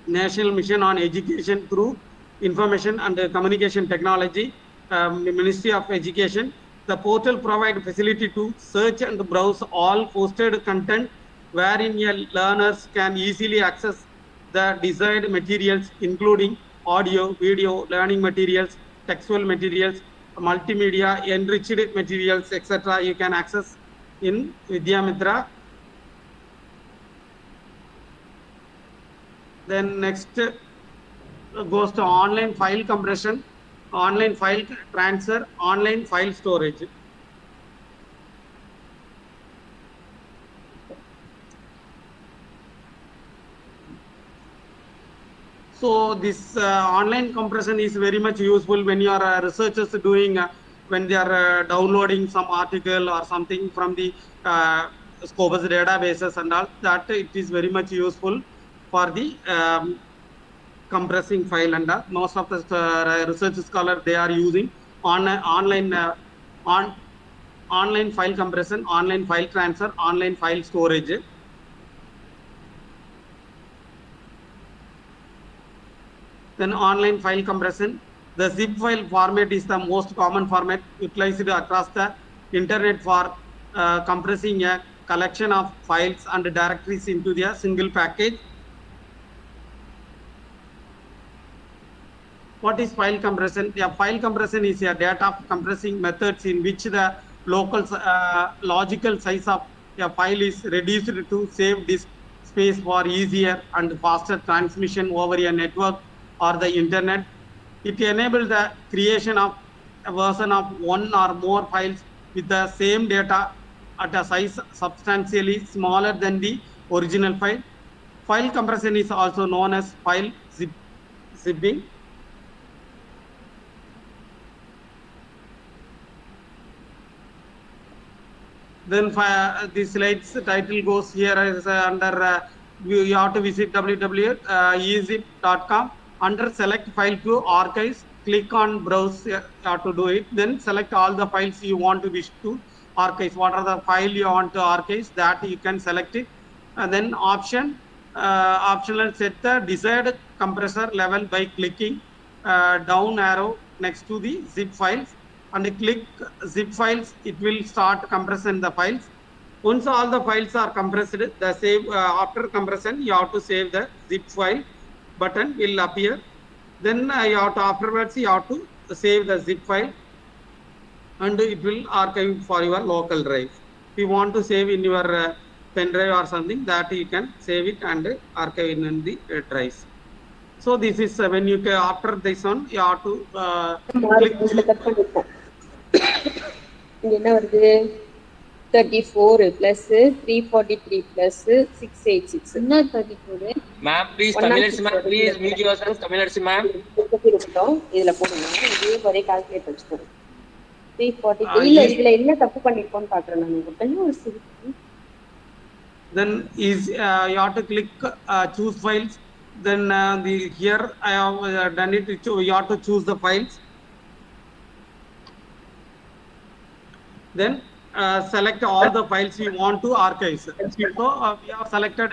National Mission on Education through Information and Communication Technology, Ministry of Education. The portal provides facility to search and browse all posted content wherein learners can easily access the desired materials, including audio, video, learning materials, textual materials, multimedia, enriched materials, etc. You can access in Vidyamitra. Then next goes to online file compression, online file transfer, online file storage. So this online compression is very much useful when your researchers doing when they are downloading some article or something from the Scopus databases and all that. It is very much useful for the compressing file, and most of the research scholars they are using online file compression, online file transfer, online file storage. Then online file compression. The zip file format is the most common format utilized across the internet for compressing a collection of files and directories into a single package. What is file compression? Yeah, file compression is a data compressing methods in which the local logical size of a file is reduced to save disk space for easier and faster transmission over a network or the internet. It enables the creation of a version of one or more files with the same data at a size substantially smaller than the original file. File compression is also known as file zipping. Then the slide's title goes here as under you have to visit www.ezip.com. Under select file to archives, click on browse. You have to do it. Then select all the files you want to wish to archive. What are the file you want to archive? That you can select it. And then optional set the desired compressor level by clicking down arrow next to the zip files. And click zip files, it will start compressing the files. Once all the files are compressed, the save after compression you have to save the zip file button will appear. Then you have to afterwards you have to save the zip file and it will archive for your local drive. If you want to save in your pen drive or something, that you can save it and archive in the drives. So this is when you after this one you have to click. என்ன வருது 34 plus 343 plus 686 என்ன 34 ma'am please Tamilarasi ma'am please mute yourself Tamilarasi ma'am இருக்கட்டும் இதுல போடுங்க இதே ஒரே calculate வச்சுக்கோங்க 343 இல்ல இதுல என்ன தப்பு பண்ணிருக்கோம்னு பாக்குறேன் நான் கொஞ்சம் ஒரு சிரிப்பு. Then is you have to click choose files. Then here I have done it. You have to choose the files. Then select all the files you want to archive. So we have selected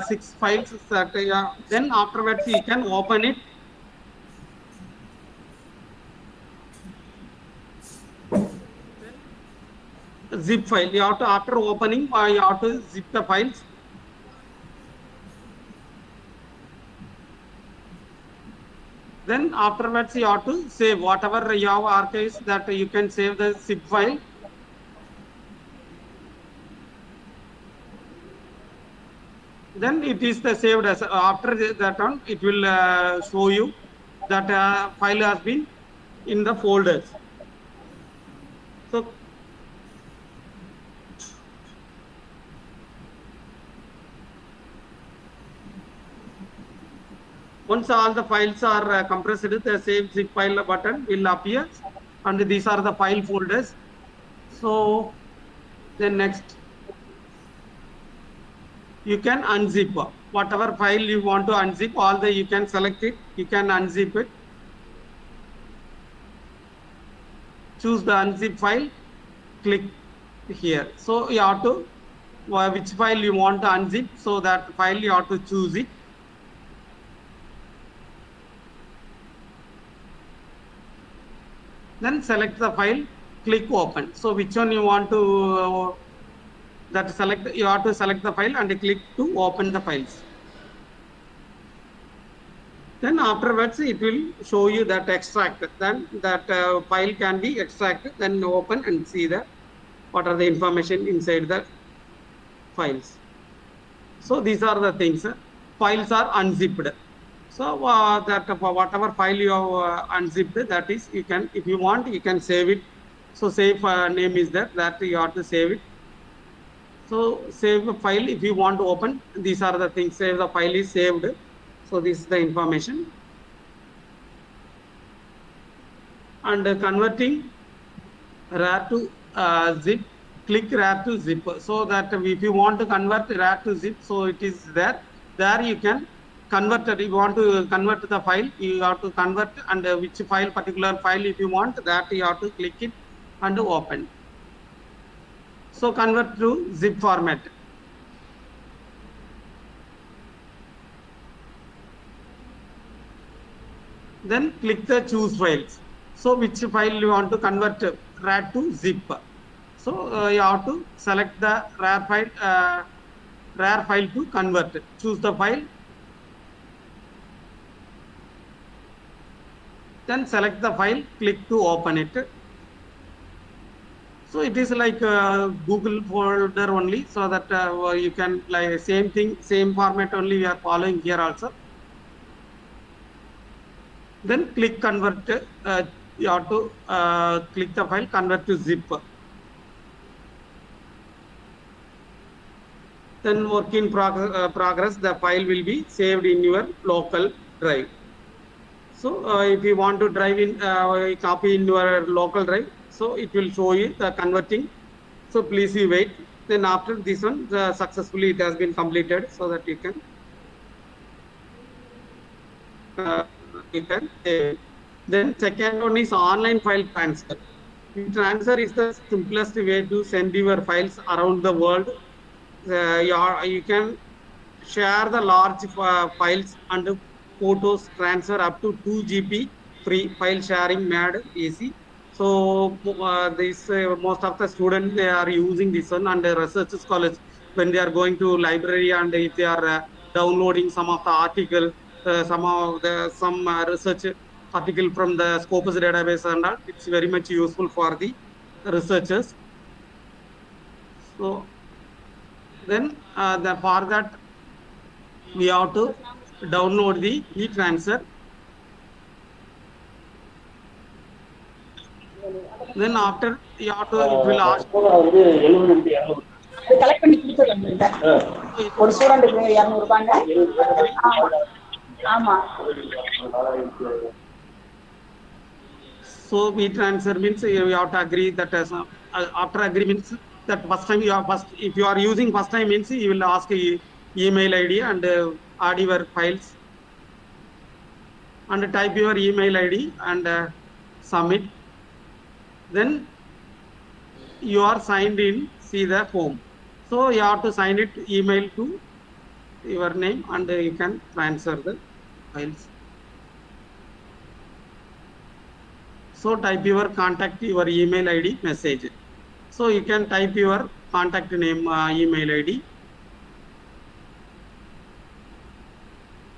6 files. Then afterwards you can open it. Zip file. You have to after opening you have to zip the files. Then afterwards you have to save whatever you have archives, that you can save the zip file. Then it is the saved as after that one it will show you that file has been in the folders. So once all the files are compressed, the save zip file button will appear and these are the file folders. So then next you can unzip whatever file you want to unzip, all the you can select it, you can unzip it, choose the unzip file, click here. So you have to which file you want to unzip, so that file you have to choose it. Then select the file click open. So which one you want to that select, you have to select the file and click to open the files. Then afterwards it will show you that extract. Then that file can be extracted. Then open and see the what are the information inside the files. So these are the things. Files are unzipped. So that whatever file you have unzipped, that is you can, if you want, you can save it. So save name is there, that you have to save it. So save a file if you want to open. These are the things. Save the file is saved. So this is the information. And converting RAR to zip, click RAR to zip. So that if you want to convert RAR to zip, so it is there. There you can convert it. If you want to convert the file, you have to convert, and which file, particular file if you want, that you have to click it and open. So convert to zip format. Then click the choose files. So which file you want to convert RAR to zip. So you have to select the RAR file to convert. Choose the file. Then select the file, click to open it. So it is like Google folder only, so that you can, like same thing, same format only we are following here also. Then click convert, you have to click the file, convert to zip. Then work in progress, the file will be saved in your local drive. So if you want to drive in, copy in your local drive, so it will show you the converting. So please you wait. Then after this one, successfully it has been completed, so that you can save. Then second one is online file transfer. Transfer is the simplest way to send your files around the world. You can share the large files and photos, transfer up to 2 GB free, file sharing made easy. So this most of the students, they are using this one, and the research scholars, when they are going to library and if they are downloading some of the article, some research article from the Scopus database and all, it's very much useful for the researchers. So then for that we have to download the e-transfer. Then after you have to, it will ask. Collect பண்ணி கொடுத்துருங்க. ஒரு ஸ்டூடெண்ட்டுக்கு 200 ரூபாங்க. ஆமா. So e-transfer means you have to agree that after agreements, that first time you are if you are using first time means you will ask email ID and add your files and type your email ID and submit. Then you are signed in, see the form. So you have to sign it, email to your name, and you can transfer the files. So type your contact, your email ID message. So you can type your contact name, email ID.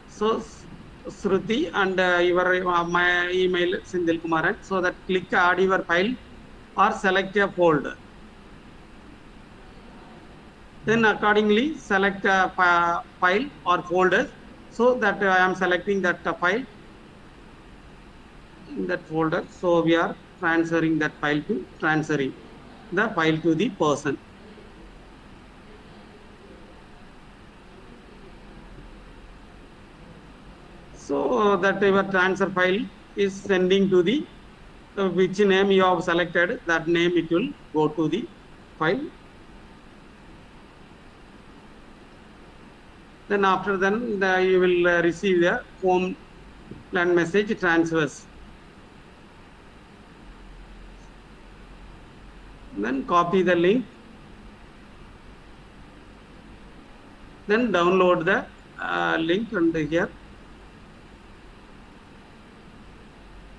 So Shruti and your my email Sindhil Kumaran. So that click add your file or select a folder. Then accordingly select a file or folder. So that I am selecting that file in that folder. So we are transferring that file to the file to the person. So that your transfer file is sending to the which name you have selected, that name it will go to the file. Then after then you will receive the form and message transfers. Then copy the link. Then download the link and here.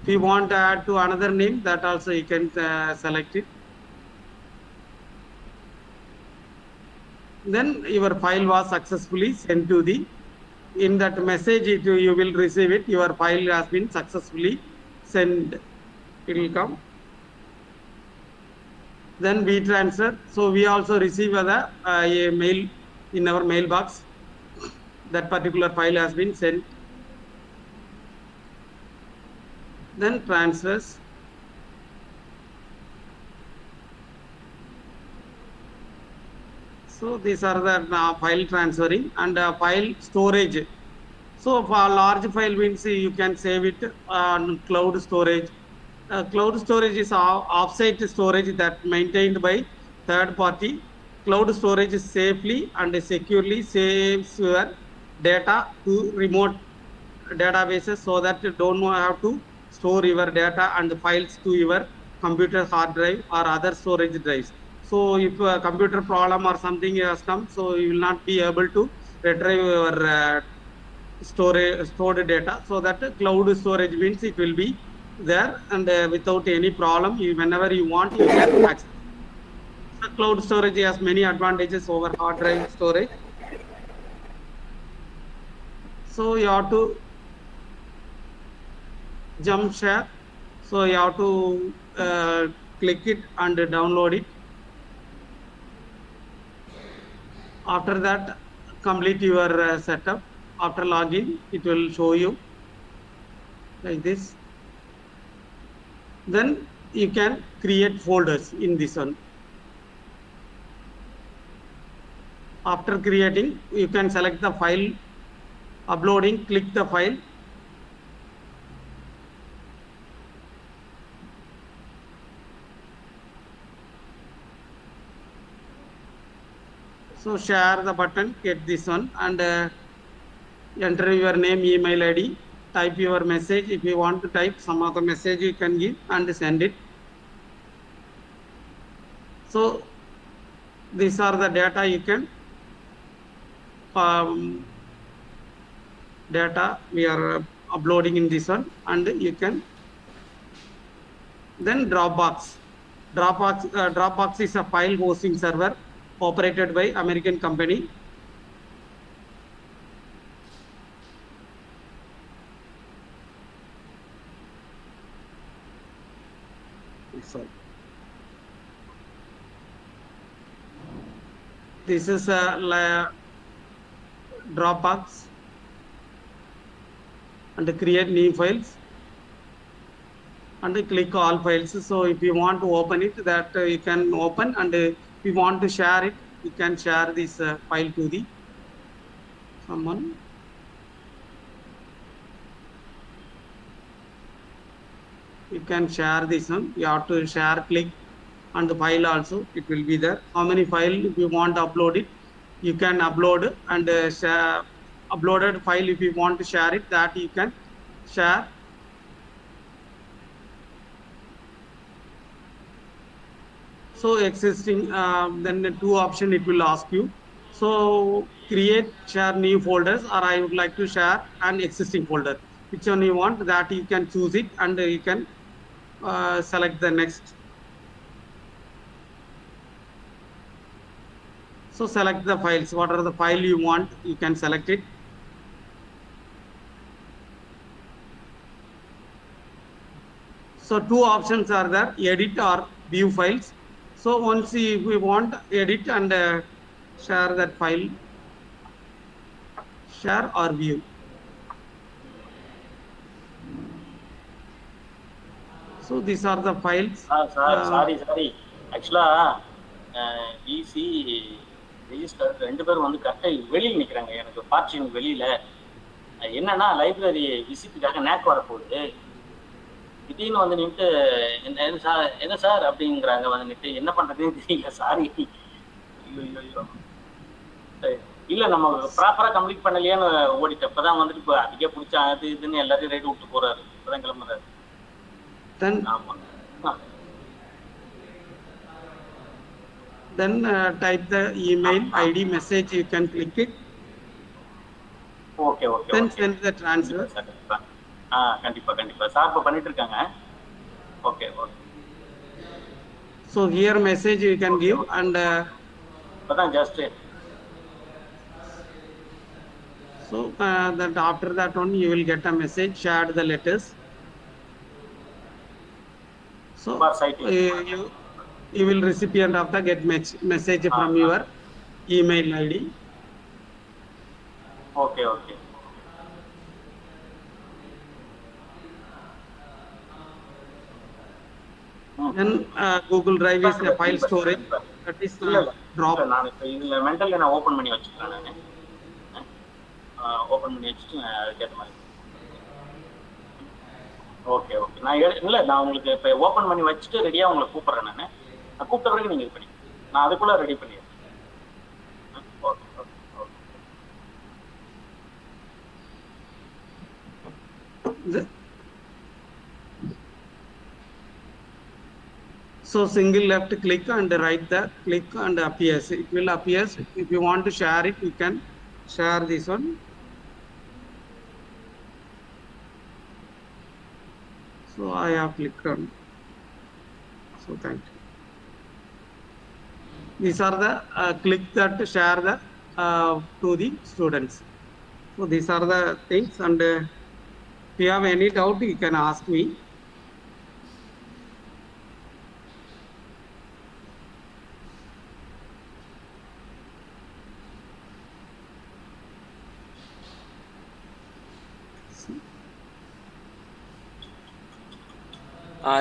If you want to add to another name, that also you can select it. Then your file was successfully sent to the, in that message you will receive it, your file has been successfully sent, it will come. Then we transfer. So we also receive a mail in our mailbox. That particular file has been sent. Then transfers. So these are the file transferring and file storage. So for large file means you can save it on cloud storage. Cloud storage is offsite storage that maintained by third party. Cloud storage safely and securely saves your data to remote databases so that you don't have to store your data and files to your computer hard drive or other storage drives. So if a computer problem or something has come, so you will not be able to retrieve your stored data. So that cloud storage means it will be there and without any problem, whenever you want, you can access. So cloud storage has many advantages over hard drive storage. So you have to jump share. So you have to click it and download it. After that, complete your setup. After login, it will show you like this. Then you can create folders in this one. After creating, you can select the file, uploading, click the file. So share the button, get this one and enter your name, email ID, type your message. If you want to type some other message, you can give and send it. So these are the data you can data we are uploading in this one, and you can then Dropbox. Dropbox is a file hosting server operated by American company. Sorry. This is a Dropbox and create new files and click all files. So if you want to open it, that you can open, and if you want to share it, you can share this file to the someone. You can share this one. You have to share, click, and the file also it will be there. How many file if you want to upload it, you can upload, and share uploaded file if you want to share it, that you can share. So existing, then the two option it will ask you. So create, share new folders, or I would like to share an existing folder. Which one you want, that you can choose it, and you can select the next. So select the files, what are the file you want, you can select it. So two options are there, edit or view files. So once we want edit and share that file, share or view. So these are the files. Sorry. Actually, VC register ரெண்டு பேரும் வந்து கரெக்டாக வெளியில் நிற்கிறாங்க. எனக்கு partition வெளியில் என்னன்னா library விசிட்டுக்காக நேக் வரப்போகுது. திடீர்னு வந்து நின்று என்ன சார் அப்படிங்கிறாங்க. வந்து நின்று என்ன பண்ணுறதுன்னு தெரியல. சாரி. ஐயோ இல்லை, நம்ம ப்ராப்பராக கம்ப்ளீட் பண்ணலையான்னு ஓடிட்டு இப்போ தான் வந்துட்டு இப்போ அதிக பிடிச்சா அது இதுன்னு எல்லாத்தையும் ரைட் விட்டு போகிறாரு. இப்போ தான் கிளம்புறாரு. ஆமாம். Then type the email ID message, you can click it. Okay. Then send the transfer. கண்டிப்பா கண்டிப்பா சார் இப்போ பண்ணிட்டு இருக்காங்க. Okay okay. So here message you can give and அதான் just so that after that one you will get a message, shared the letters. So you will recipient of the get message from your email ID. Okay okay. Then Google Drive is a file storage that is drop. நான் இப்போ இதுல மென்டல்ல நான் open பண்ணி வச்சுக்கிறேன். நான் open பண்ணி வச்சுட்டு நான் அதுக்கேற்ற மாதிரி. Okay okay. நான் உங்களுக்கு இப்போ ஓபன் பண்ணி வச்சுட்டு ரெடியா உங்களை கூப்பிடுறேன். நான் கூப்பிட்ட பிறகு நீங்க இது பண்ணி நான் அதுக்குள்ள ரெடி பண்ணிடுறேன். Okay okay okay. So single left click and right the click and appears. It will appear. If you want to share it, you can share this one. So I have clicked on. So thank you. These are the click that share the to the students. So these are the things, and if you have any doubt, you can ask me.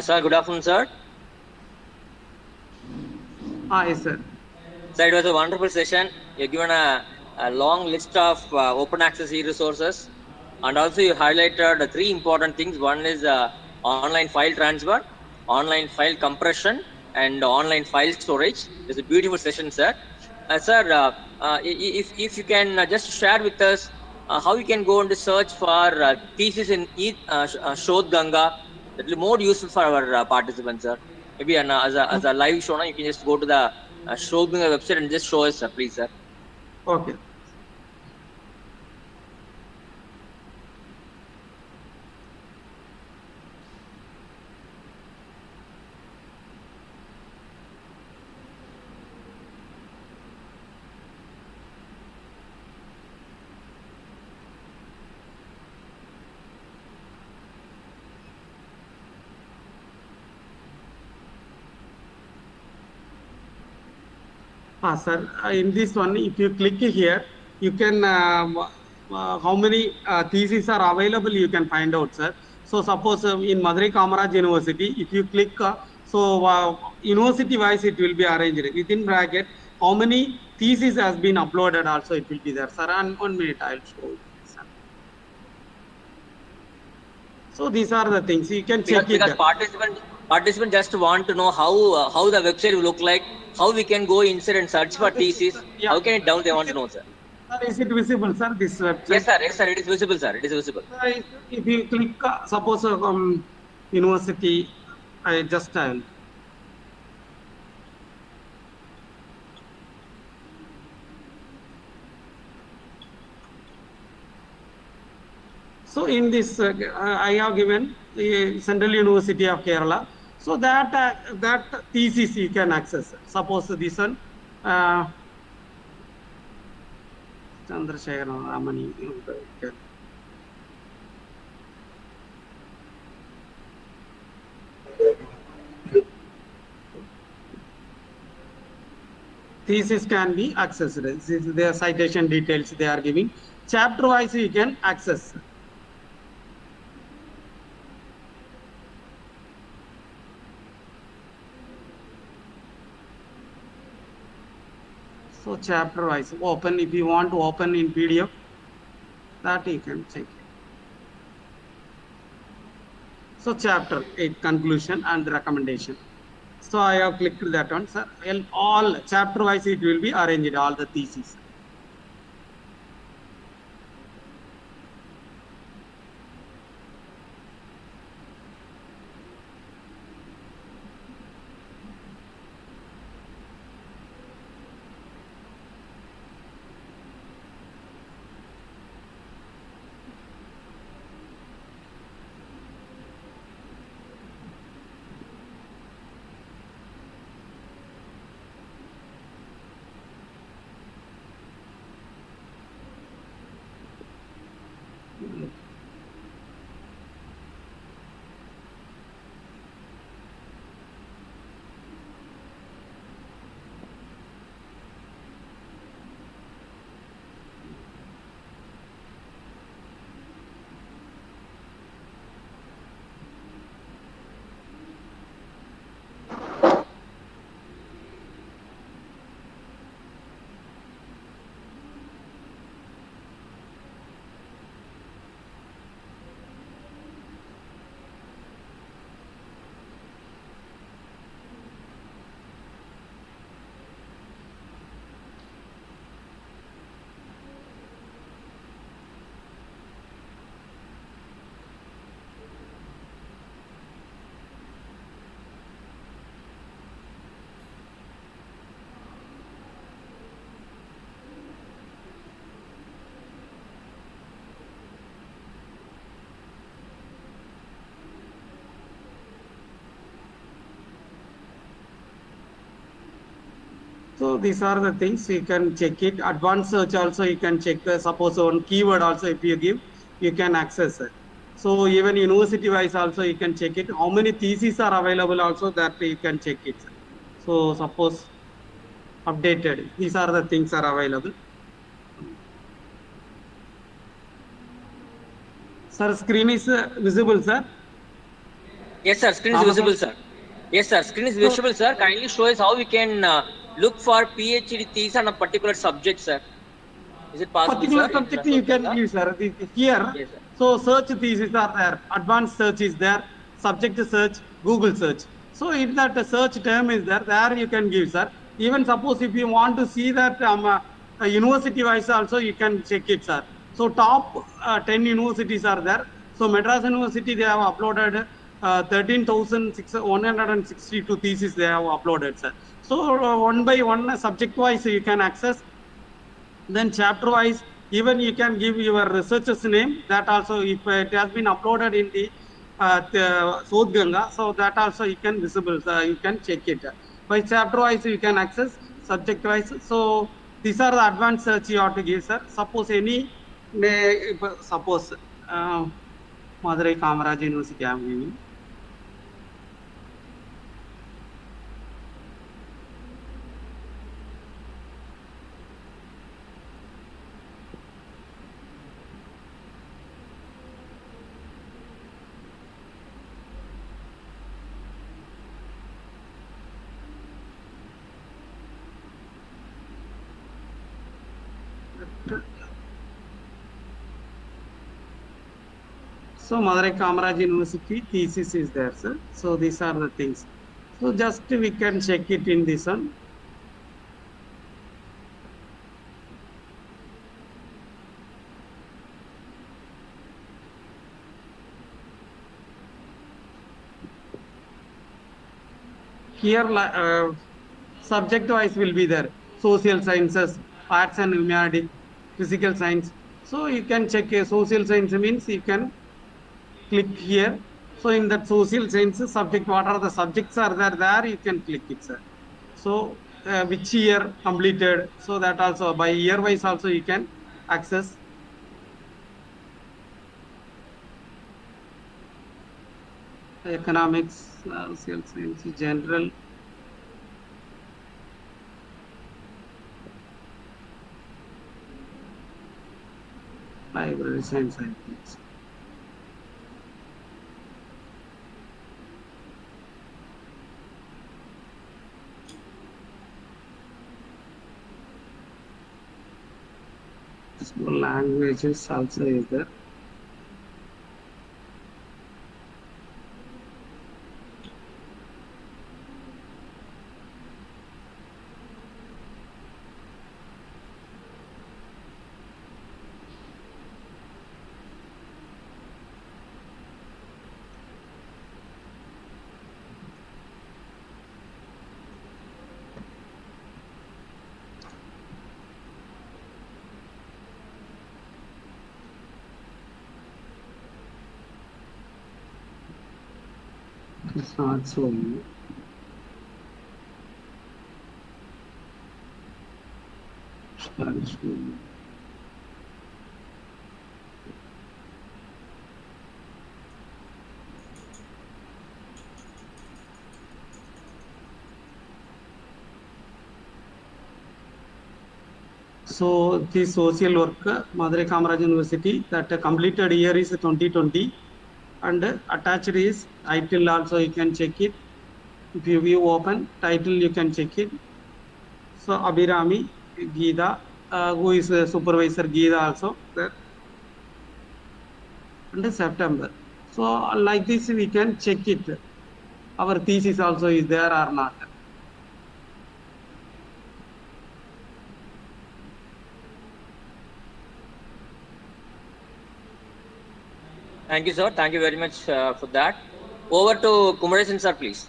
Sir, good afternoon, sir. Yes, sir. Sir, it was a wonderful session. You've given a long list of open access e-resources, and also you highlighted the three important things. One is online file transfer, online file compression, and online file storage. It's a beautiful session, sir. Sir, if you can just share with us how you can go and search for thesis in Shodh Ganga. That will be more useful for our participants, sir. Maybe as a live show, you can just go to the Shodh Ganga website and just show us, sir, please, sir. Okay. Sir, in this one, if you click here, you can how many theses are available, you can find out, sir. So suppose in Madurai Kamaraj University, if you click, university wise it will be arranged within bracket. How many theses has been uploaded also it will be there, sir. And 1 minute I'll show you, sir. So these are the things you can check because it. Participant just want to know how the website will look like, how we can go inside and search for thesis. How can it down? They want to know, sir. Sir, is it visible, sir? This website? Yes, sir. Yes, sir. It is visible, sir. It is visible. If you click, suppose university, I just so in this, I have given the Central University of Kerala. So that thesis you can access. Suppose this one, Chandrasekhar Ramani. Thesis can be accessed. This is their citation details they are giving. Chapter wise you can access. So chapter wise open, if you want to open in PDF, that you can check. So chapter 8 conclusion and recommendation. So I have clicked that one, sir. All chapter wise it will be arranged, all the theses. So these are the things you can check it. Advanced search also you can check. Suppose one keyword also if you give, you can access it. So even university wise also you can check it. How many theses are available also that you can check it. So suppose updated. These are the things are available. Sir, screen is visible, sir. Yes, sir. Screen is Ramasan. visible, sir. Yes, sir. Screen is So, visible, sir. Kindly show us how we can look for PhD thesis on a particular subject, sir. Is it possible, particular sir? In subject you can Sotganga? give, sir. Here, Yes, sir. so search thesis are there, advanced search is there, subject search, Google search. So in that search term is there, there you can give, sir. Even suppose if you want to see that university wise also you can check it, sir. So top 10 universities are there. So Madras University they have uploaded 13,162 thesis they have uploaded, sir. So one by one subject wise you can access. Then chapter wise, even you can give your researcher's name. That also, if it has been uploaded in the Sodhganga, so that also you can visible. You can check it. By chapter wise, you can access subject wise. So these are the advanced search you have to give, sir. Suppose any, suppose Madurai Kamaraj University I am giving. So Madurai Kamaraj University thesis is there, sir. So these are the things. So just we can check it in this one. Here subject wise will be there. Social sciences, arts and humanities, physical science. So you can check social science means you can click here. So in that social sciences subject, what are the subjects are there you can click it, sir. So which year completed, so that also by year wise also you can access. Economics, social science, general. Library science, I think. Languages also is there. It's not so. So the social work, Madurai Kamaraj University, that completed year is 2020, and attached is title also you can check it. If you view open title, you can check it. So Abhirami Geeta, who is a supervisor Geeta also there. And September. So like this we can check it. Our thesis also is there or not. Thank you, sir. Thank you very much for that. Over to Kumaresan, sir, please.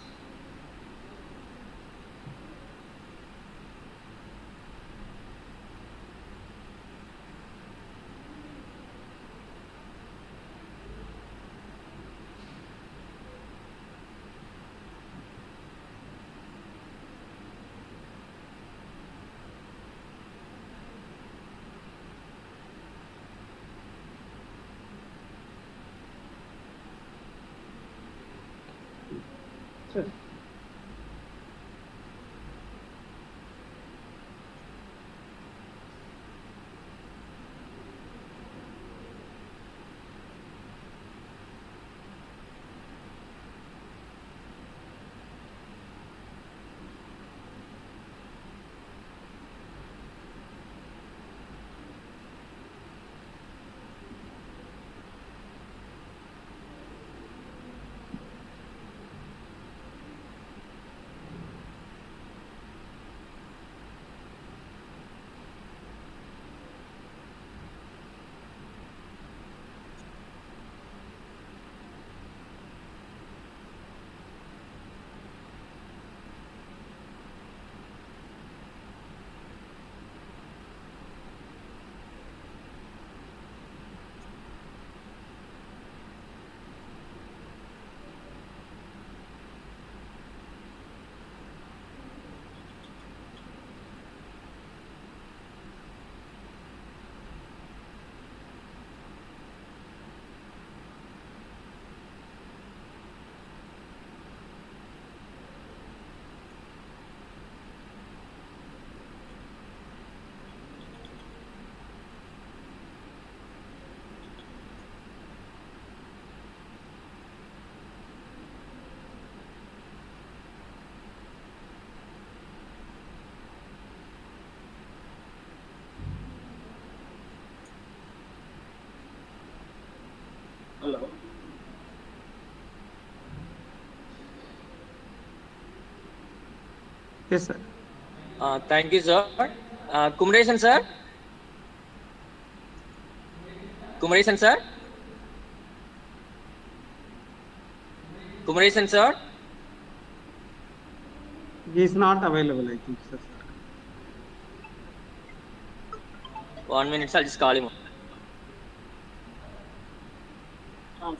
Sure. Hello. Yes, sir. Thank you, sir. Kumaresan, sir. Kumaresan, sir. Kumaresan, sir. He is not available, I think, sir. 1 minute, sir. I'll just call him.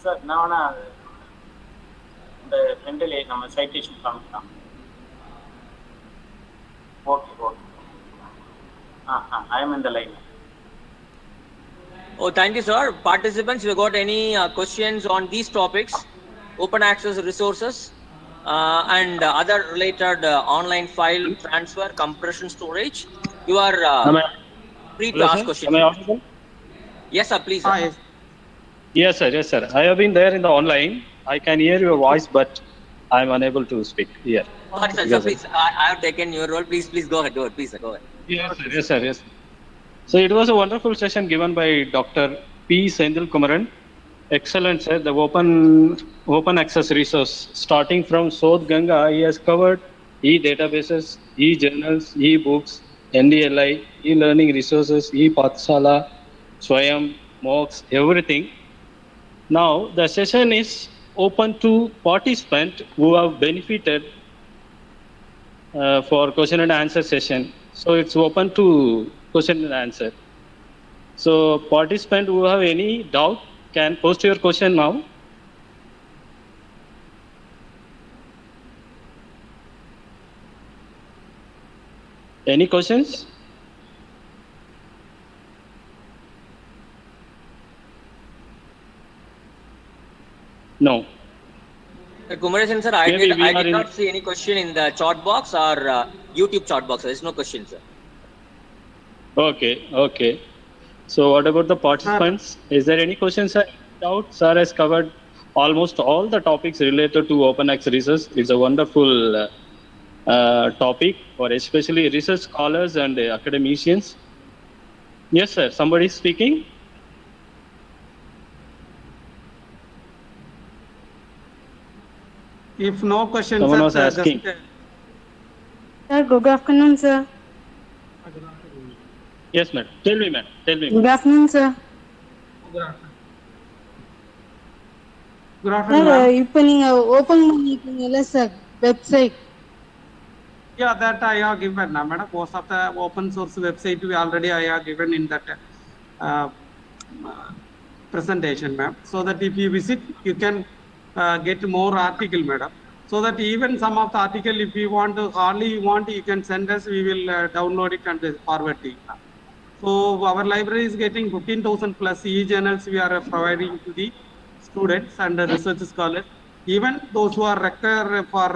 Sir, now the mentally நம்ம citation காமிக்கலாம். Okay, okay. I am in the line. Oh, thank you, sir. Participants, if you got any questions on these topics, open access resources and other related online file transfer, compression, storage, you are free to Hello, ask sir. questions. Am I audible? Yes, sir. Please, sir. Yes. Yes, sir. Yes, sir. I have been there in the online. I can hear your voice, but I am unable to speak here. Sorry, sir. Because Please, I have taken your role. Please go ahead. Go ahead. Please, sir. Go ahead. Yes, sir. Yes, sir. Yes. So it was a wonderful session given by Dr. P. Sendil Kumaran. Excellent, sir. The open access resource, starting from Sodh Ganga, he has covered e-databases, e-journals, e-books, NDLI, e-learning resources, e-Pathsala, Swayam, MOOCs, everything. Now, the session is open to participants who have benefited for question and answer session. So it's open to question and answer. So participant who have any doubt can post your question now. Any questions? No. Kumaresan, sir, I Maybe did not see any question in the chat box or YouTube chat box. There is no question, sir. Okay, okay. So what about the participants? Is there any questions, sir? Doubt? Sir has covered almost all the topics related to open access research. It's a wonderful topic for especially research scholars and academicians. Yes, sir. Somebody is speaking? If no questions, Someone was asking. Sir, good afternoon, sir. Yes, madam. Tell me, madam. Tell me. Good afternoon, sir. Good afternoon, Sir, ma'am. இப்போ நீங்க open பண்ணிருக்கீங்கல்ல sir website. Yeah, that I have given, madam. Most of the open source website we already I have given in that presentation, ma'am. So that if you visit, you can get more article, madam. So that even some of the article, if you want to hardly you want, you can send us. We will download it and forward to you. So our library is getting 15,000 plus e-journals we are providing to the students and the research scholars. Even those who are required for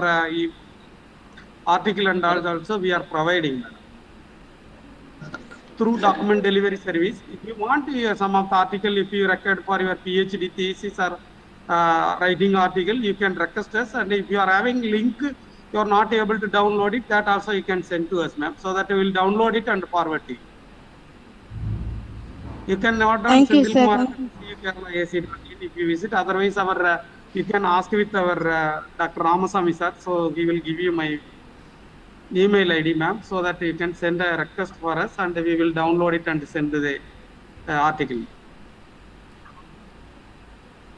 article and all also we are providing through document delivery service. If you want some of the article, if you record for your PhD thesis or writing article, you can request us. And if you are having link, you are not able to download it, that also you can send to us, ma'am, so that we will download it and forward to you. You can order on Sendil Kumar if you visit. Otherwise, our you can ask with our Dr. Ramasamy sir. So he will give you my email ID, ma'am, so that you can send a request for us and we will download it and send the article.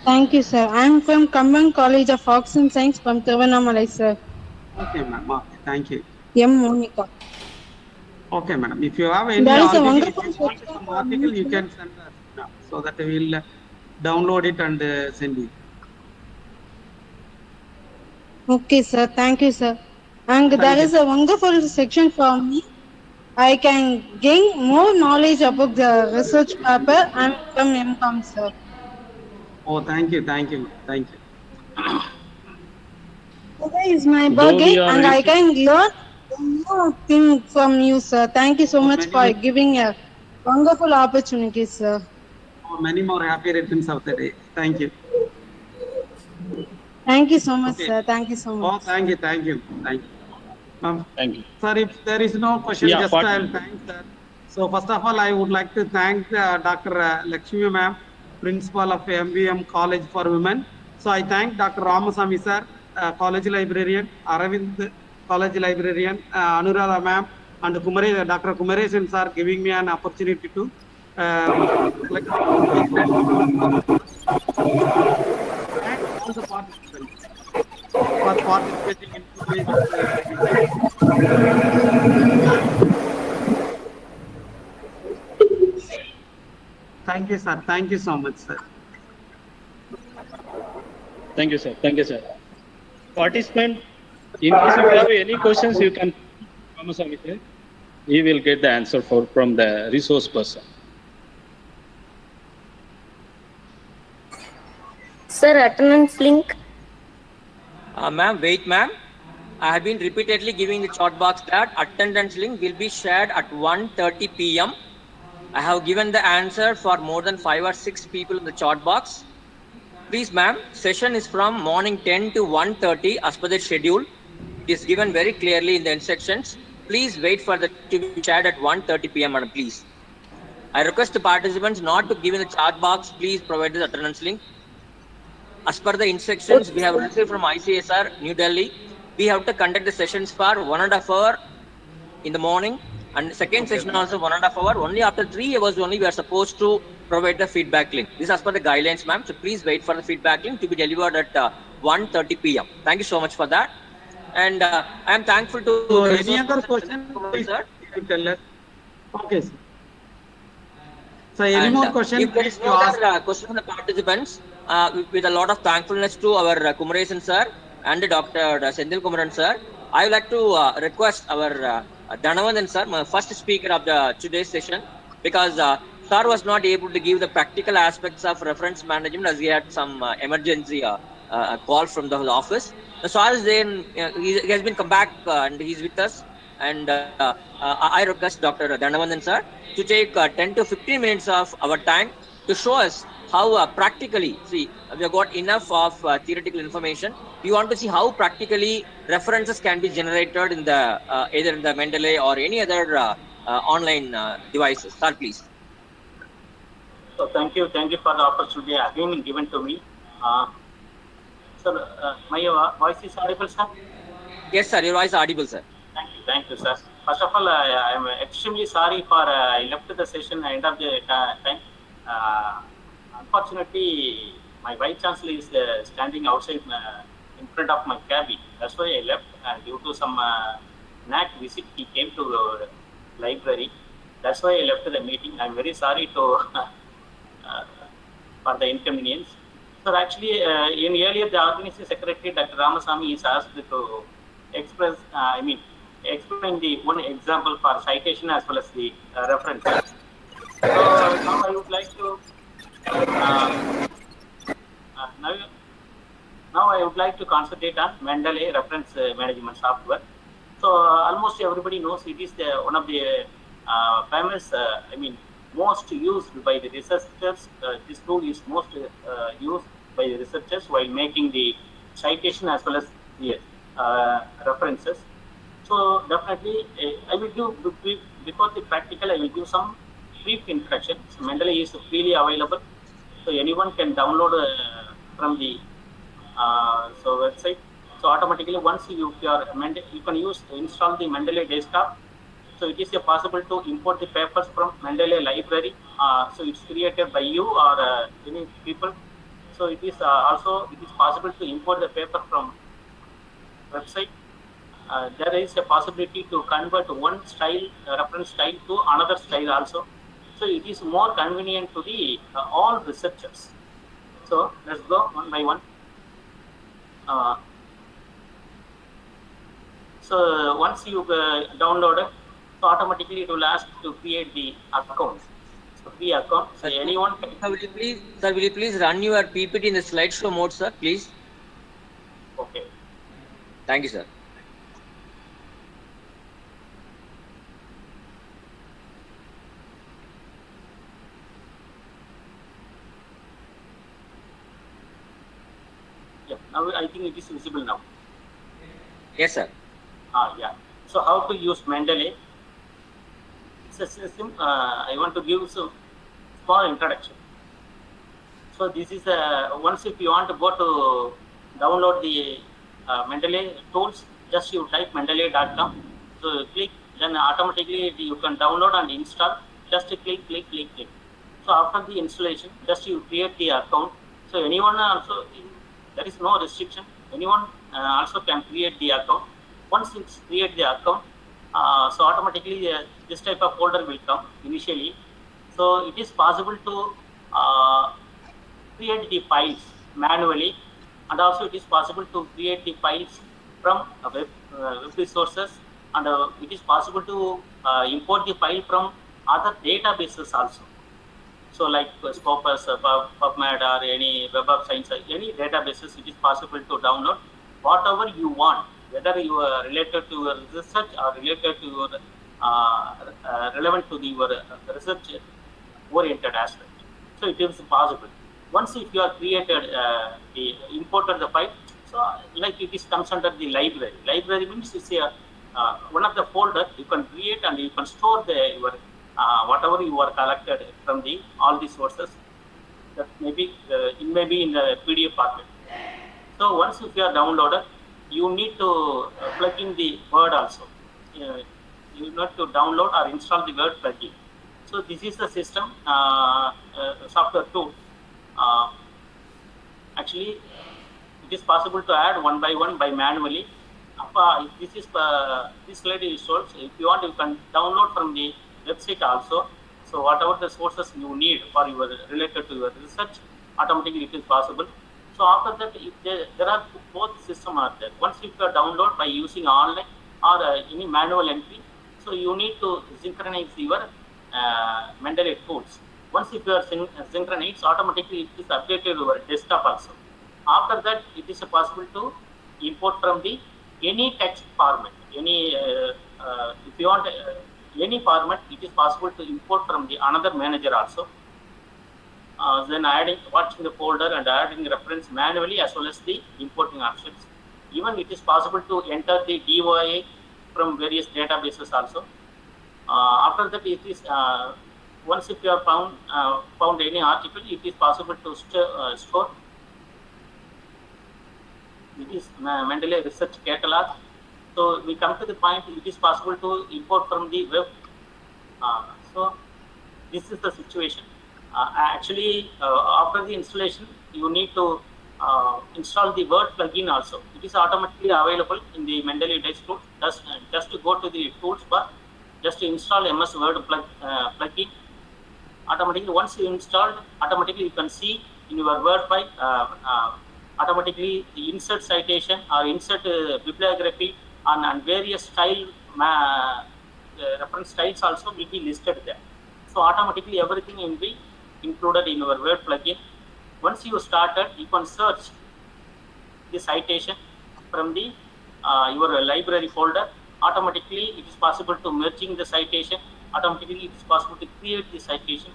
Thank you, sir. I am from Kambang College of Arts and Science from Tiruvannamalai, sir. Okay, ma'am. Okay, thank you. M. Monica. Okay, madam. If you have any There is a article, if wonderful you want section some for article, me, you sir. can send us, ma'am, so that we will download it and send it. Okay, sir. Thank you, sir. And Thank there you. is a wonderful section for me. I can gain more knowledge about the research paper. I'm from MCOM, sir. Oh, thank you, thank you, thank you. Today is my Though birthday we are and I can learn more things from you, sir. Thank you so much for giving a wonderful opportunity, sir. Many more happy returns of the day. Thank you. Thank you so much, Okay. sir. Thank you so much. Oh, thank you, thank you, thank you. Thank you. Sir, if there is no question, Yeah, just I will thank sir. So first of all, I would like to thank Dr. Lakshmi ma'am, principal of MVM College for Women. So I thank Dr. Ramasamy sir, college librarian, Aravind college librarian, Anuradha ma'am, and Dr. Kumaresan sir giving me an opportunity to collect the and all the participants for participating in today's webinar. Thank you, sir. Thank you so much, sir. Thank you, sir. Thank you, sir. Participant, in case you have any questions, you can Ramasamy sir. He will get the answer from the resource person. Sir, attendance link. Ma'am, wait, ma'am. I have been repeatedly giving the chat box that attendance link will be shared at 1:30 p.m. I have given the answer for more than 5 or 6 people in the chat box. Please, ma'am, session is from morning 10 to 1:30 as per the schedule. It is given very clearly in the instructions. Please wait for the to be shared at 1:30 p.m. madam, please. I request the participants not to give in the chat box. Please provide the attendance link. As per the instructions we have received from ICSSR, New Delhi, we have to conduct the sessions for 1.5 hours in the morning and the second session also 1.5 hours. Only after 3 hours only we are supposed to provide the feedback link. This is as per the guidelines, ma'am. So please wait for the feedback link to be delivered at 1:30 p.m. Thank you so much for that. And I am thankful to So the any other question, please sir. tell us. Okay, sir. So any And more questions? if there is no other question from the participants, with a lot of thankfulness to our Kumaresan sir and Dr. Sendil Kumaran sir, I would like to request our Dhanavanthan sir, my first speaker of the today's session, because sir was not able to give the practical aspects of reference management as he had some emergency call from the office. So as then he has been come back and he's with us, and I request Dr. Dhanavanthan sir to take 10 to 15 minutes of our time to show us how practically, see, we have got enough of theoretical information. We want to see how practically references can be generated in the either in the Mendeley or any other online devices. Sir, please. So thank you for the opportunity again given to me. Sir, my voice is audible, sir? Yes, sir. Your voice is audible, sir. Thank you, sir. First of all, I am extremely sorry for I left the session end of the time. Unfortunately, my vice chancellor is standing outside in front of my cabin. That's why I left. Due to some NAC visit, he came to the library. That's why I left the meeting. I'm very sorry to for the inconvenience. So actually, in earlier the organizing secretary, Dr. Ramasamy, is asked to express, explain the one example for citation as well as the references. So now I would like to now Now I would like to concentrate on Mendeley reference management software. So almost everybody knows it is one of the famous, most used by the researchers. This tool is most used by the researchers while making the citation as well as the references. So definitely, I will do before the practical. I will give some brief introduction. So Mendeley is freely available, so anyone can download from the website. So automatically, once you can install the Mendeley desktop. So it is possible to import the papers from Mendeley library. So it's created by you or any people. So it is possible to import the paper from website. There is a possibility to convert one style reference style to another style also. So it is more convenient to the all researchers. So let's go one by one. So once you download it, so automatically it will ask to create the account. So free account. So anyone can. Sir, will you please run your PPT in the slideshow mode, sir, please? Okay. Thank you, sir. Yeah. Now I think it is visible now. Yes, sir. Yeah. So how to use Mendeley? It's a system. I want to give some small introduction. So this is once if you want to go to download the Mendeley tools, just you type mendeley.com. So click, then automatically you can download and install. Just click. So after the installation, just you create the account. So anyone also, there is no restriction. Anyone also can create the account. Once you create the account, so automatically this type of folder will come initially. So it is possible to create the files manually, and also it is possible to create the files from web resources, and it is possible to import the file from other databases also. So like Scopus, PubMed, or any Web of Science, any databases, it is possible to download whatever you want, whether you are related to your research or related to your relevant to your research oriented aspect. So it is possible. Once if you are created, imported the file, so like it is comes under the library. Library means it's a one of the folder you can create and you can store your whatever you are collected from the all the sources. That maybe it may be in the PDF format. So once if you are downloaded, you need to plug in the Word also. You need to download or install the Word plugin. So this is the system software tool. Actually, it is possible to add one by one by manually. This is this slide is short. So if you want, you can download from the website also. So whatever the sources you need for your related to your research, automatically it is possible. So after that, if there are both systems are there. Once if you download by using online or any manual entry, so you need to synchronize your Mendeley tools. Once if you are synchronized, automatically it is updated to your desktop also. After that, it is possible to import from the any text format. Any if you want any format, it is possible to import from the another manager also. Then watching the folder and adding reference manually as well as the importing options. Even it is possible to enter the DOI from various databases also. After that, it is once if you have found any article, it is possible to store. It is Mendeley Research Catalog. So we come to the point, it is possible to import from the web. So this is the situation. Actually, after the installation, you need to install the Word plugin also. It is automatically available in the Mendeley desktop. Just to go to the tools bar, just to install MS Word plugin. Automatically, once you installed, automatically you can see in your Word file, automatically the insert citation or insert bibliography and various style reference styles also will be listed there. So automatically everything will be included in your Word plugin. Once you started, you can search the citation from the your library folder. Automatically it is possible to merging the citation. Automatically it is possible to create the citation.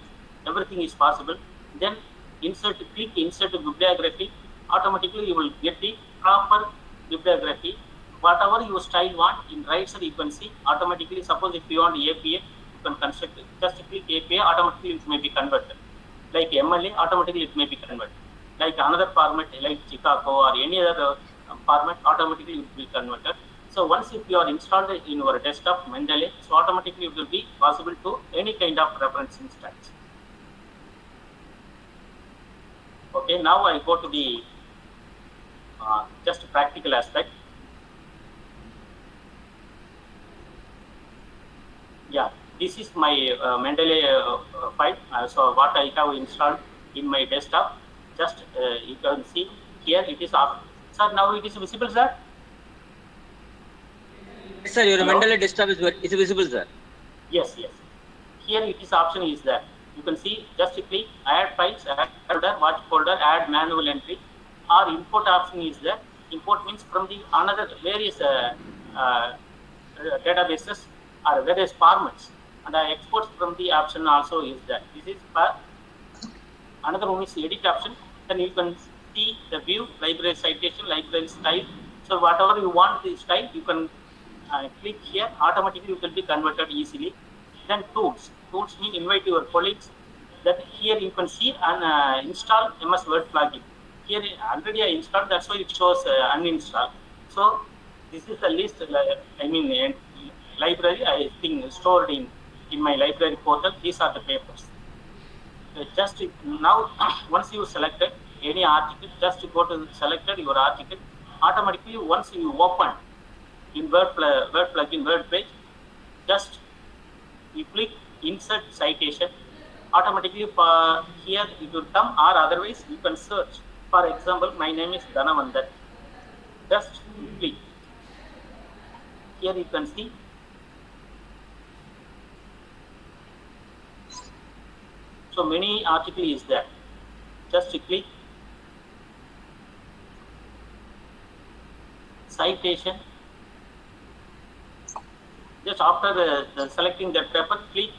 Everything is possible. Then click insert bibliography. Automatically you will get the proper bibliography. Whatever your style want, in right side you can see automatically. Suppose if you want APA, you can construct it. Just click APA, automatically it may be converted. Like MLA, automatically it may be converted. Like another format like Chicago or any other format, automatically it will be converted. So once if you are installed in your desktop Mendeley, so automatically it will be possible to any kind of reference instance. Okay, now I go to the just practical aspect. Yeah, this is my Mendeley file. So what I have installed in my desktop, just you can see here it is off. Sir, now it is visible, sir? Yes, sir, your Mendeley desktop is visible, sir. Yes, yes. Here it is option is there. You can see, just click add files, add folder, watch folder, add manual entry, or import option is there. Import means from the another various databases or various formats, and exports from the option also is there. This is for another one is edit option. Then you can see the view, library citation, library style. So whatever you want the style, you can click here. Automatically it will be converted easily. Then tools. Tools mean invite your colleagues. That here you can see and install MS Word plugin. Here already I installed, that's why it shows uninstall. So this is the list. I mean library I think stored in my library portal. These are the papers. Just now once you selected any article, just go to selected your article. Automatically once you open in Word plugin Word page, just you click insert citation. Automatically here it will come, or otherwise you can search. For example, my name is Dhanavandan. Just click. Here you can see so many article is there. Just click citation. Just after selecting that paper, click.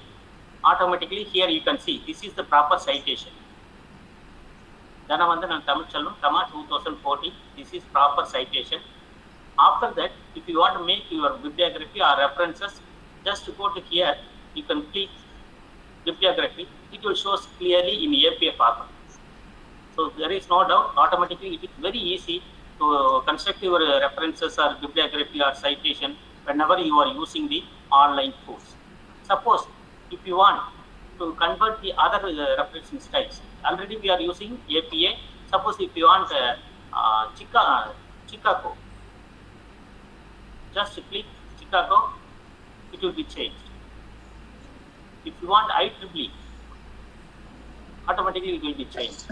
Automatically here you can see this is the proper citation. Dhanavandan and Tamil Challam, Tama 2014. This is proper citation. After that, if you want to make your bibliography or references, just go to here. You can click bibliography. It will show clearly in APA format. So there is no doubt. Automatically, it is very easy to construct your references or bibliography or citation whenever you are using the online tools. Suppose if you want to convert the other referencing styles, already we are using APA. Suppose if you want Chicago, just click Chicago, it will be changed. If you want IEEE, automatically it will be changed.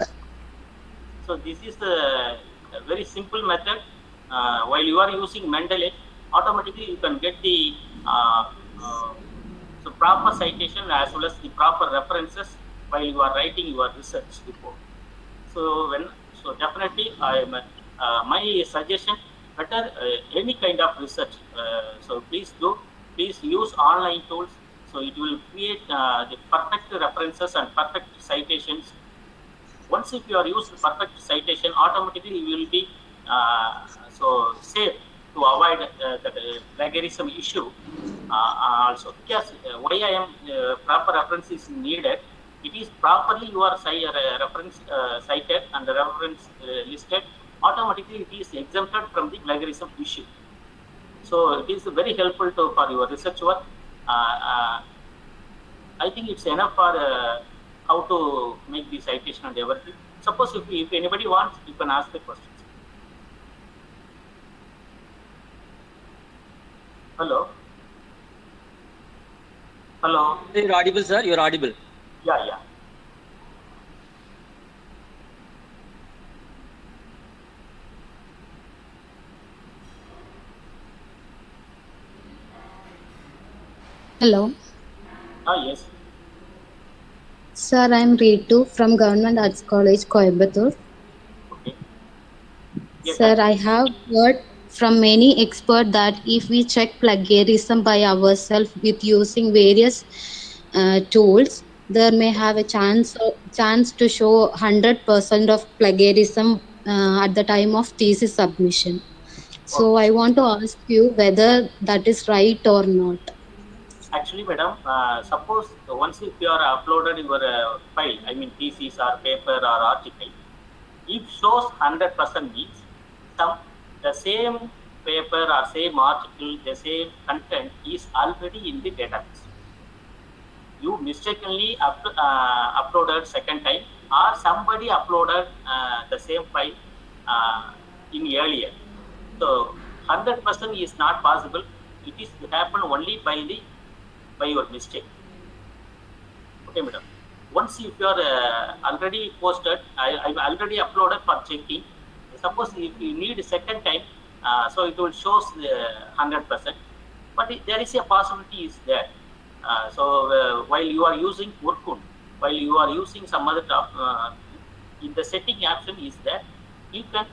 So this is the very simple method. While you are using Mendeley, automatically you can get the so proper citation as well as the proper references while you are writing your research report. So definitely my suggestion, better any kind of research. So please use online tools. So it will create the perfect references and perfect citations. Once if you are used perfect citation, automatically you will be so safe to avoid the plagiarism issue. Also, because why I am proper reference is needed. It is properly your reference cited and the reference listed. Automatically, it is exempted from the plagiarism issue. So it is very helpful for your research work. I think it's enough for how to make the citation and everything. Suppose if anybody wants, you can ask the questions. Hello. Hello. You're audible, sir. You're audible. Yeah. Hello. Yes. Sir, I'm Ritu from Government Arts College, Coimbatore. Okay. Yes, Sir, I have heard from many experts that if we check plagiarism by ourselves with using various tools, there may have a chance to show 100% of plagiarism at the time of thesis submission. So I want to ask you whether that is right or not. Actually, madam, suppose once if you are uploaded your file, I mean thesis or paper or article, if shows 100% means the same paper or same article, the same content is already in the database. You mistakenly uploaded second time, or somebody uploaded the same file in earlier. So 100% is not possible. It is happen only by your mistake. Okay, madam. Once if you are already posted, I've already uploaded for checking. Suppose if you need a second time, so it will show 100%. But there is a possibility is there. While you are using Workun, while you are using some other in the setting option is that you can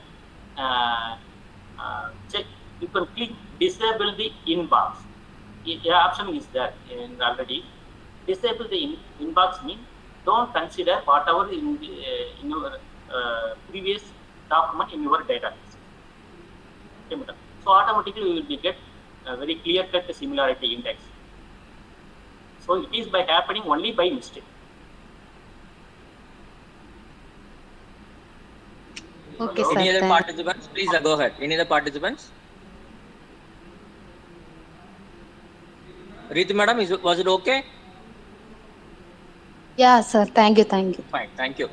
check. You can click disable the inbox. The option is there already. Disable the inbox means don't consider whatever in your previous document in your database. Okay, madam. So automatically you will get a very clear-cut similarity index. So it is by happening only by mistake. Okay, Any sir. other participants? Please go ahead. Any other participants? Riti madam, was it okay? Yeah, sir. Thank you. Thank you. Fine, thank you.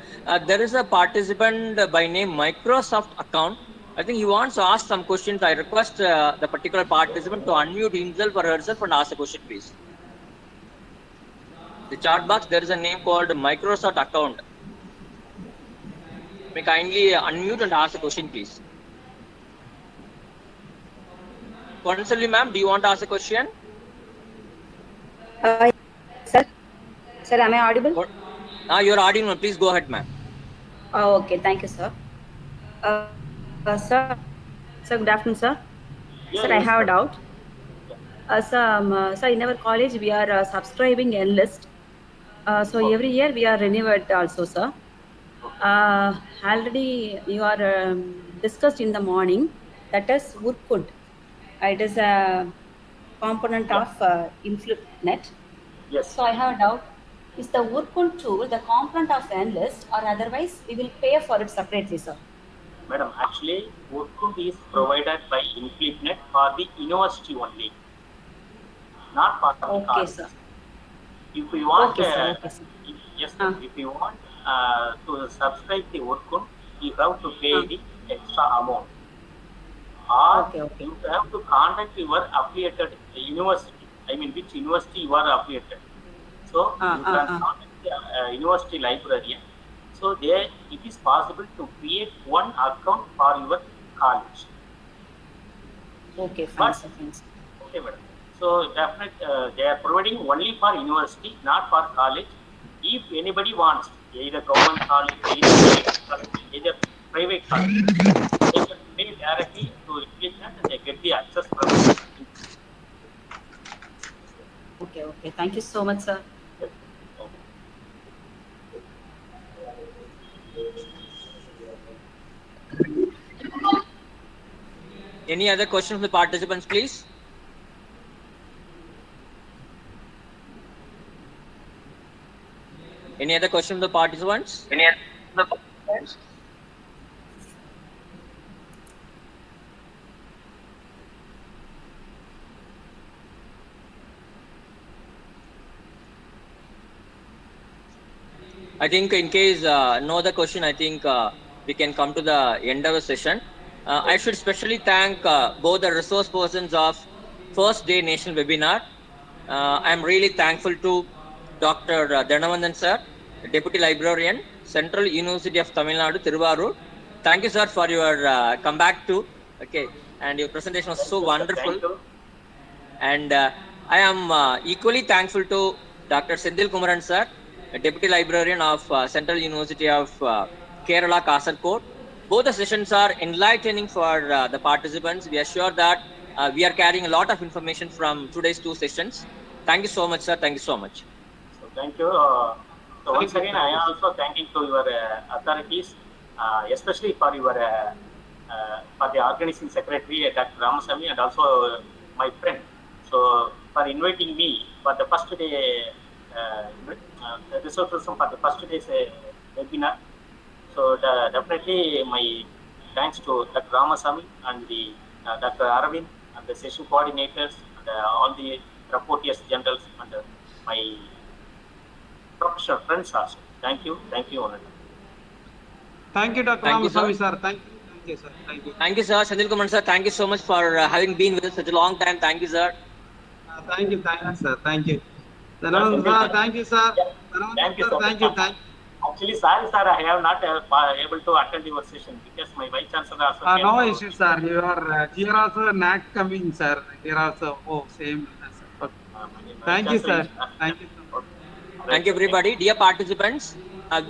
There is a participant by name Microsoft account. I think he wants to ask some questions. I request the particular participant to unmute himself or herself and ask a question, please. The chat box, there is a name called Microsoft account. May kindly unmute and ask a question, please. Consully ma'am, do you want to ask a question? Sir, am I audible? You're audible. Please go ahead, ma'am. Okay, thank you, sir. Sir, good afternoon, sir. Yeah, sir, I have a doubt. Sir, in our college, we are subscribing a list. Every year we are renewed also, sir. Already you are discussed in the morning. That is Workund. It is a component of InfluNet. Yes. So I have a doubt. Is the Workund tool the component of Enlist, or otherwise we will pay for it separately, sir? Madam, actually, Workund is provided by InfluNet for the university only, not for the college. Sir. If you want, sir. Yes, sir. If you want to subscribe the Workund, you have to pay the extra amount. Or you have to contact your affiliated university. I mean, which university you are affiliated. So you can contact the university librarian. So there it is possible to create one account for your college. Okay, fine, sir. Okay, madam. So definitely they are providing only for university, not for college. If anybody wants, either government college, either private college, they can pay directly to InfluNet and they get the access from. Okay. Thank you so much, sir. Any other questions from the participants, please? Any other questions from the participants? I think in case no other question, I think we can come to the end of the session. I should specially thank both the resource persons of first day national webinar. I'm really thankful to Dr. Dhanavanthan sir, Deputy Librarian, Central University of Tamil Nadu, Thiruvarur. Thank you, sir, for your comeback too. Okay, and your presentation was so wonderful. And I am equally thankful to Dr. Sendil Kumaran sir, Deputy Librarian of Central University of Kerala, Kasaragod. Both the sessions are enlightening for the participants. We are sure that we are carrying a lot of information from today's two sessions. Thank you so much, sir. Thank you so much. So thank you. So once again, I am also thanking to your authorities, especially for your for the organizing secretary, Dr. Ramasamy, and also my friend. So for inviting me for the first day resources for the first day's webinar. So definitely my thanks to Dr. Ramasamy and the Dr. Aravind and the session coordinators and all the rapporteurs generals and my professional friends also. Thank you, Anand. Thank you, Dr. Thank you, Ramasamy, sir. sir. Thank you, sir. Thank you. Thank you, sir. Sandil Kumar, sir. Thank you so much for having been with us such a long time. Thank you, sir. Thank you, sir. Thank you. Thank you, Sir, sir. thank you, sir. Thank you, Sir, sir. thank you. Actually, sorry, sir, I have not able to attend your session because my vice chancellor also came. No issue, sir. You are here also not coming, sir. Here also, same. Sir. Thank you, sir. Thank you. Thank you, everybody. Dear participants,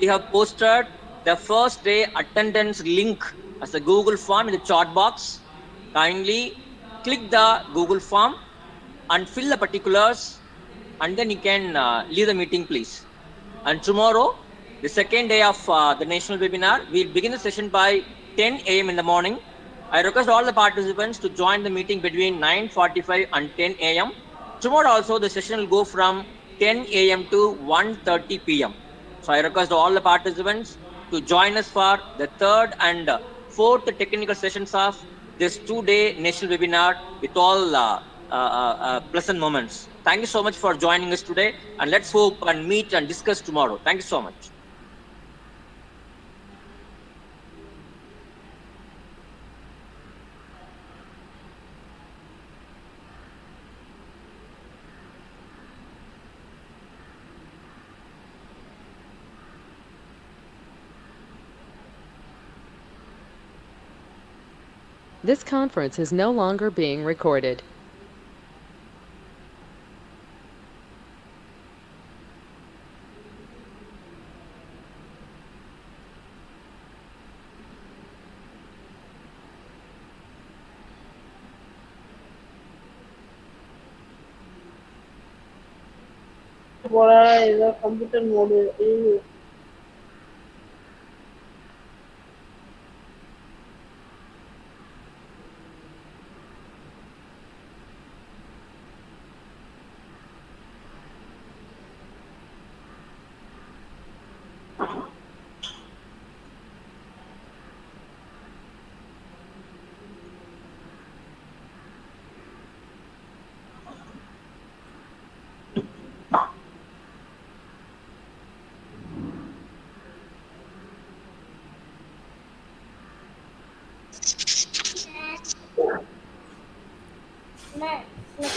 we have posted the first day attendance link as a Google form in the chat box. Kindly click the Google form and fill the particulars, and then you can leave the meeting, please. And tomorrow, the second day of the national webinar, we'll begin the session by 10 a.m. in the morning. I request all the participants to join the meeting between 9:45 and 10 a.m. Tomorrow also, the session will go from 10 a.m. to 1:30 p.m. So I request all the participants to join us for the third and fourth technical sessions of this two-day national webinar with all pleasant moments. Thank you so much for joining us today, and let's hope and meet and discuss tomorrow. Thank you so much. This conference is no longer being recorded. ஏதோ computer mode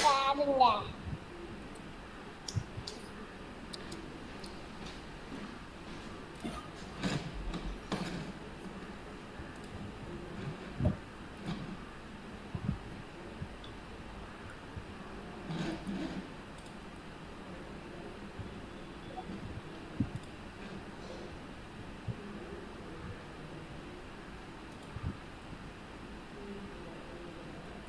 பாருங்க